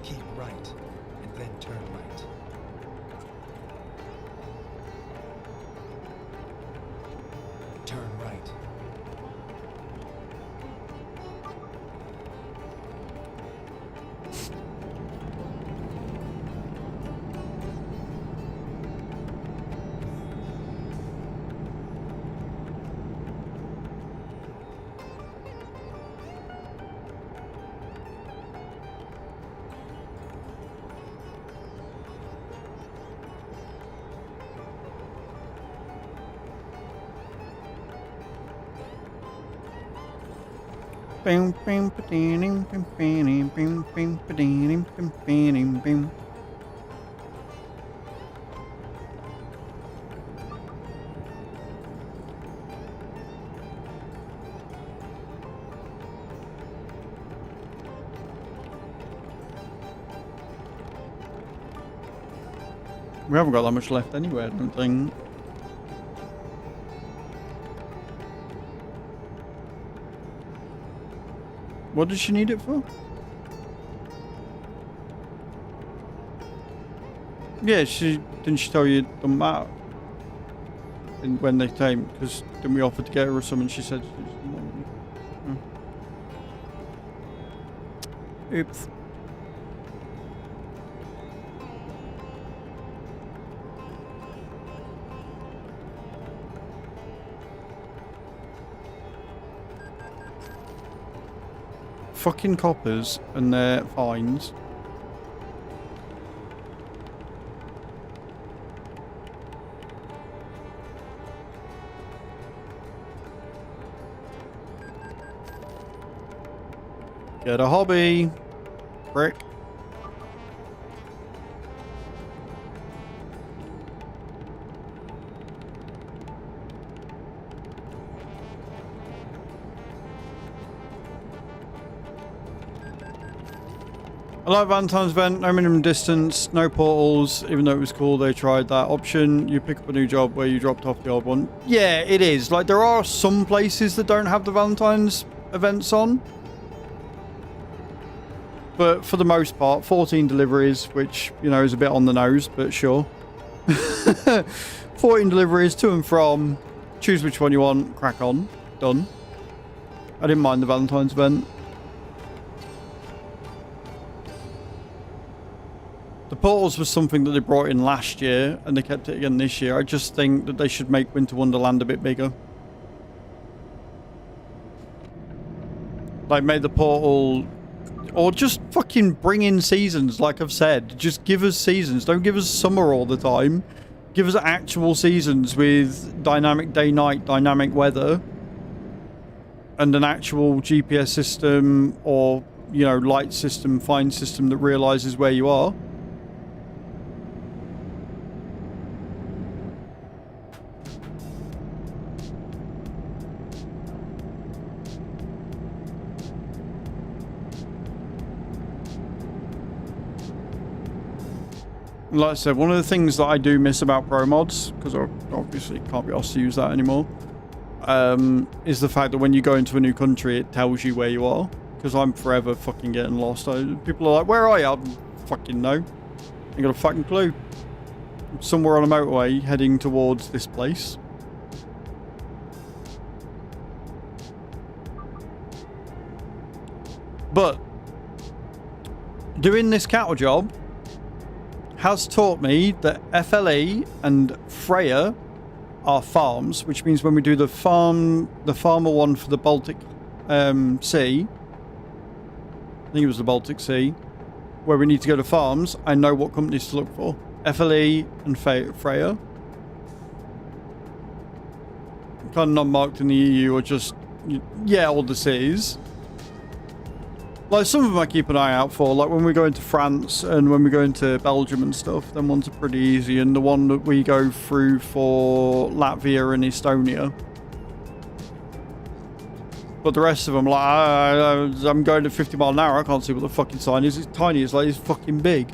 Keep right, and then turn right. Turn right. Bam, bam, ba-dee-dim, bam, bam, bam, bam, ba-dee-dim, bam, bam, bam. We haven't got that much left anyway, I don't think. What does she need it for? Yeah, didn't she tell you it doesn't matter when they came? Because then we offered to get her or something. She said she didn't want it. Oops. Fucking coppers and their fines. Get a hobby. Brick. I like Valentine's event, no minimum distance, no portals, even though it was cool they tried that option. You pick up a new job where you dropped off the old one. Yeah, it is. Like, there are some places that don't have the Valentine's events on. But for the most part, 14 deliveries, which, you know, is a bit on the nose, but sure. 14 deliveries to and from. Choose which one you want, crack on. Done. I didn't mind the Valentine's event. The portals was something that they brought in last year, and they kept it again this year. I just think that they should make Winter Wonderland a bit bigger. Like, make the portal... Or just fucking bring in seasons, like I've said. Just give us seasons. Don't give us summer all the time. Give us actual seasons with dynamic day-night, dynamic weather. And an actual GPS system or, you know, light system, find system that realises where you are. Like I said, one of the things that I do miss about Pro Mods, because I obviously can't be asked to use that anymore, is the fact that when you go into a new country, it tells you where you are. Because I'm forever fucking getting lost. People are like, where are you? I don't fucking know. Ain't got a fucking clue. I'm somewhere on a motorway heading towards this place. But doing this cattle job has taught me that FLE and Freya are farms, which means when we do the farmer one for the Baltic Sea, I think it was the Baltic Sea, where we need to go to farms, I know what companies to look for. FLE and Freya. Kind of not marked in the EU, or just, yeah, all the cities. Like, some of them I keep an eye out for, like when we go into France and when we go into Belgium and stuff, them ones are pretty easy, and the one that we go through for Latvia and Estonia. But the rest of them, like, I'm going at 50 miles an hour, I can't see what the fucking sign is. It's tiny, it's like, it's fucking big.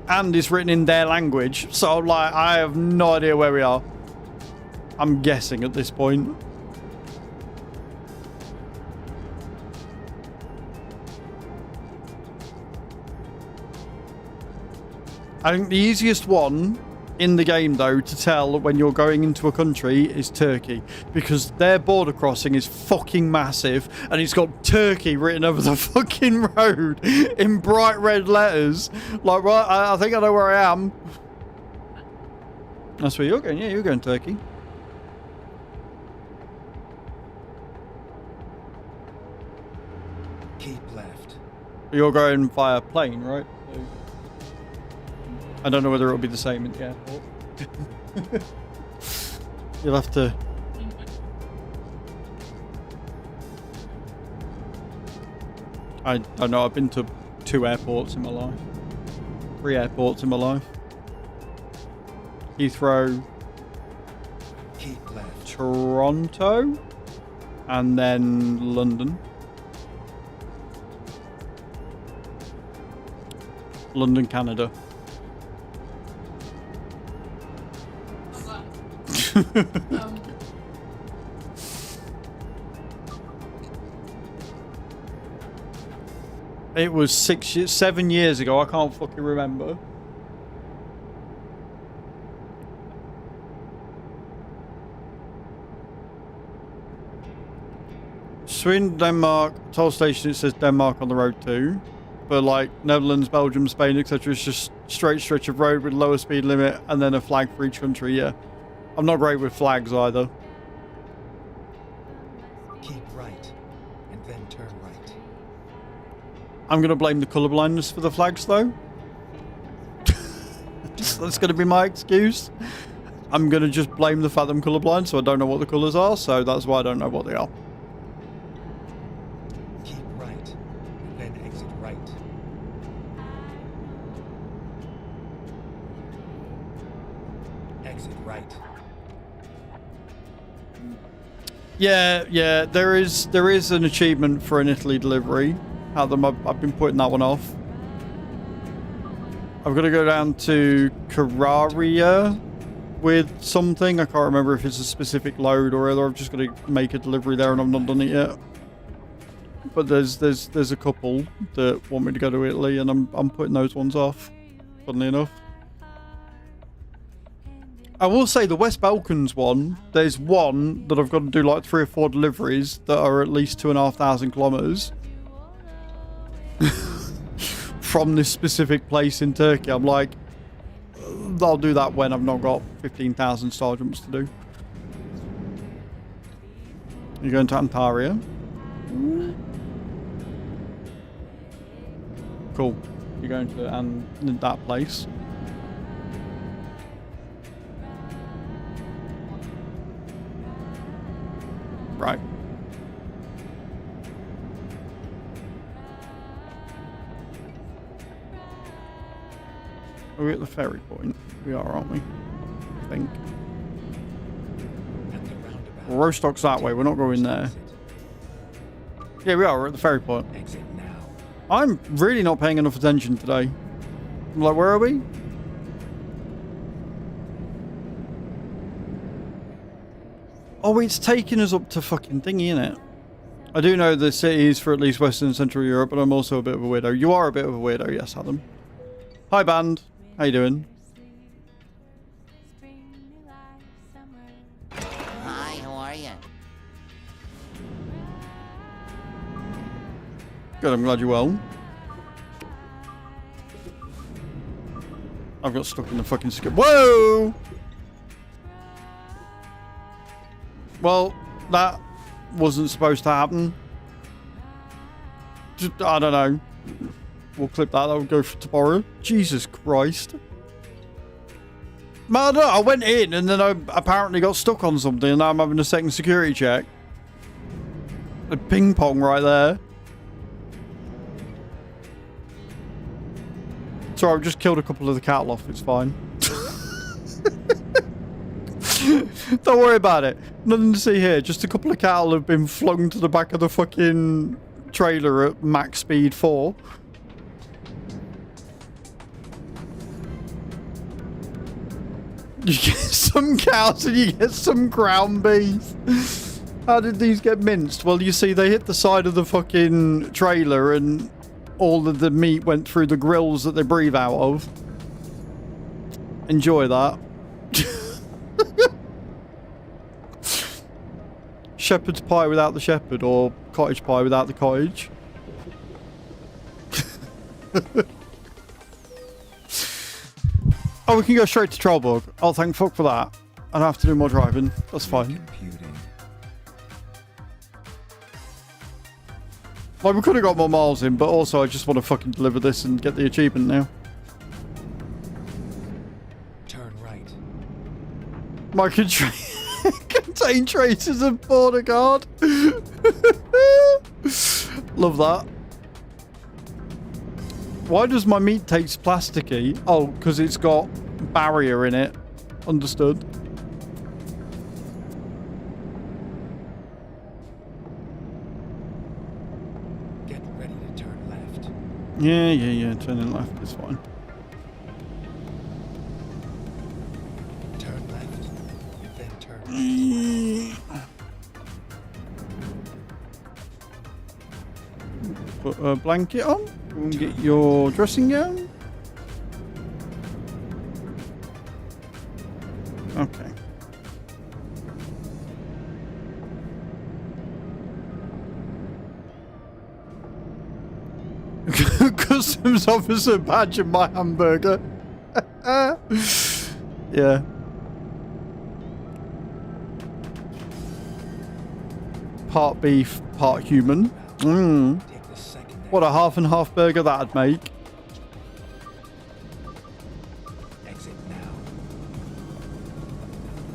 And it's written in their language, so like, I have no idea where we are. I'm guessing at this point. I think the easiest one in the game, though, to tell when you're going into a country is Turkey. Because their border crossing is fucking massive. And it's got Turkey written over the fucking road in bright red letters. Like, right, I think I know where I am. That's where you're going. Yeah, you're going Turkey. Keep left. You're going via plane, right? So I don't know whether it'll be the same in the airport. You'll have to... I don't know, I've been to 2 airports in my life. 3 airports in my life. Heathrow, Keep left. Toronto, and then London. London, Canada. It was 7 years ago. I can't fucking remember. Sweden, Denmark, toll station. It says Denmark on the road too, but like Netherlands, Belgium, Spain, etc. It's just straight stretch of road with lower speed limit and then a flag for each country. Yeah. I'm not great with flags either. Keep right, and then turn right. I'm going to blame the colourblindness for the flags, though. That's going to be my excuse. I'm going to just blame the fact I'm colourblind, so I don't know what the colours are, so that's why I don't know what they are. Yeah, there is an achievement for an Italy delivery. I've been putting that one off. I've got to go down to Carrara with something. I can't remember if it's a specific load or whether I've just got to make a delivery there and I've not done it yet. But there's a couple that want me to go to Italy, and I'm putting those ones off, funnily enough. I will say the West Balkans one, there's one that I've got to do like 3 or 4 deliveries that are at least 2,500 kilometers from this specific place in Turkey. I'm like, I'll do that when I've not got 15,000 star jumps to do. You're going to Antalya. Cool. You're going to that place. Right. Are we at the ferry point? We are, aren't we? I think. Rostock's that way. We're not going there. Yeah, we are. We're at the ferry point. Exit now. I'm really not paying enough attention today. I'm like, where are we? Oh, it's taking us up to fucking thingy, innit? I do know the cities for at least Western and Central Europe, but I'm also a bit of a weirdo. You are a bit of a weirdo, yes, Adam. Hi, band. How you doing? Hi, how are you? Good, I'm glad you're well. I've got stuck in the fucking skip. Whoa! Well, that wasn't supposed to happen. Just, I don't know. We'll clip that. That'll go for tomorrow. Jesus Christ. Man, I went in and then I apparently got stuck on something and now I'm having a second security check. A ping pong right there. Sorry, I've just killed a couple of the cattle off. It's fine. Don't worry about it. Nothing to see here. Just a couple of cattle have been flung to the back of the fucking trailer at max speed 4. You get some cows and you get some ground beef. How did these get minced? Well, you see, they hit the side of the fucking trailer and all of the meat went through the grills that they breathe out of. Enjoy that. Shepherd's pie without the shepherd, or cottage pie without the cottage. Oh, we can go straight to Trollbug. Oh, thank fuck for that. I don't have to do more driving. That's fine. Computing. Well, we could have got more miles in, but also I just want to fucking deliver this and get the achievement now. Turn right. My contain traces of border guard. Love that. Why does my meat taste plasticky? Oh, because it's got barrier in it. Understood. Get ready to turn left. Yeah. Turning left is fine. Turn left. Then turn right. Put a blanket on. Go and get your dressing gown. Okay. Customs officer badge in my hamburger. Yeah. Part beef, part human. Mmm. Take the second What a half and half burger that'd make. exit now.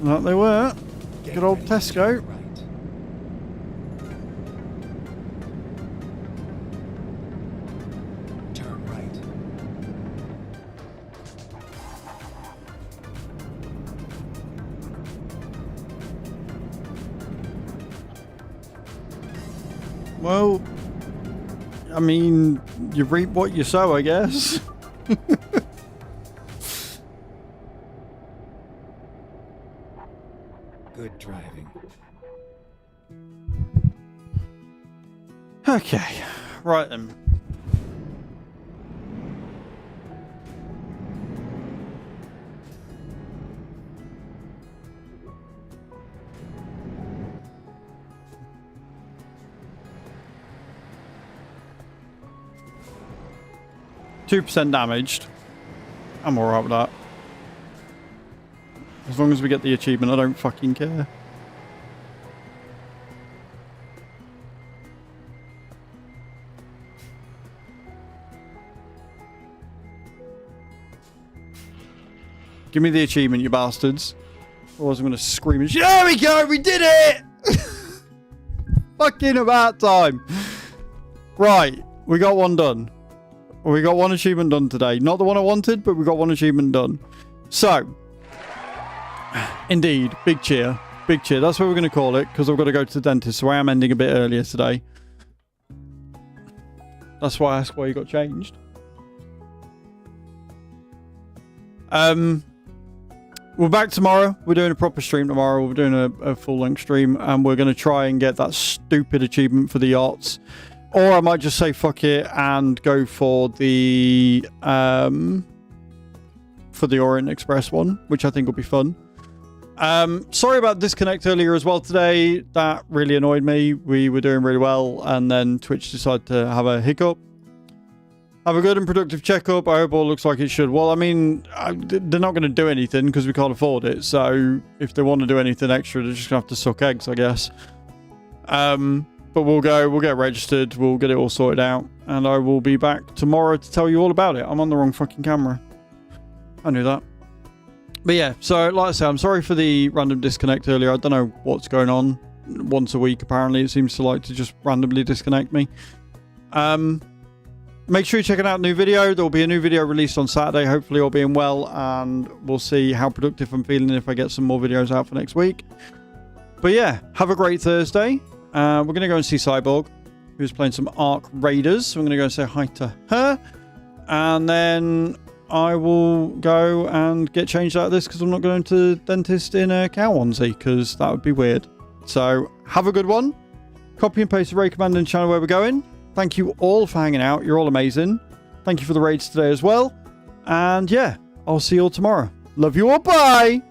That they were. Get Good old ready to Tesco. turn right. Turn right. Well, I mean, you reap what you sow, I guess. Good driving. Okay, right then. %2 damaged. I'm alright with that. As long as we get the achievement, I don't fucking care. Give me the achievement, you bastards. Otherwise I'm going to scream and there we go! We did it! Fucking about time. Right. We got one done. We got one achievement done today. Not the one I wanted, but we got one achievement done. So. Indeed. Big cheer. Big cheer. That's what we're going to call it, because I've got to go to the dentist, so I am ending a bit earlier today. That's why I asked why you got changed. We're back tomorrow. We're doing a proper stream tomorrow. We're doing a full-length stream, and we're going to try and get that stupid achievement for the yachts. Or I might just say fuck it and go for the Orient Express one, which I think will be fun. Sorry about disconnect earlier as well today. That really annoyed me. We were doing really well, and then Twitch decided to have a hiccup. Have a good and productive checkup. I hope all looks like it should. Well, I mean, they're not going to do anything because we can't afford it. So if they want to do anything extra, they're just going to have to suck eggs, I guess. But we'll get registered. We'll get it all sorted out. And I will be back tomorrow to tell you all about it. I'm on the wrong fucking camera. I knew that. But yeah, so like I said, I'm sorry for the random disconnect earlier. I don't know what's going on. Once a week, apparently, it seems to like to just randomly disconnect me. Make sure you're checking out a new video. There will be a new video released on Saturday, hopefully all being well, and we'll see how productive I'm feeling if I get some more videos out for next week. But yeah, have a great Thursday. We're going to go and see Cyborg, who's playing some Ark Raiders. So I'm going to go and say hi to her. And then I will go and get changed out of this because I'm not going to the dentist in a cow onesie because that would be weird. So have a good one. Copy and paste the raid command and channel where we're going. Thank you all for hanging out. You're all amazing. Thank you for the raids today as well. And yeah, I'll see you all tomorrow. Love you all. Bye.